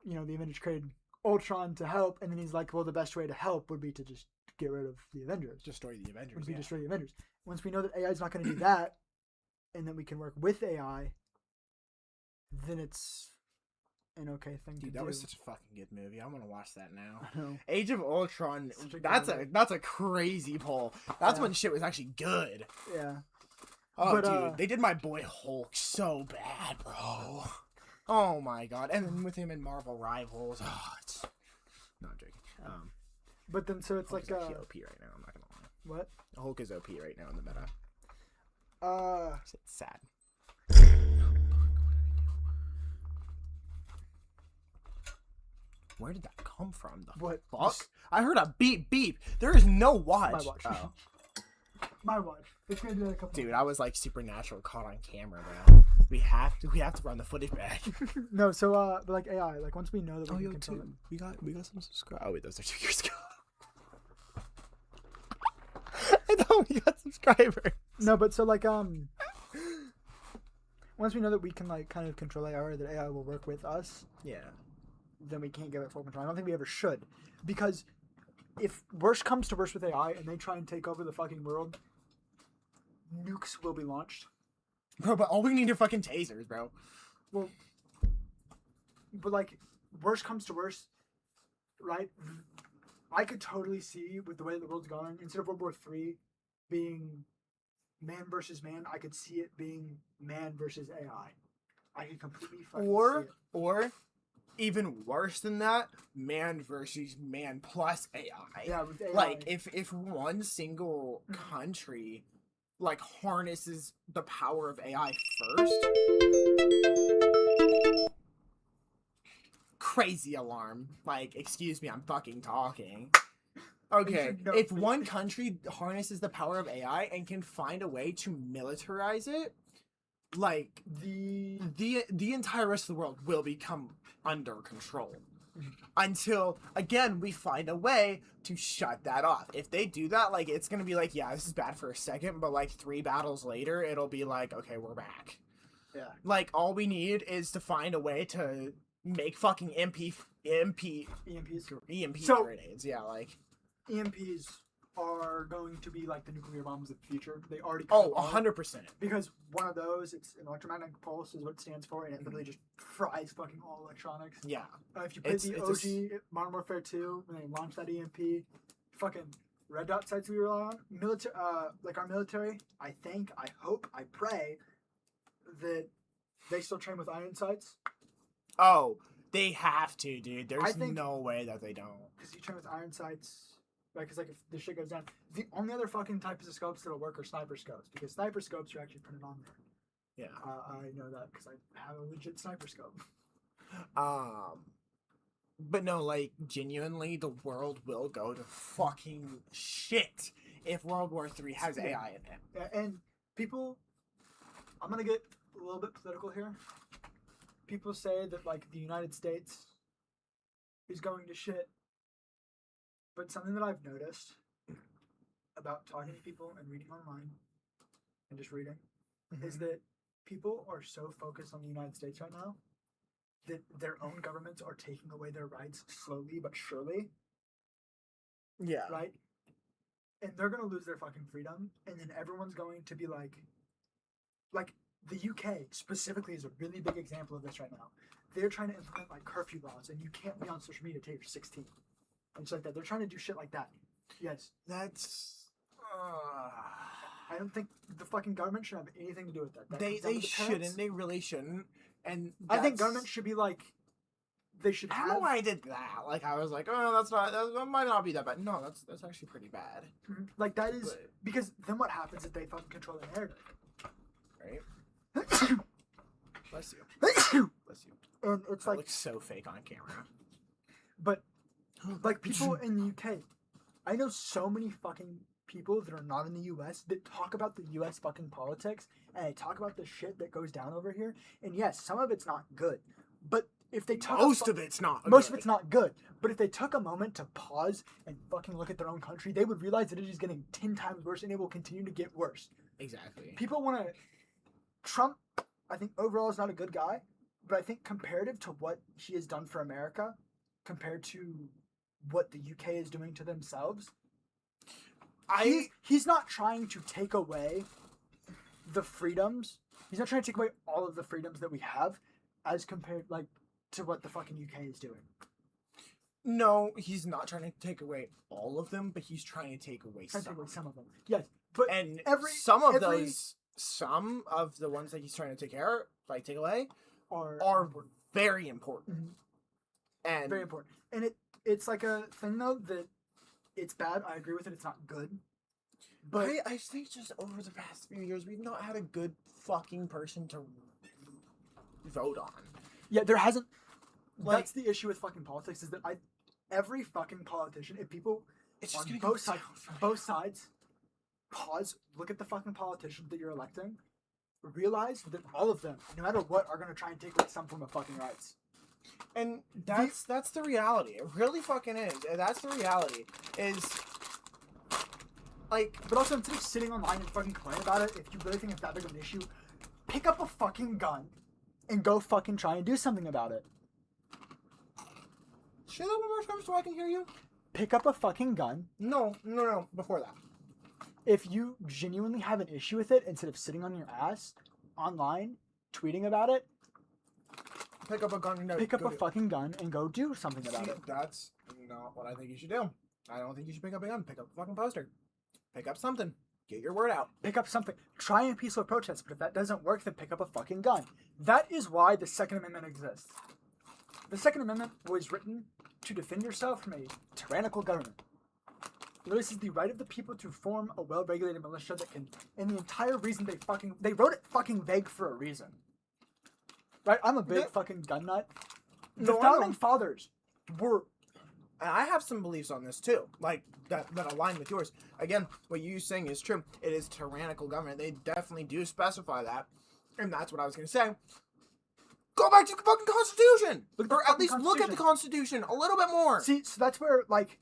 the Avengers created Ultron to help, and then he's like, well, the best way to help would be to just get rid of the Avengers. Destroy the Avengers. Would be Yeah. destroy the Avengers. Once we know that AI is not going to do that, and that we can work with AI, then it's an okay thing to Dude, do. that was such a fucking good movie. I'm gonna watch that now. I know. Age of Ultron. Such a good That's movie. that's a crazy pull. That's Yeah. when shit was actually good. Yeah. Oh, But, dude, they did my boy Hulk so bad, bro. Oh my god! And then with him in Marvel Rivals, it's no, I'm joking. But then, so it's Hulk like, is actually OP right now. I'm not gonna lie. what? Hulk is OP right now in the meta. It's sad. Where did that come from? The What? fuck? I heard a beep beep. There is no watch. My watch. Oh. My watch. It's gonna do that a couple. Dude, I was like supernatural caught on camera, bro. We have to run the footage back. No, so but like AI, like once we know that we can control it. We got some subscribers. Oh wait, those are 2 years ago. I thought we got subscribers. No, but so like once we know that we can like kind of control AI, or that AI will work with us, Yeah. then we can't give it full control. I don't think we ever should, because if worst comes to worst with AI and they try and take over the fucking world, nukes will be launched. Bro, but all we need are fucking tasers, bro. Well, but like worst comes to worst, right? I could totally see with the way the world's going, instead of World War III being man versus man, I could see it being man versus AI. I could completely fucking see it. Or even worse than that, man versus man plus AI. Yeah, with AI. Like if one single country like harnesses the power of AI first, crazy alarm. Like, excuse me, I'm fucking talking. Okay, should know if this. one country harnesses the power of AI and can find a way to militarize it, like the entire rest of the world will become under control. Until again we find a way to shut that off. If they do that, like it's gonna be like, yeah, this is bad for a second, but like 3 battles later, it'll be like, okay, we're back. Yeah. Like all we need is to find a way to make fucking EMPs So- grenades. Yeah, like EMPs are going to be like the nuclear bombs of the future. They already oh, are. 100%. Because one of those, it's an electromagnetic pulse is what it stands for, and it literally just fries fucking all electronics. Yeah. If you play It's- the it's OG Modern Warfare 2, when they launched that EMP, fucking red dot sites we were on, like our military, I think, I hope, I pray that they still train with iron sights. Oh, they have to, dude. There's I think- no way that they don't. Because you train with iron sights, right? Because like if this shit goes down, the only other fucking types of scopes that'll work are sniper scopes. Because sniper scopes are actually printed on there. Yeah. I know that because I have a legit sniper scope. But no, like genuinely, the world will go to fucking shit if World War III has Yeah. AI in it. And people, I'm gonna get a little bit political here. People say that like the United States is going to shit, but something that I've noticed about talking to people and reading online and just reading is that people are so focused on the United States right now that their own governments are taking away their rights slowly but surely, Yeah. right? And they're gonna lose their fucking freedom, and then everyone's going to be like the UK specifically is a really big example of this right now. They're trying to implement like curfew laws, and you can't be on social media till you're 16, and shit like that. They're trying to do shit like that. Yes, That's. I don't think the fucking government should have anything to do with that. That They comes down to the shouldn't. parents. They really shouldn't. And I think that's- government should be like, they should I don't have. know why I did that. Like I was like, oh, that might not be that bad. No, that's actually pretty bad. Like that is But- because then what happens if they fucking control the narrative, Right? Bless you. and Bless you. it's That like, looks so fake on camera. but like people in the UK, I know so many fucking people that are not in the US that talk about the US fucking politics and they talk about the shit that goes down over here. And yes, some of it's not good, but if they took Most of it's not. most of good. it's not good. But if they took a moment to pause and fucking look at their own country, they would realize that it is getting 10 times worse and it will continue to get worse. Exactly. People want to. Trump, I think overall is not a good guy, but I think comparative to what he has done for America, compared to what the UK is doing to themselves, he's not trying to take away the freedoms. He's not trying to take away all of the freedoms that we have, as compared like to what the fucking UK is doing. No, he's not trying to take away all of them, but he's trying to take away Trying to some. take away some of them. Yes, but And every- some of every- some of the ones that he's trying to take away, are are very important. Mhm. And very important. And it's like a thing though that it's bad. I agree with it. It's not good. But I think just over the past few years, we've not had a good fucking person to vote on. yeah, there hasn't. Like- That's the issue with fucking politics is that every fucking politician, if people It's just on gonna both go sides, down from both sides, pause, look at the fucking politicians that you're electing, realize that all of them, no matter what, are gonna try and take away some form of fucking rights. And that's the reality. It really fucking is. And that's the reality. Is like But also, instead of sitting online and fucking complaining about it, if you really think it's that big of an issue, pick up a fucking gun and go fucking try and do something about it. say that one more time so I can hear you. Pick up a fucking gun. No. Before that. If you genuinely have an issue with it, instead of sitting on your ass online tweeting about it, Pick up a gun. No, pick up go a do it. fucking gun and go do something about See, it. that's not what I think you should do. I don't think you should pick up a gun. Pick up a fucking poster. Pick up something. Get your word out. Pick up something. Try and peaceful protest, but if that doesn't work, then pick up a fucking gun. That is why the Second Amendment exists. The Second Amendment was written to defend yourself from a tyrannical government. This is the right of the people to form a well-regulated militia that can, and the entire reason they wrote it fucking vague for a reason. Right? I'm a big fucking gun nut. The founding fathers were... And I have some beliefs on this too, like that align with yours. Again, what you're saying is true. It is tyrannical government. They definitely do specify that, and that's what I was going to say. Go back to the fucking Constitution, or at least look at the Constitution a little bit more. See, so that's where like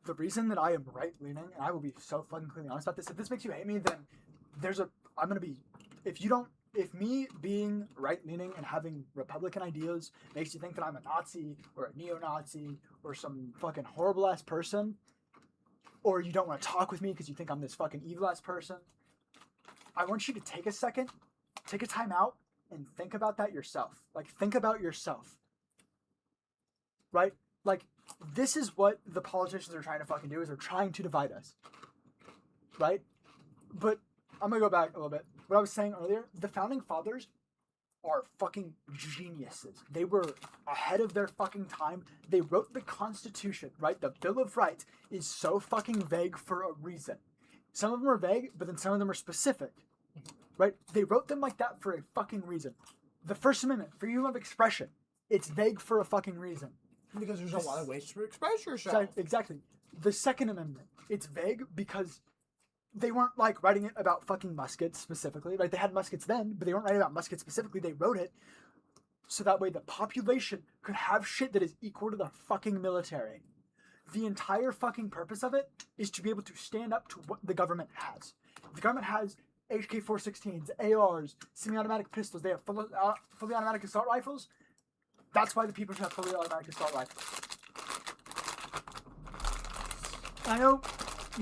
the reason that I am right leaning, and I will be so fucking clearly honest about this. If this makes you hate me, then I'm gonna be. If me being right leaning and having Republican ideas makes you think that I'm a Nazi or a neo-Nazi or some fucking horrible ass person, or you don't want to talk with me because you think I'm this fucking evil ass person, I want you to take a second, take a time out, and think about that yourself. Like, think about yourself. Right? Like, this is what the politicians are trying to fucking do, is they're trying to divide us. Right? But I'm gonna go back a little bit. What I was saying earlier, the founding fathers are fucking geniuses. They were ahead of their fucking time. They wrote the Constitution, right? The Bill of Rights is so fucking vague for a reason. Some of them are vague, but then some of them are specific. Right? They wrote them like that for a fucking reason. The First Amendment, freedom of expression, it's vague for a fucking reason. Because there's a lot of ways to express yourself. Exactly. The Second Amendment, it's vague because they weren't like writing it about fucking muskets specifically, right? They had muskets then, but they weren't writing about muskets specifically. They wrote it so that way the population could have shit that is equal to the fucking military. The entire fucking purpose of it is to be able to stand up to what the government has. The government has HK-416s, ARs, semi-automatic pistols. They have fully automatic assault rifles. That's why the people should have fully automatic assault rifles. I know.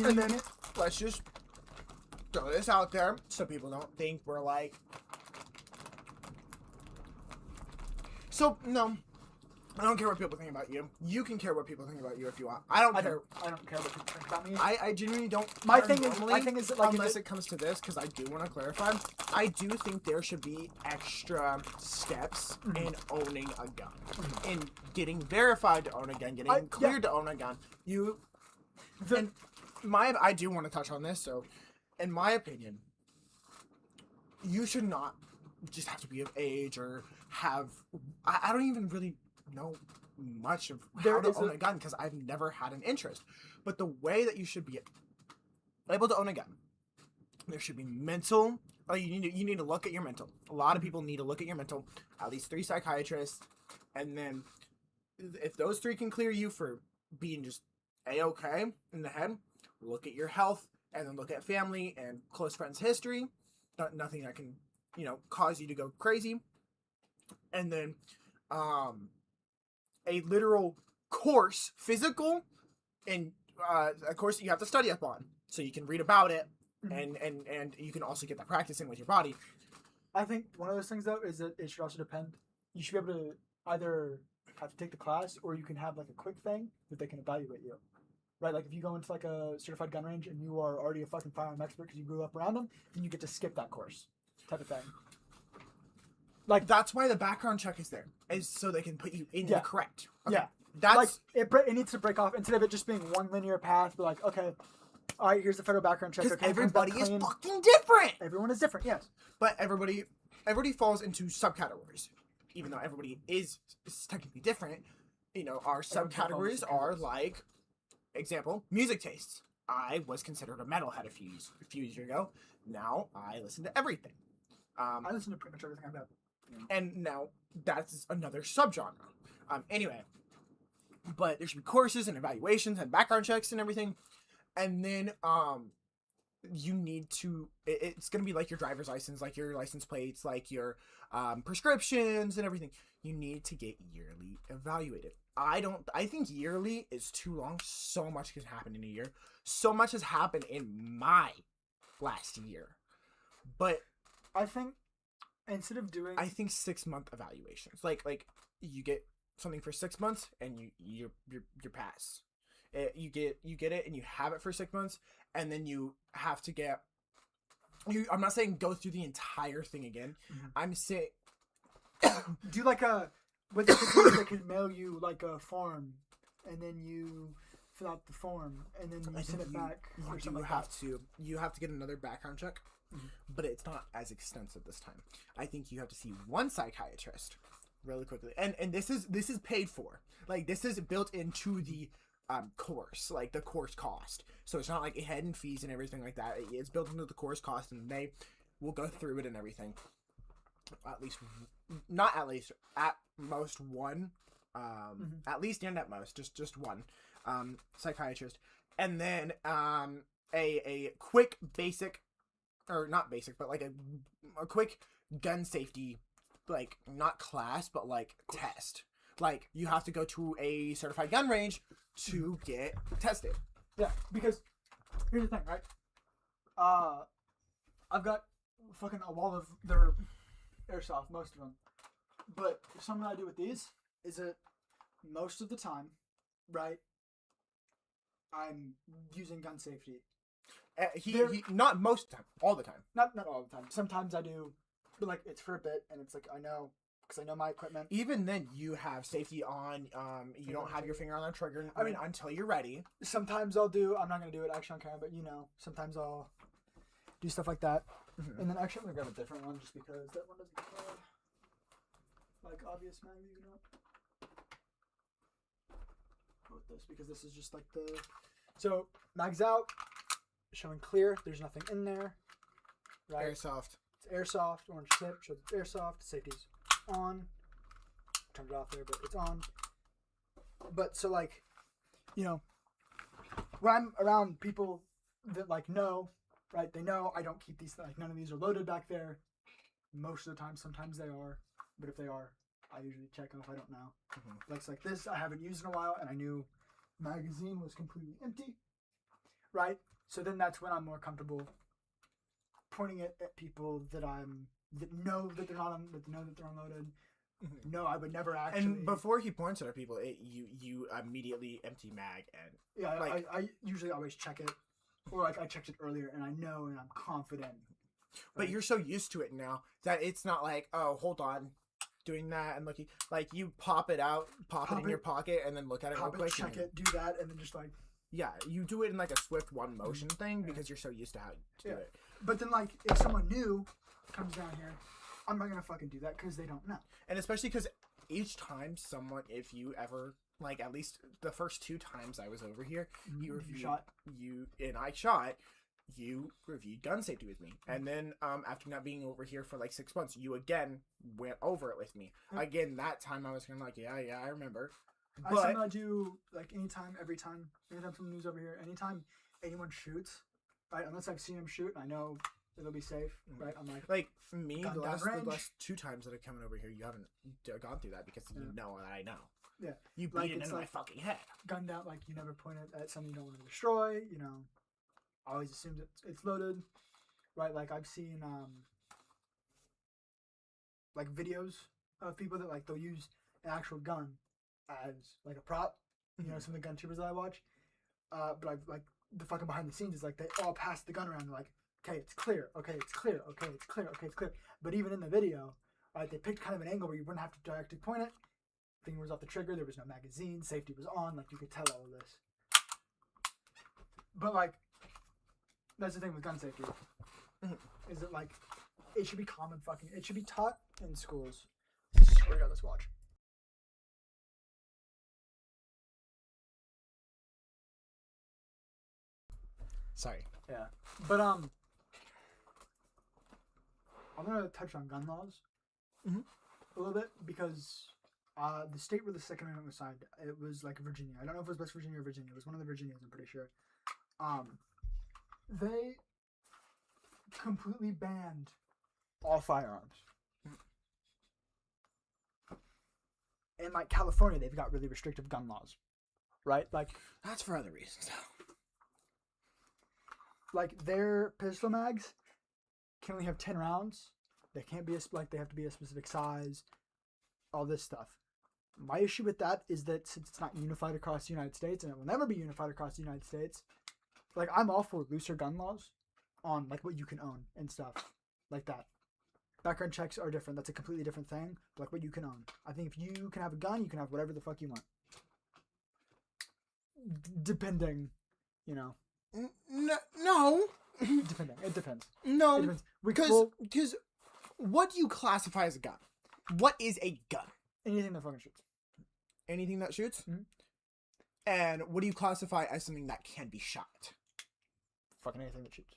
And then let's just throw this out there so people don't think we're like. So no, I don't care what people think about you. You can care what people think about you if you want. I don't care. I don't care what people think about me. I genuinely don't. My thing is that, like, unless it comes to this, because I do want to clarify. I do think there should be extra steps in owning a gun, in getting verified to own a gun, getting cleared to own a gun. I do want to touch on this. So, in my opinion, you should not just have to be of age or have. I don't even really know much of how to own a gun because I've never had an interest. But the way that you should be able to own a gun, there should be mental. You need to look at your mental. A lot of people need to look at your mental. At least 3 psychiatrists, and then if those 3 can clear you for being just A-okay in the head, look at your health, and then look at family and close friends' history. Nothing that can, cause you to go crazy. And then, a literal course, physical, and a course that you have to study up on, so you can read about it, and you can also get that practice in with your body. I think one of those things though is that it should also depend. You should be able to either have to take the class, or you can have like a quick thing that they can evaluate you. Right, like if you go into like a certified gun range and you are already a fucking firearm expert because you grew up around them, then you get to skip that course, type of thing. Like that's why the background check is there, is so they can put you in the correct. Okay. Yeah, that's like it needs to break off instead of it just being one linear path. But like, okay, all right, here's the federal background check. Because okay, everybody is fucking different. Everyone is different, yes. But everybody falls into subcategories, even though everybody is technically different. Our subcategories are like. Example, music tastes. I was considered a metalhead a few years ago. Now I listen to everything. I listen to pretty much everything I've done. And now that's another subgenre. Anyway, but there should be courses and evaluations and background checks and everything. And then you need to. It's gonna be like your driver's license, like your license plates, like your prescriptions and everything. You need to get yearly evaluated. I think yearly is too long. So much has happened in a year. So much has happened in my last year. But I think instead of doing 6-month evaluations. Like you get something for 6 months and you're pass. You get it and you have it for 6 months, and then you have to get I'm not saying go through the entire thing again. I'm saying do like a But they can mail you like a form, and then you fill out the form, and then you send it back. Or something like that. You have to get another background check, Mm-hmm. but it's not as extensive this time. I think you have to see one psychiatrist really quickly, and this is paid for. Like, this is built into the course, like the course cost. So it's not like hidden fees and everything like that. It's built into the course cost, and they will go through it and everything. At least, not at least, at most one. At least and at most, just one psychiatrist, and then a quick basic, or not basic, but like a quick gun safety, like not class, but like test. Like, you have to go to a certified gun range to get tested. Yeah, because here's the thing, right? I've got fucking a wall of their airsoft, most of them. But something I do with these is that most of the time, right, I'm using gun safety. He not most of the time, all the time. Not all the time. Sometimes I do, but like it's for a bit, and it's like I know because I know my equipment. Even then, you have safety on. You don't have your finger on the trigger. I mean, until you're ready. Sometimes I'll do. I'm not gonna do it actually on camera, but sometimes I'll do stuff like that. Mm-hmm. And then actually, I'm gonna grab a different one just because that one doesn't have like obvious mag. Go with this because this is just like the mags out, showing clear. There's nothing in there. Right. Airsoft. It's airsoft. Orange tip shows it's airsoft. Safety's on. Turned it off there, but it's on. But so like, when I'm around people that like know, right? They know I don't keep these. Like none of these are loaded back there. Most of the time, sometimes they are, but if they are, I usually check them if I don't know. Mm-hmm. Like this, I haven't used in a while, and I knew magazine was completely empty. Right. So then that's when I'm more comfortable pointing it at people that know that they're unloaded. Mm-hmm. No, I would never actually. And before he points it at people, you immediately empty mag and yeah, like, I usually always check it, or like I checked it earlier and I know and I'm confident. But right? You're so used to it now that it's not like, oh, hold on, doing that and looking. Like, you pop it out, pop it in your pocket, and then look at it real quick. Check it, do that, and then just like. Yeah, you do it in like a swift one motion thing because you're so used to how to do it. But then, like, if someone new comes down here, I'm not gonna fucking do that because they don't know. And especially because each time someone, if you ever, like, at least the first 2 times I was over here, you reviewed gun safety with me. And then after not being over here for like 6 months, you again went over it with me. Again, that time I was kind of like, yeah, I remember. But I do like anytime someone who's over here, anytime anyone shoots, right? Unless I've seen him shoot and I know it'll be safe, right? I'm like me, the last 2 times that I've come over here, you haven't gone through that because you know that I know. Yeah, you beat it into my fucking head. Gunned out, like you never point it at something you don't want to destroy. I always assume it's loaded, right? Like I've seen like videos of people that like they'll use an actual gun as like a prop, some of the gun tubers that I watch. But I've like the fucking behind the scenes is like they all pass the gun around. They're like, okay, it's clear. Okay, it's clear. Okay, it's clear. Okay, it's clear. But even in the video, right, they picked kind of an angle where you wouldn't have to directly point it. Finger was off the trigger. There was no magazine. Safety was on. Like you could tell all of this. But like, that's the thing with gun safety. Is that like, it should be common fucking. It should be taught in schools. I swear to God, let's watch. Sorry. Yeah. But I'm gonna touch on gun laws a little bit because the state where the Second Amendment was signed, it was like Virginia. I don't know if it was West Virginia or Virginia. It was one of the Virginias, I'm pretty sure. They completely banned all firearms. In like California, they've got really restrictive gun laws, right? Like that's for other reasons. Like their pistol mags can only have 10 rounds. They can't be they have to be a specific size. All this stuff. My issue with that is that since it's not unified across the United States, and it will never be unified across the United States, like I'm all for looser gun laws on like what you can own and stuff like that. Background checks are different. That's a completely different thing. Like what you can own. I think if you can have a gun, you can have whatever the fuck you want. Depending, you know. No. Depending. It depends. No. It depends. Because what do you classify as a gun? What is a gun? Anything that fucking shoots. Anything that shoots? Mhm. And what do you classify as something that can be shot? Fucking anything that shoots.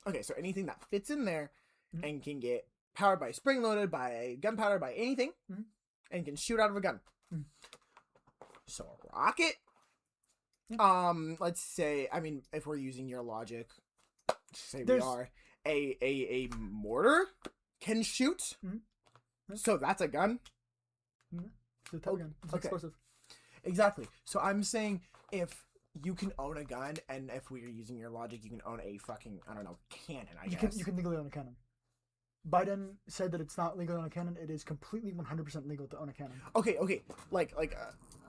Okay, so anything that fits in there Mhm. and can get powered by spring loaded, by gunpowder, by anything, Mhm. and can shoot out of a gun. Mhm. So a rocket. Yeah. Let's say, I mean, if we're using your logic, say There's- we are, a mortar can shoot. Mhm. Yeah. So that's a gun. It's a type of gun. It's okay. explosive. Exactly. So I'm saying if you can own a gun, and if we're using your logic, you can own a fucking, I don't know, cannon, I guess. You can legally own a cannon. Biden said that it's not legal to own a cannon. It is completely 100% legal to own a cannon. Okay.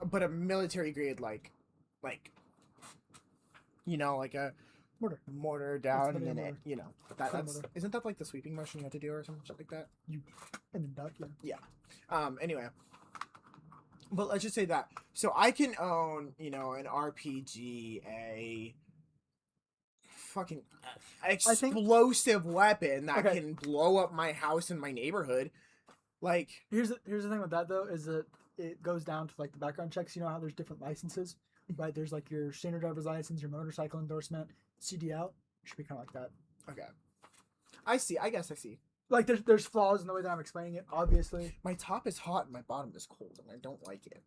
But a military grade, like, you know, like a mortar down, and then literally a it, you know, a that's mortar. isn't that like the sweeping motion you have to do or something like that? And then duck, yeah. Anyway, but let's just say that. So I can own, you know, an RPG, a fucking explosive weapon that Okay. can blow up my house and my neighborhood. Like, Here's the thing with that though is that it goes down to like the background checks. You know how there's different licenses, right? There's like your standard driver's license, your motorcycle endorsement, CDL. It should be kind of like that. okay, I see. I guess I see. Like there's flaws in the way that I'm explaining it. Obviously, My top is hot and my bottom is cold, and I don't like it.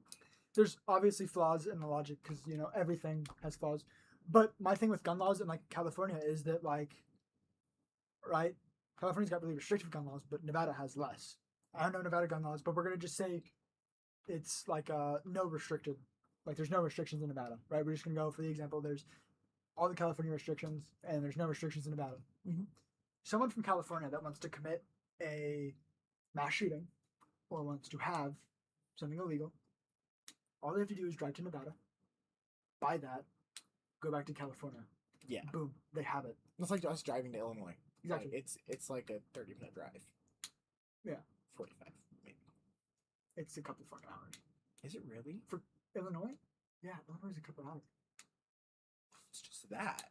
there's obviously flaws in the logic because you know everything has flaws. But my thing with gun laws in like California is that like, right? California's got really restrictive gun laws, but Nevada has less. I don't know Nevada gun laws, but we're gonna just say it's like no restricted. Like there's no restrictions in Nevada, right? We're just gonna go for the example. There's all the California restrictions, and there's no restrictions in Nevada. Mhm. Someone from California that wants to commit a mass shooting or wants to have something illegal, all they have to do is drive to Nevada, buy that, go back to California. Yeah, Boom, they have it. it's like us driving to Illinois. Exactly. Like, it's like a 30-minute drive. Yeah. 45 maybe. It's a couple fucking hours. Is it really? For Illinois? Yeah, Illinois is a couple hours. It's just that.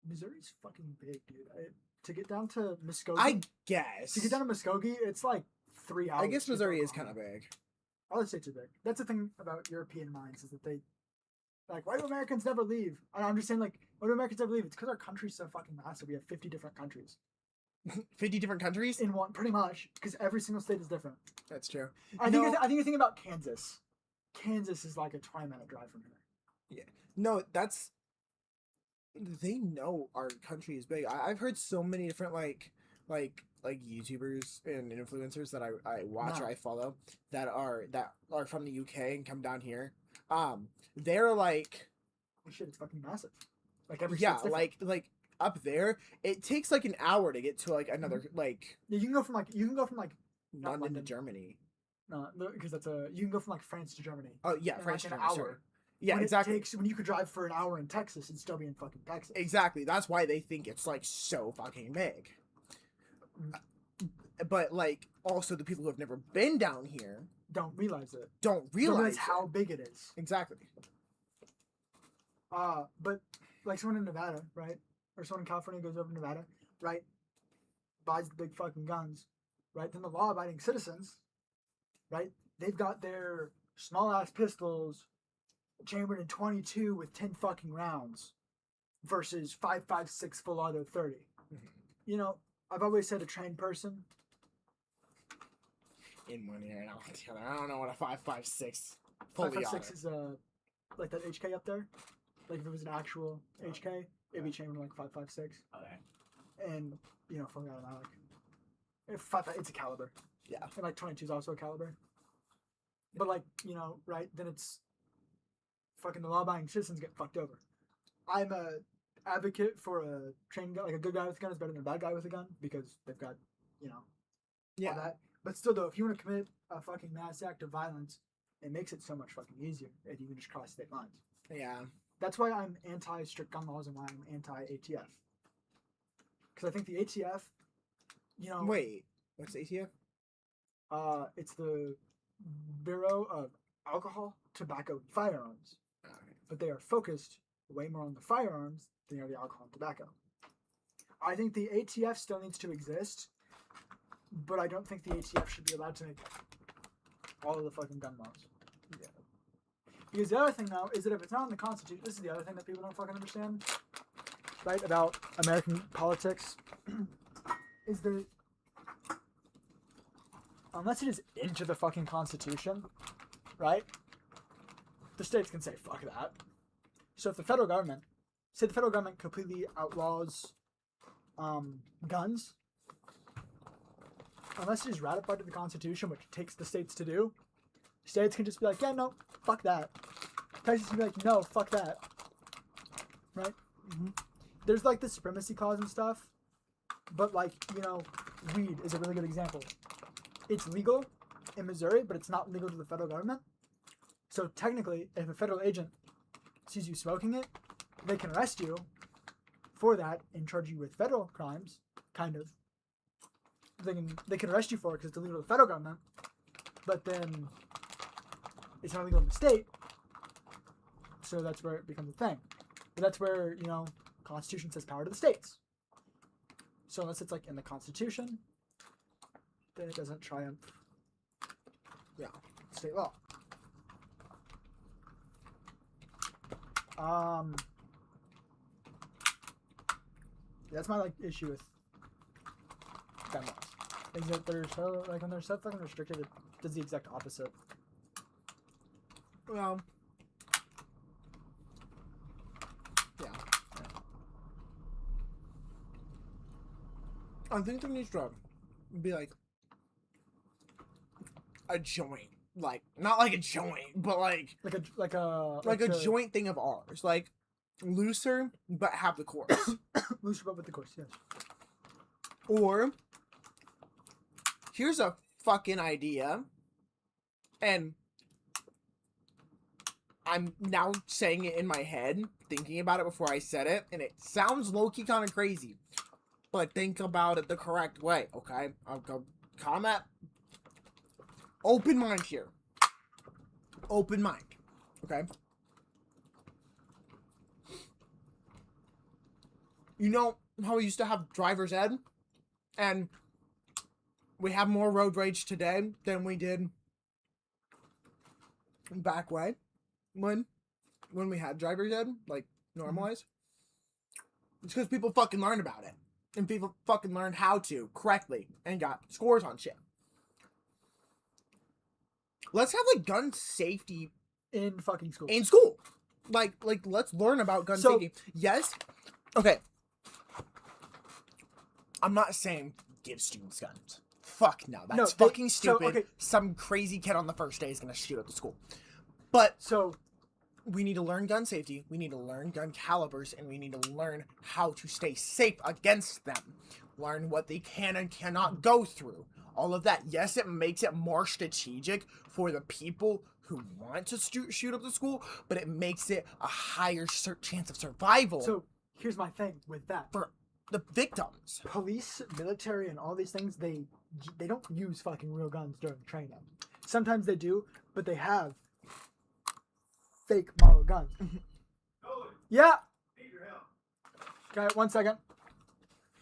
Missouri's fucking big, dude. To get down to Muskogee, I guess. to get down to Muskogee, it's like 3 hours. I guess to Missouri go is on. kind of big. All the states are big. That's the thing about European minds is that they, like, why do Americans never leave? And I'm just saying, like, why do Americans never leave? It's because our country's so fucking massive. We have 50 different countries 50 different countries? in one, pretty much, because every single state is different. That's true. I think you're thinking about Kansas. Kansas is like a 20-minute drive from here. No, that's... They know our country is big. I've heard so many different, like YouTubers and influencers that I watch or I follow that are from the UK and come down here. They're like... Oh, shit, it's fucking massive. Like every Yeah, state's different. like up there, it takes like an hour to get to like another like Yeah, you can go from like London to London. Germany. no, because you can go from like France to Germany. Oh yeah, in French like an Germany, hour. sorry. Yeah, when exactly. When you could drive for an hour in Texas and still be in fucking Texas. Exactly. That's why they think it's like so fucking big. But like also the people who have never been down here Don't realize it. don't realize how it. big it is. Exactly. But like someone in Nevada, right? Or someone in California goes over to Nevada, right? Buys the big fucking guns, right? Then the law-abiding citizens, right? They've got their small-ass pistols chambered in 22 with 10 fucking rounds versus 5.56 full auto 30. You know, I've always said a trained person. In one ear and out the other. I don't know what a 5.56 fully 5.56 auto. is like that HK up there. Like if it was an actual HK, it'd be chambered like 5.56. Okay. And you know, fully automatic. It's a caliber. Yeah. And like 22 is also a caliber. But like, you know, right, then it's fucking the law-abiding citizens get fucked over. I'm a advocate for a trained guy, like a good guy with a gun is better than a bad guy with a gun because they've got, you know, all Yeah. that. But still though, if you want to commit a fucking mass act of violence, it makes it so much fucking easier if you can just cross state lines. Yeah. That's why I'm anti-strict gun laws and why I'm anti-ATF. Because I think the ATF, you know... Wait. What's the ATF? It's the Bureau of Alcohol, Tobacco, and Firearms, Okay. but they are focused way more on the firearms than they are the alcohol and tobacco. I think the ATF still needs to exist, but I don't think the ATF should be allowed to make all of the fucking gun laws. Yeah. Because the other thing, though, is that if it's not in the Constitution, this is the other thing that people don't fucking understand, right, about American politics, is that unless it is into the fucking Constitution, right, the states can say, fuck that. So if the federal government, say the federal government completely outlaws guns, unless it is ratified to the Constitution, which takes the states to do, states can just be like, yeah, no, fuck that. Texas can be like, no, fuck that. Right? Mm-hmm. There's like the supremacy clause and stuff, but like, you know, weed is a really good example. It's legal in Missouri, but it's not legal to the federal government. So technically, if a federal agent sees you smoking it, they can arrest you for that and charge you with federal crimes, kind of. They can arrest you for it because it's illegal to the federal government, but then it's not legal in the state, so that's where it becomes a thing. But that's where, you know, Constitution says power to the states. So unless it's like in the Constitution, then it doesn't triumph, yeah, state law. That's my like issue with gun laws. Is that they're so like when they're so fucking restricted, it does the exact opposite. Well, yeah. I think there needs to be like a joint, like not like a joint, but like a joint thing of ours, like looser but have the course. Looser but with the course, yes. Or here's a fucking idea, and I'm now saying it in my head, thinking about it before I said it, and it sounds low-key kind of crazy, but think about it the correct way, okay? I'll go comment. Open mind here. Open mind, okay? You know how we used to have driver's ed? And we have more road rage today than we did back when we had driver's ed, like normalized. It's because people fucking learned about it. And people fucking learned how to correctly and got scores on shit. Let's have like gun safety in fucking school. In school. Like let's learn about gun safety. Yes. Okay. I'm not saying give students guns. Fuck no. That's fucking stupid. So, okay. Some crazy kid on the first day is going to shoot up the school. But so we need to learn gun safety. We need to learn gun calibers, and we need to learn how to stay safe against them. Learn what they can and cannot go through. All of that. Yes, it makes it more strategic for the people who want to shoot up the school, but it makes it a higher chance of survival. So here's my thing with that. For the victims. Police, military, and all these things, they don't use fucking real guns during training. Sometimes they do, but they have fake model guns. Yeah. Need your help. Okay, 1 second.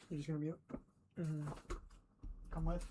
You're just gonna mute. Come with.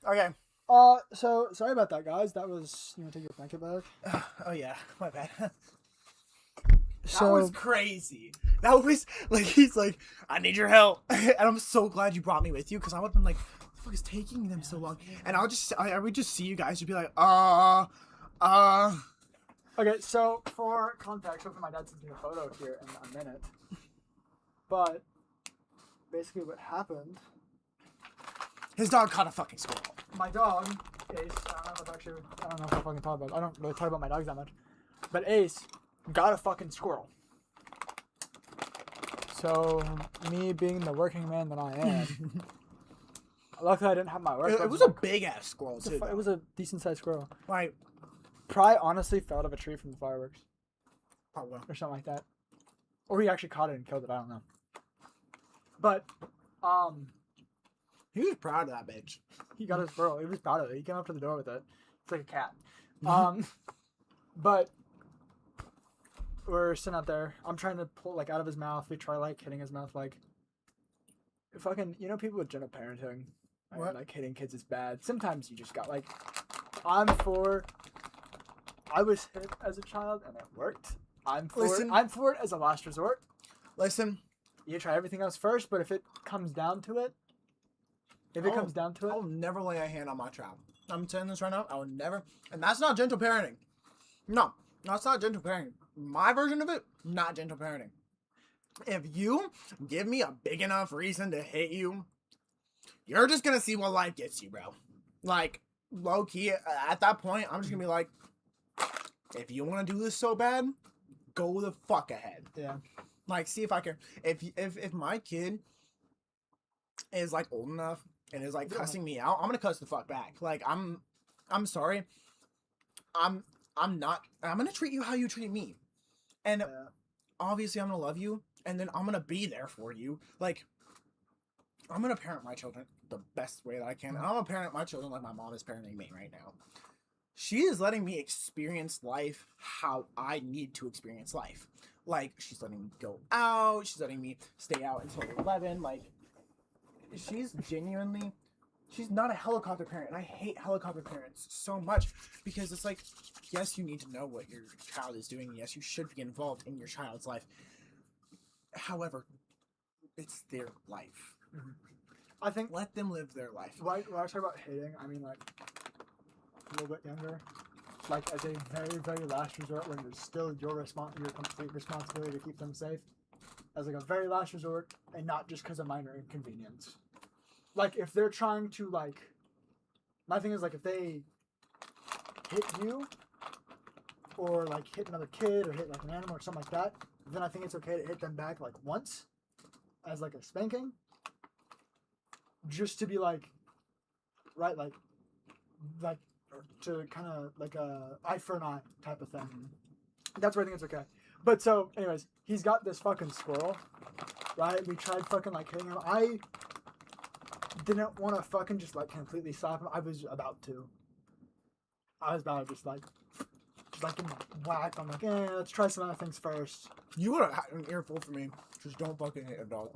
we go. Okay. So sorry about that, guys. That was take your blanket back. Oh yeah, my bad. So That was crazy. That was like he's like, I need your help, and I'm so glad you brought me with you because I would have been like, what the fuck is taking them so long? And I would just see you guys and be like, okay. So for context, hopefully my dad sends me a photo here in a minute. But basically, what happened? His dog caught a fucking squirrel. My dog, Ace. I don't know if I fucking talk about. I don't really talk about my dogs that much. But Ace got a fucking squirrel. So me being the working man that I am, luckily I didn't have my work. It was a big ass squirrel too. It was a decent sized squirrel. Like, Probably honestly fell out of a tree from the fireworks probably. or something like that, or he actually caught it and killed it. I don't know. But He was proud of that bitch. he got his squirrel. He was proud of it. He came up to the door with it. It's like a cat. But we're sitting out there. I'm trying to pull out of his mouth. We try hitting his mouth fucking people with gentle parenting. What? Hitting kids is bad. Sometimes you just got I was hit as a child and it worked. I'm for it as a last resort. Listen, You try everything else first, but if it comes down to it, I'll never lay a hand on my child. I'm saying this right now. I would never, and that's not gentle parenting. No, that's not gentle parenting. My version of it, not gentle parenting. If you give me a big enough reason to hit you, you're just gonna see what life gets you, bro. Like, low key, at that point, I'm just gonna be like, if you want to do this so bad, go the fuck ahead. Yeah. Like, see if I can. If my kid is old enough and is cussing me out, I'm gonna cuss the fuck back. Like, I'm sorry. I'm gonna treat you how you treat me, and obviously I'm gonna love you, and then I'm gonna be there for you. Like, I'm gonna parent my children the best way that I can. And I'm gonna parent my children like my mom is parenting me right now. She is letting me experience life how I need to experience life. Like, she's letting me go out. She's letting me stay out until 11. Like, she's not a helicopter parent. And I hate helicopter parents so much because it's like, yes, you need to know what your child is doing. Yes, you should be involved in your child's life. However, it's their life. Mm-hmm. I think let them live their life. When I talk about hating, I mean a little bit younger. As a very, very last resort when it's still your complete responsibility to keep them safe. As a very last resort and not just because of minor inconvenience. If they're trying to my thing is if they hit you or hit another kid or hit an animal or something like that, then I think it's okay to hit them back once as a spanking. Just to be to kind of a eye for an eye type of thing. That's where I think it's okay. But so, anyways, he's got this fucking squirrel, right? We tried fucking hitting him. I didn't want to fucking just completely stop him. I was about to. I was about to just give him a whack. I'm let's try some other things first. You would have had an earful for me. Just don't fucking hit a dog.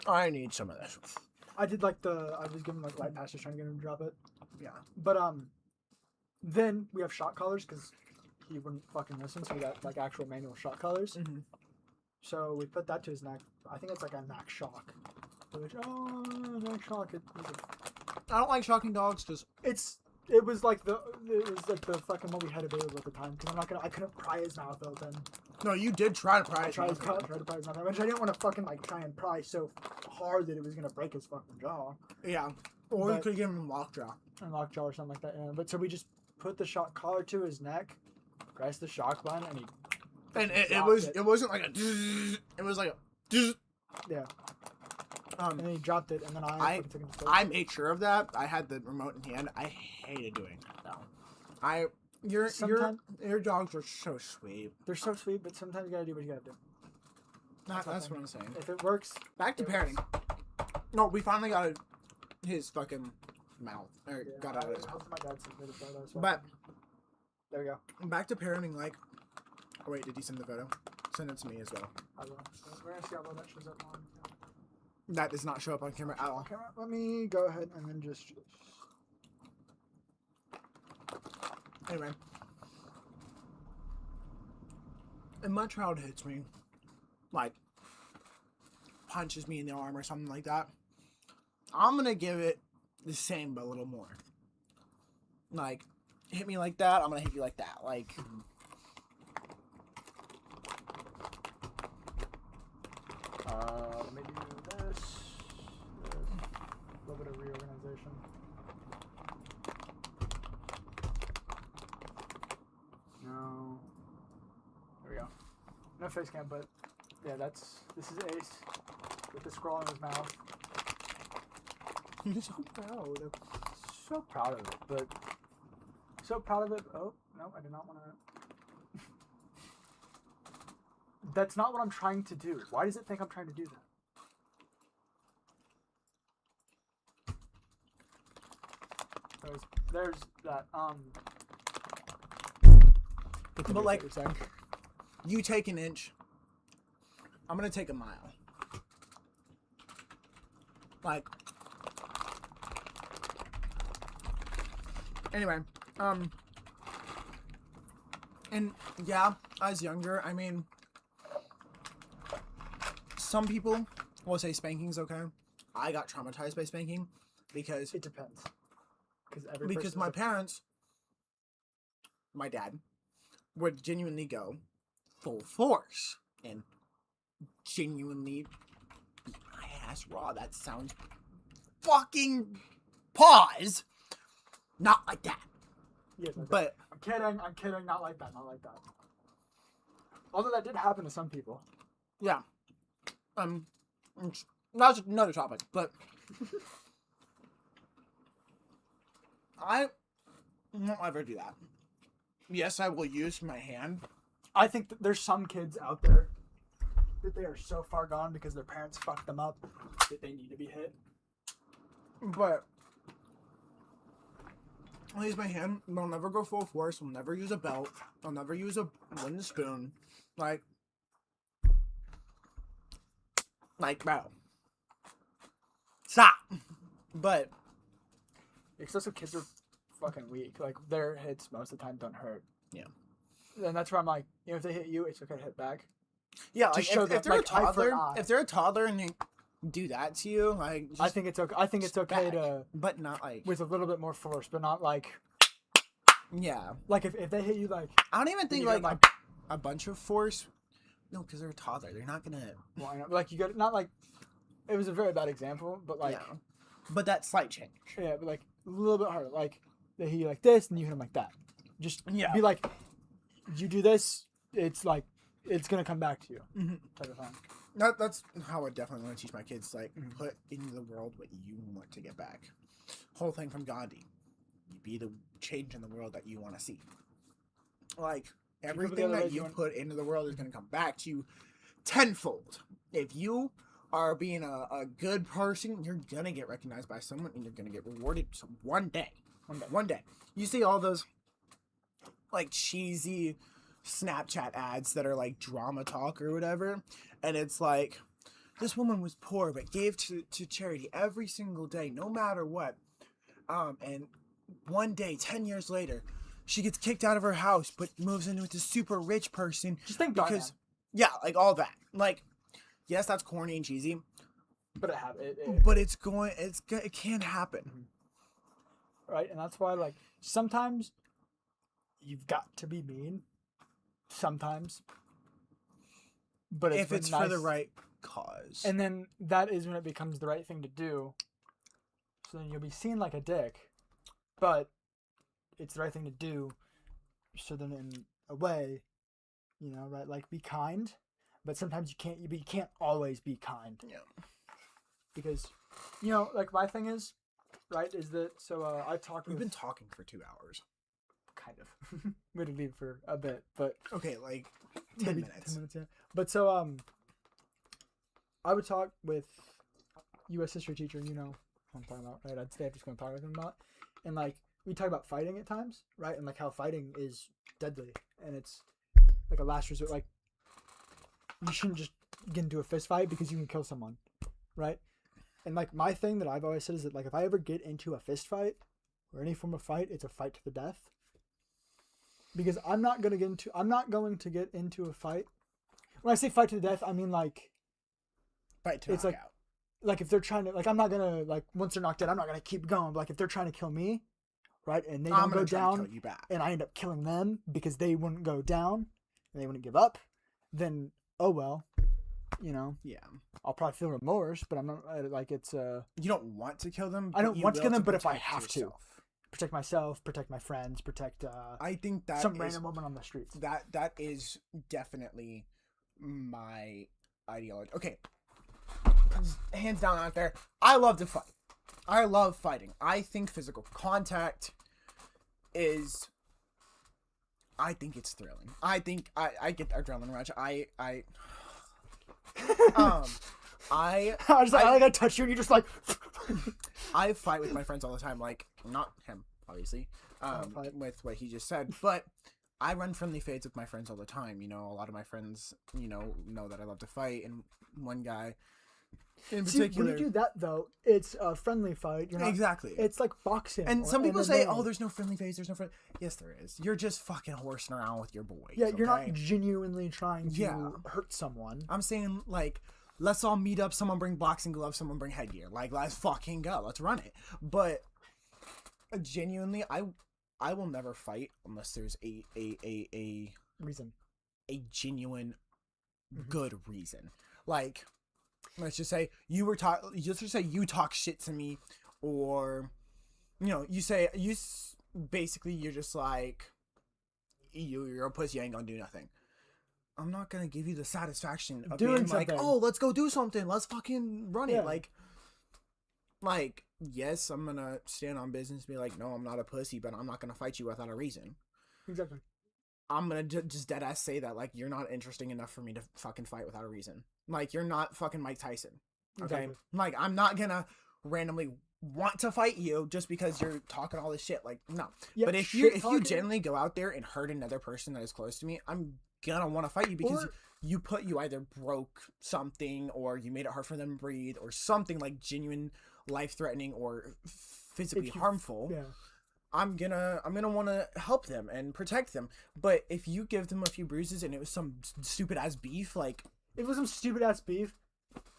I need some of this. I did I was giving light passes trying to get him to drop it. Yeah. But then we have shock collars because he wouldn't fucking listen, so we got actual manual shock collars. Mm-hmm. So we put that to his neck. I think it's a neck shock. Which neck shock. I don't like shocking dogs because it was the fucking one we had available at the time because I couldn't pry his mouth open. No, you did try to pry his mouth open. I tried to pry his mouth open, which I didn't want to fucking try and pry so hard that it was gonna break his fucking jaw. Yeah. Or you could give him a lockjaw. A lockjaw or something like that, yeah. But so we just put the shock collar to his neck, pressed the shock button, and he. And it wasn't like a. It was like a. Yeah. And then he dropped it, and then I took him to I made sure of that. I had the remote in hand. I hated doing that though. Your dogs are so sweet. They're so sweet, but sometimes you gotta do what you gotta do. That's what I'm saying. If it works, back to parenting. No, we finally got his fucking mouth. Got out of his mouth. My dad sent me the photo. So but there we go. Back to parenting. Oh wait, did he send the photo? Send it to me as well. I will. So we're gonna see how well that shows up on. That does not show up on camera at all. Okay, let me go ahead and then just. Anyway. If my child hits me, like, punches me in the arm or something like that, I'm gonna give it the same but a little more. Like, hit me like that, I'm gonna hit you like that. Like, Let me do this. A little bit of reorganization. No. There we go. No face cam, but yeah, this is Ace with the scroll in his mouth. you're so proud. So proud of it, but so proud of it. Oh no, I did not want to. That's not what I'm trying to do. Why does it think I'm trying to do that? There's that. But like, what you're saying. you take an inch, I'm gonna take a mile. Like, anyway, and yeah, as younger, I mean, some people will say spanking's okay. I got traumatized by spanking because It depends. because my parents, my dad, would genuinely go full force and genuinely beat my ass raw. That sounds fucking pause. Not like that. Yes, okay. But I'm kidding. Not like that. Although that did happen to some people. yeah. That's another topic, but I won't ever do that. Yes, I will use my hand. I think that there's some kids out there that they are so far gone because their parents fucked them up that they need to be hit. But I'll use my hand. I'll never go full force. I'll never use a belt. I'll never use a wooden spoon. Like, bro. Stop. But Excessive kids are fucking weak. Like, their hits most of the time don't hurt. Yeah. And that's where I'm like, if they hit you, it's okay to hit back. yeah, To like, show if that, they're like, a eye for toddler, an eye. if they're a toddler and they do that to you, like, I think it's okay. I think it's okay back. to But not like, with a little bit more force, but not like yeah. if they hit you like. I don't even think you like get, like- a bunch of force. No, because they're a toddler. They're not gonna. Well, I know, like you get not like. It was a very bad example, but like Yeah. But that slight change. yeah, but like a little bit harder. Like they hit you like this, and you hit them like that. Just Yeah. be like, you do this, it's like it's gonna come back to you. Mhm. Type of thing. That's how I definitely want to teach my kids. Like, Mhm. put into the world what you want to get back. Whole thing from Gandhi. You be the change in the world that you want to see. Like, everything together that as you one- put into the world is going to come back to you tenfold. If you are being a good person, you're going to get recognized by someone and you're going to get rewarded one day. One day. You see all those, like, cheesy Snapchat ads that are like drama talk or whatever, and it's like, this woman was poor but gave to charity every single day, no matter what. And one day, 10 years later, she gets kicked out of her house but moves in with this super rich person. Just think Because, because, yeah, like all that. Like, yes, that's corny and cheesy, but but it can happen. right, and that's why like sometimes you've got to be mean. Sometimes, but If it's nice. for the right cause. And then that is when it becomes the right thing to do. So then you'll be seen like a dick, but it's the right thing to do. So then, in a way, right? Like be kind, but sometimes you can't always be kind. Yeah. Because, like my thing is, right? Is that so? I've talked We've with been talking for 2 hours. kind of. We had to leave for a bit, but Okay, like 10 maybe minutes. 10 minutes, yeah. But so I would talk with U.S. history teacher. You know what I'm talking about, right? I'd stay after school and talk with him about, and like we talk about fighting at times, right? And like how fighting is deadly, and it's like a last resort. Like you shouldn't just get into a fist fight because you can kill someone, right? And like my thing that I've always said is that like if I ever get into a fist fight or any form of fight, it's a fight to the death. Because I'm not going to get into a fight. When I say fight to the death, I mean like Fight to it's knock out. like if they're trying to like I'm not going to like once they're knocked out, I'm not going to keep going. But like if they're trying to kill me, right? And they I'm don't go gonna try to down kill you back. and I end up killing them because they wouldn't go down and they wouldn't give up, then oh well, you know, Yeah. I'll probably feel remorse, but I'm not like it's You don't want to kill them. I don't but you want to kill will them, but if I protect have to. yourself. Protect myself, protect my friends, protect I think that some is- random woman on the streets. that is definitely my ideology. Okay, hands down out there, I love to fight. I love fighting. I think physical contact is. I think it's thrilling. I think I get the adrenaline rush. I I gotta touch you and you're just like I fight with my friends all the time. Like not him, obviously, with what he just said, but I run friendly fades with my friends all the time. You know, a lot of my friends, know that I love to fight, and one guy in See, particular. when you do that though, it's a friendly fight. You're not, Exactly. It's like boxing. And or some people say, MMA. "Oh, there's no friendly phase. There's no friend." Yes, there is. You're just fucking horsing around with your boys. Yeah, you're okay? not genuinely trying to Yeah. hurt someone. I'm saying like, let's all meet up. Someone bring boxing gloves. Someone bring headgear. Like, let's fucking go. Let's run it. But genuinely, I will never fight unless there's a Reason. genuine Mhm. good reason. Like, let's just say you talk shit to me, or basically you're just like you're a pussy, you ain't gonna do nothing. I'm not gonna give you the satisfaction of Doing being like, something. oh, let's go do something, let's fucking run Yeah. it. Like yes, I'm gonna stand on business and be like, no, I'm not a pussy, but I'm not gonna fight you without a reason. Exactly. I'm gonna just dead ass say that, like, you're not interesting enough for me to fucking fight without a reason. Like, you're not fucking Mike Tyson. Okay? Exactly. Like, I'm not gonna randomly want to fight you just because you're talking all this shit. Like, no. Yeah, But if you genuinely go out there and hurt another person that is close to me, I'm gonna want to fight you because you either broke something or you made it hard for them to breathe or something like genuine life-threatening or physically harmful. Yeah. I'm gonna want to help them and protect them. But if you give them a few bruises and it was some stupid ass beef, like, If it was some stupid ass beef,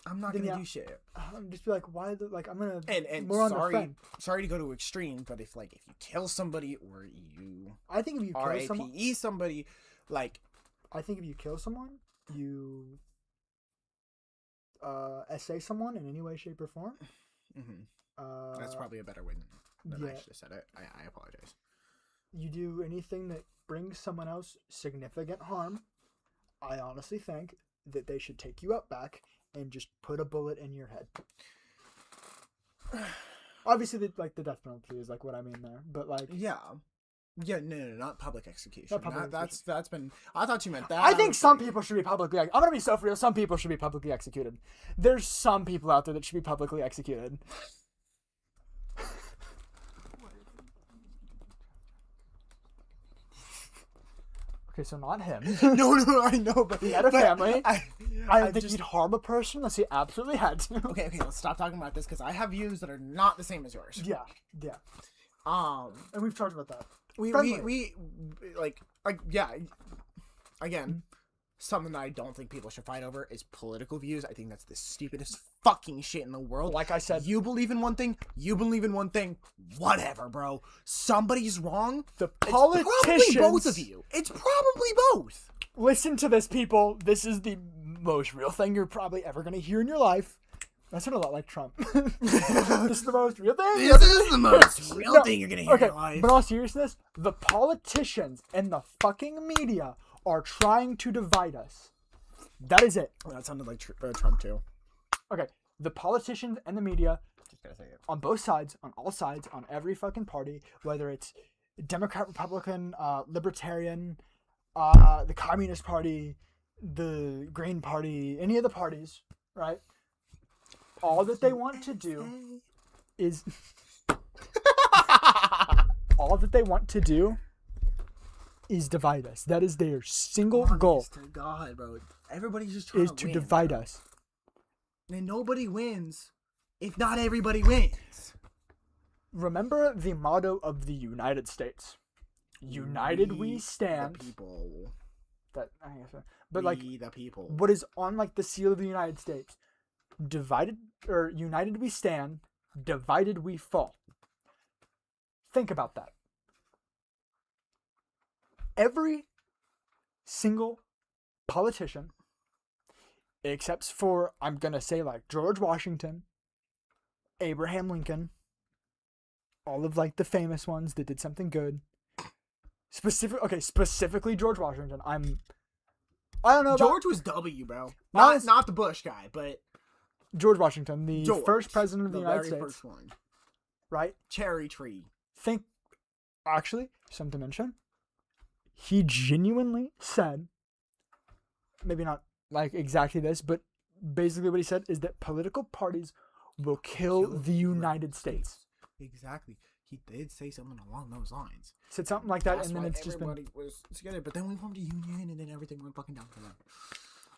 I'm not Then gonna yeah. do shit. I'm just be like, why? I'm gonna And more on the friend. sorry to go to extreme, but if you kill somebody or you I think if you kill someone, RAPE somebody, like, I think if you kill someone, you essay someone in any way, shape, or form. that's probably a better way than I yeah. should have said it. I apologize. You do anything that brings someone else significant harm. I honestly think that they should take you up back and just put a bullet in your head. Obviously, the death penalty is like what I mean there, but like Yeah, no, not public execution. Not public That's been. I thought you meant that. I think some people should be publicly. I'm gonna be so for real. Some people should be publicly executed. There's some people out there that should be publicly executed. Okay, so not him. No, I know, but He had a family. I I don't think just- he'd harm a person unless he absolutely had to. Okay, let's stop talking about this because I have views that are not the same as yours. Yeah. And we've talked about that. we Friendly. yeah. Again, something that I don't think people should fight over is political views. I think that's the stupidest fucking shit in the world. Like I said, You believe in one thing, whatever, bro. Somebody's wrong. the It's probably politicians. both of you. It's probably both. Listen to this, people. This is the most real thing you're probably ever going to hear in your life. That sounded a lot like Trump. This is the most real thing. This is the most real No, thing you're gonna hear Okay, in your life. but in all seriousness, the politicians and the fucking media are trying to divide us. That is it. That sounded like Trump too. Okay, the politicians and the media Just gotta say it. on both sides, on all sides, on every fucking party, whether it's Democrat, Republican, Libertarian, the Communist Party, the Green Party, any of the parties, right? All that they want to do is all that they want to do is divide us. That is their single goal, Honest to God, bro. Everybody's just trying is to to win, divide bro. us. And nobody wins if not everybody wins. Remember the motto of the United States. United we stand. The people. That I guess so. But like the people. what is on like the seal of the United States? United we stand, divided we fall. Think about that. Every single politician, except for, I'm going to say like George Washington, Abraham Lincoln, all of like the famous ones that did something good. Specifically George Washington. I don't know. George was W, bro. Not the Bush guy, but George Washington, the first president of the United States. First one. Right? Cherry tree. Actually, something to mention. He genuinely said, maybe not like exactly this, but basically what he said is that political parties will kill the United States. Exactly. He did say something along those lines. Said something like that, That's and then why it's just been... everybody was together, but then we formed a union, and then everything went fucking down for them.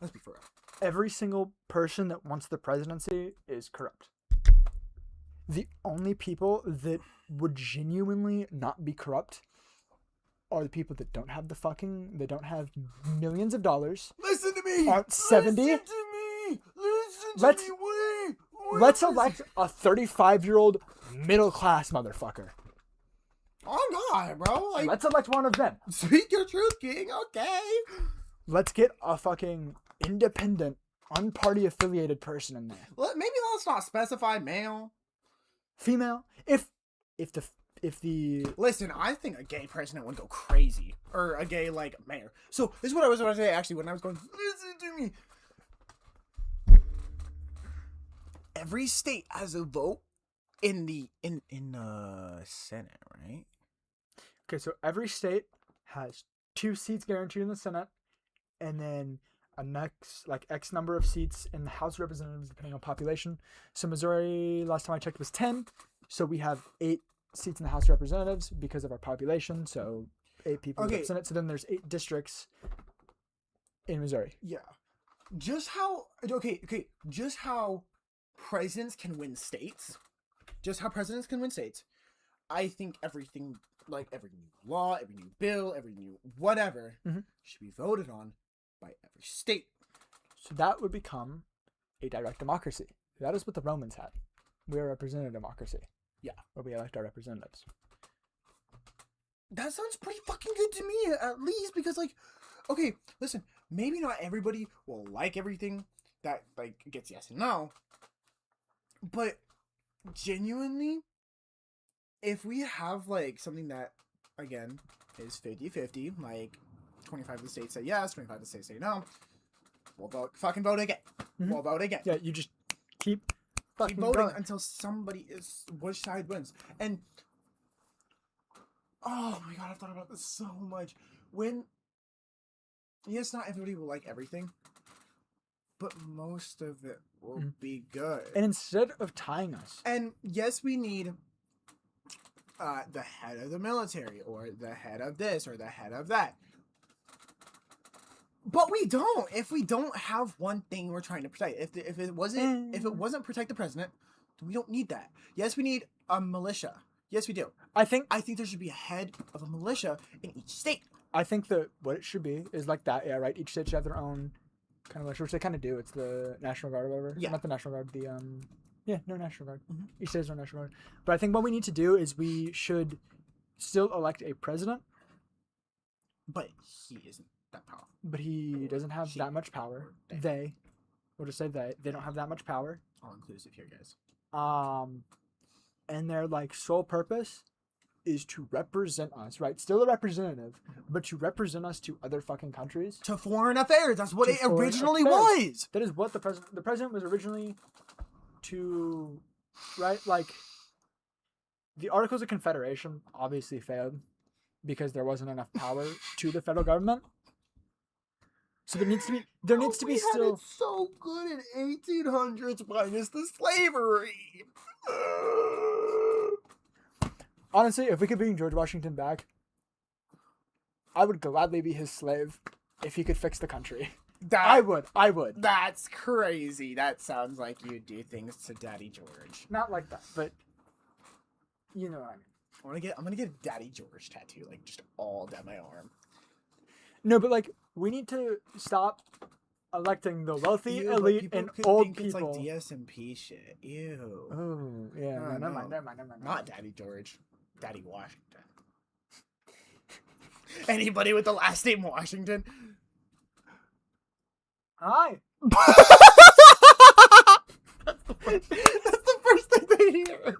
Let's be for real. Every single person that wants the presidency is corrupt. The only people that would genuinely not be corrupt are the people that don't have they don't have millions of dollars. Listen to me! Aren't 70? Listen to me! Listen to me! Let's elect a 35-year-old middle-class motherfucker. Oh God, bro! Like, Let's elect one of them. speak your truth, King. Okay. Let's get a fucking independent, unparty affiliated person in there. Maybe let's not specify male. Female. If the Listen, I think a gay president would go crazy, or a gay like mayor. So this is what I was going to say actually when I was going. Listen to me. Every state has a vote in the Senate, right? Okay, so every state has 2 seats guaranteed in the Senate, and then a next like X number of seats in the House of Representatives depending on population. So Missouri, last time I checked, was 10. So we have 8 seats in the House of Representatives because of our population. So 8 people in the Senate. So then there's 8 districts in Missouri. Yeah. Just how presidents can win states. I think everything, like every new law, every new bill, every new whatever, should be voted on by every state. So that would become a direct democracy. That is what the Romans had. We are a representative democracy. Yeah. Where we elect our representatives. That sounds pretty fucking good to me, at least, because, like, okay, listen, maybe not everybody will like everything that, like, gets yes and no, but genuinely, if we have, like, something that, again, is 50-50, like, 25 of the states say yes, 25 of the states say no, we'll vote again. We'll vote again. Yeah, you just keep voting going until which side wins. And oh my God, I've thought about this so much. Yes, not everybody will like everything, but most of it will be good. And instead of tying us, and yes, we need the head of the military, or the head of this, or the head of that. But we don't. If we don't have one thing we're trying to protect, if it wasn't protect the president, then we don't need that. Yes, we need a militia. Yes, we do. I think there should be a head of a militia in each state. I think that what it should be is like that. Yeah, right. Each state should have their own kind of militia, which they kind of do. It's the National Guard or whatever. Yeah. Not the National Guard. National Guard. Each state has their National Guard. But I think what we need to do is we should still elect a president. But he isn't that powerful. But he doesn't have that much power. We'll just say they don't have that much power. All inclusive here, guys. And their like sole purpose is to represent us, right? Still a representative, but to represent us to other fucking countries. To foreign affairs. That's what it originally was. That is what the president was originally to, right? Like, the Articles of Confederation obviously failed because there wasn't enough power to the federal government. So there needs to be still. Had it so good in 1800s minus the slavery. Honestly, if we could bring George Washington back, I would gladly be his slave if he could fix the country. I would. That's crazy. That sounds like you do things to Daddy George. Not like that, but you know what I mean. I'm gonna get a Daddy George tattoo, like just all down my arm. No, but like we need to stop electing the wealthy, Ew, but elite, people and could old think people. It's like DSMP shit. Ew. Oh, yeah. No, Never no. mind. Not Daddy George. Daddy Washington. Anybody with the last name Washington? Hi. That's the first thing they hear.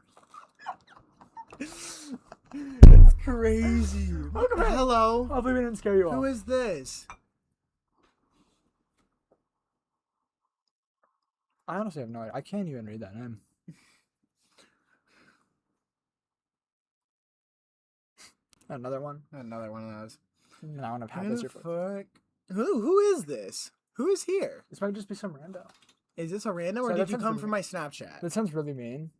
It's crazy. Welcome back. Hello. Hopefully we didn't scare you Who off. is this? I honestly have no idea. I can't even read that name. Another one. Another one of those. Now I want to have Who this the your fuck? Who is this? Who is here? This might just be some rando. Is this a random or So did that you sounds come really- from my Snapchat? That sounds really mean.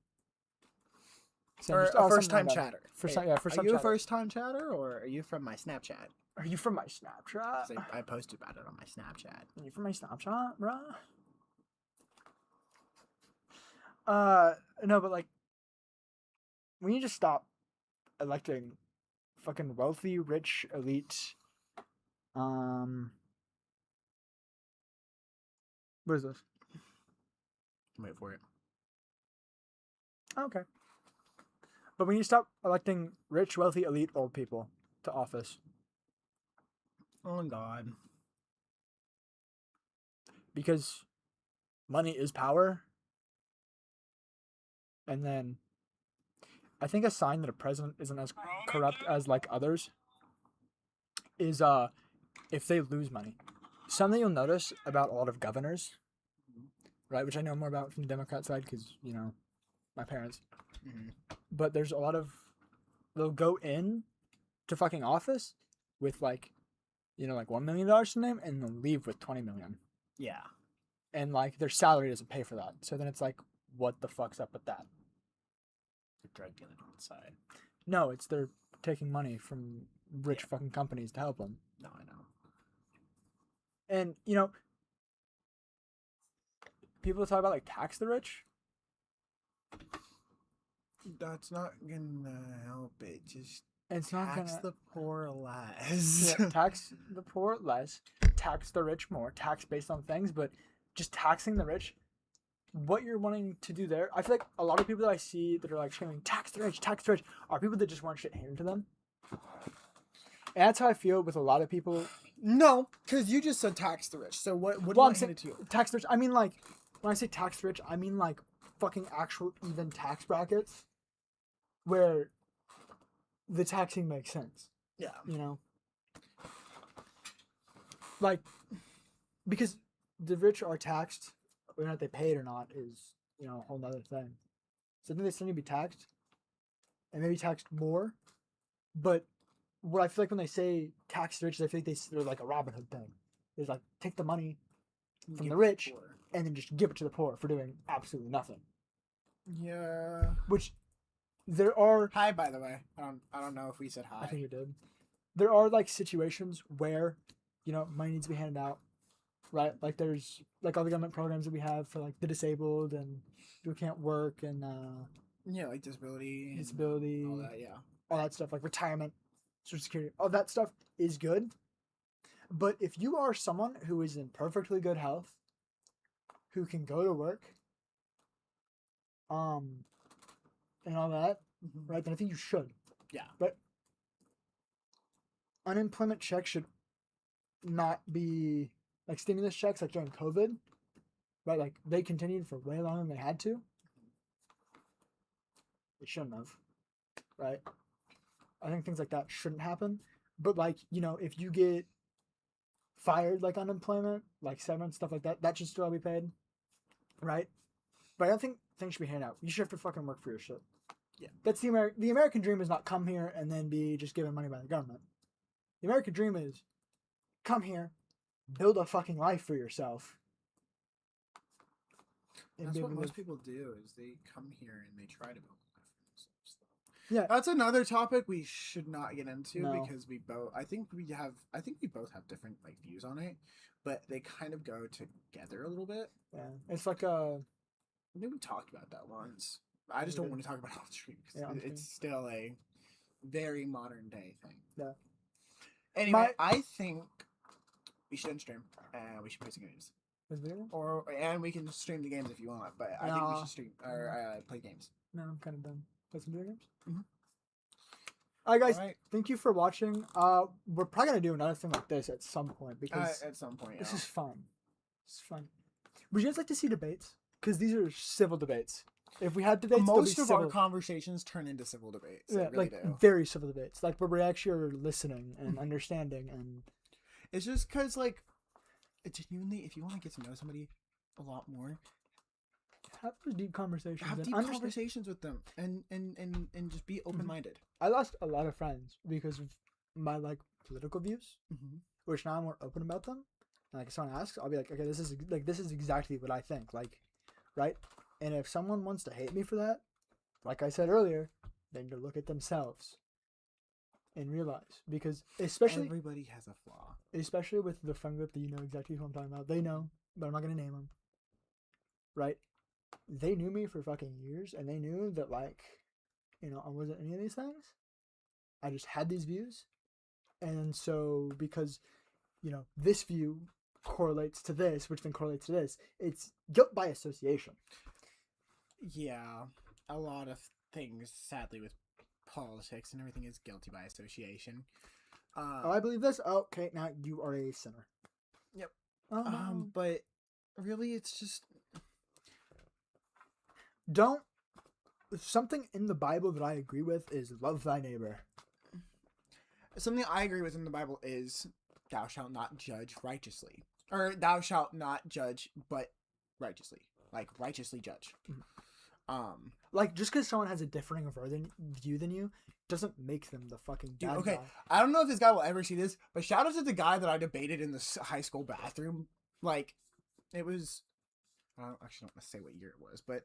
So Or just- a some first time rando. chatter? First Hey, time, yeah, first Are time you a chatter. first time chatter or are you from my Snapchat? Are you from my Snapchat? 'Cause I posted about it on my Snapchat. Are you from my Snapchat, bruh? No, but like, we need to stop electing fucking wealthy, rich, elite. What is this? Wait for it. Okay. But we need to stop electing rich, wealthy, elite, old people to office Oh God. because money is power. And then I think a sign that a president isn't as corrupt as like others is if they lose money. Something you'll notice about a lot of governors, right, which I know more about from the Democrat side because, you know, my parents. Mhm. But there's a lot of they'll go in to fucking office with like, you know, like $1 million to name and they'll leave with 20 million. Yeah. And like their salary doesn't pay for that. So then it's like, what the fuck's up with that? The drug dealer on the side. No, it's they're taking money from rich fucking companies to help them. No, I know. And, you know, people talk about like tax the rich. That's not gonna help it. Just And it's not tax gonna the poor less. yeah, tax the poor less, tax the rich more, tax based on things, but just taxing the rich, what you're wanting to do there, I feel like a lot of people that I see that are like screaming tax the rich, are people that just want shit handed to them. And that's how I feel with a lot of people. No, because you just said tax the rich. So what do you Well, I'm want saying handed to you? tax the rich. I mean, like, when I say tax the rich, I mean like fucking actual even tax brackets where the taxing makes sense. Yeah. You know, like, because the rich are taxed, whether or not they pay it or not is, you know, a whole nother thing. So I think they still need to be taxed, and maybe taxed more. But what I feel like when they say tax the rich, I feel like they're like a Robin Hood thing. It's like take the money from Give the it rich to poor. and then just give it to the poor for doing absolutely nothing. Yeah. Which there are, Hi, by the way. I don't know if we said hi. I think we did. There are like situations where, you know, money needs to be handed out, right? Like there's like all the government programs that we have for like the disabled and who can't work and Yeah, like disability. and disability, All that, yeah. all that stuff, like retirement, Social Security, all that stuff is good. But if you are someone who is in perfectly good health, who can go to work, and all that, Mhm. right, then I think you should. Yeah. But unemployment checks should not be like stimulus checks like during COVID, right? Like they continued for way longer than they had to. They shouldn't have, right? I think things like that shouldn't happen. But like, you know, if you get fired like unemployment, like severance, stuff like that, that should still be paid, right? But I don't think things should be handed out. You should have to fucking work for your shit. Yeah. That's the American dream is not come here and then be just given money by the government. The American dream is come here, build a fucking life for yourself. And That's be what able to most live- people do is they come here and they try to build a life for themselves. Yeah. That's another topic we should not get into No. because I think we both have different like views on it. but they kind of go together a little bit. Yeah, it's like a. I think we talked about that once. I just don't want to talk about it on stream because Yeah, on stream. it's still a very modern day thing. Yeah. Anyway, I think we should end stream and we should play some games. And we can stream the games if you want, but I think we should stream or play games. No, I'm kind of done. Play some video games. Mhm. All right, guys. All right. Thank you for watching. We're probably gonna do another thing like this at some point because At some point, this is fun. It's fun. Would you guys like to see debates? Because these are civil debates. If we had debates, they'll be most of civil. our conversations turn into civil debates. Yeah, They really like do. very civil debates, like where we actually are listening and understanding and. It's just because, like, genuinely, if you want to get to know somebody a lot more, Have those deep conversations. have and deep understand- conversations with them and just be open-minded. I lost a lot of friends because of my like political views, Mm-hmm. which now I'm more open about them. And like if someone asks, I'll be like, okay, this is exactly what I think, like, right? And if someone wants to hate me for that, like I said earlier, then to look at themselves and realize, because especially Everybody has a flaw. especially with the friend group that you know exactly who I'm talking about. They know, but I'm not gonna name them. Right? They knew me for fucking years, and they knew that, like, you know, I wasn't any of these things. I just had these views, and so because, you know, this view correlates to this, which then correlates to this, it's guilt by association. Yeah, a lot of things, sadly, with politics and everything is guilty by association. Oh, I believe this. Oh, okay, now you are a sinner. Yep. Oh, no. But really, it's just Don't. Something in the Bible that I agree with is love thy neighbor. something I agree with in the Bible is thou shalt not judge righteously, or thou shalt not judge but righteously, like righteously judge. Like, just because someone has a differing view than you doesn't make them the fucking Dude, bad okay, guy. I don't know if this guy will ever see this, but shout out to the guy that I debated in the high school bathroom. Like, it was, I don't want to say what year it was, but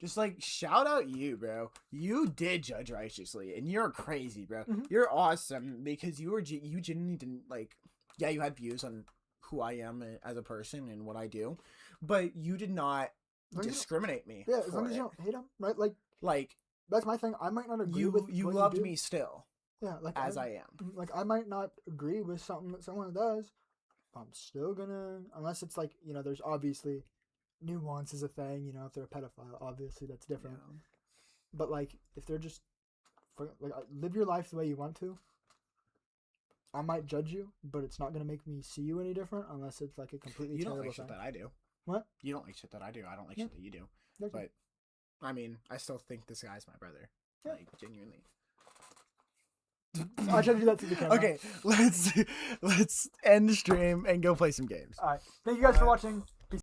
just like shout out you, bro. You did judge righteously, and you're crazy, bro. Mhm. You're awesome because you genuinely didn't like. Yeah, you had views on who I am as a person and what I do, but you did not Long as you don't- discriminate me. Yeah, as for long as you it. don't hate him, right? Like, Like that's my thing. I might not agree you, with you what loved do. me still Yeah, like as I am. like I might not agree with something that someone does. I'm still gonna, unless it's like, you know, there's obviously nuance is a thing. You know, if they're a pedophile, obviously that's different. Yeah. But like, if they're just like live your life the way you want to, I might judge you, but it's not gonna make me see you any different unless it's like a completely You don't terrible like shit thing. that I do. What? You don't like shit that I do. I don't like Yeah. shit that you do. Okay. But I mean, I still think this guy's my brother. Yeah. Like genuinely. I tried to do that to the camera. Okay, let's end the stream and go play some games. All right. Thank you guys for watching.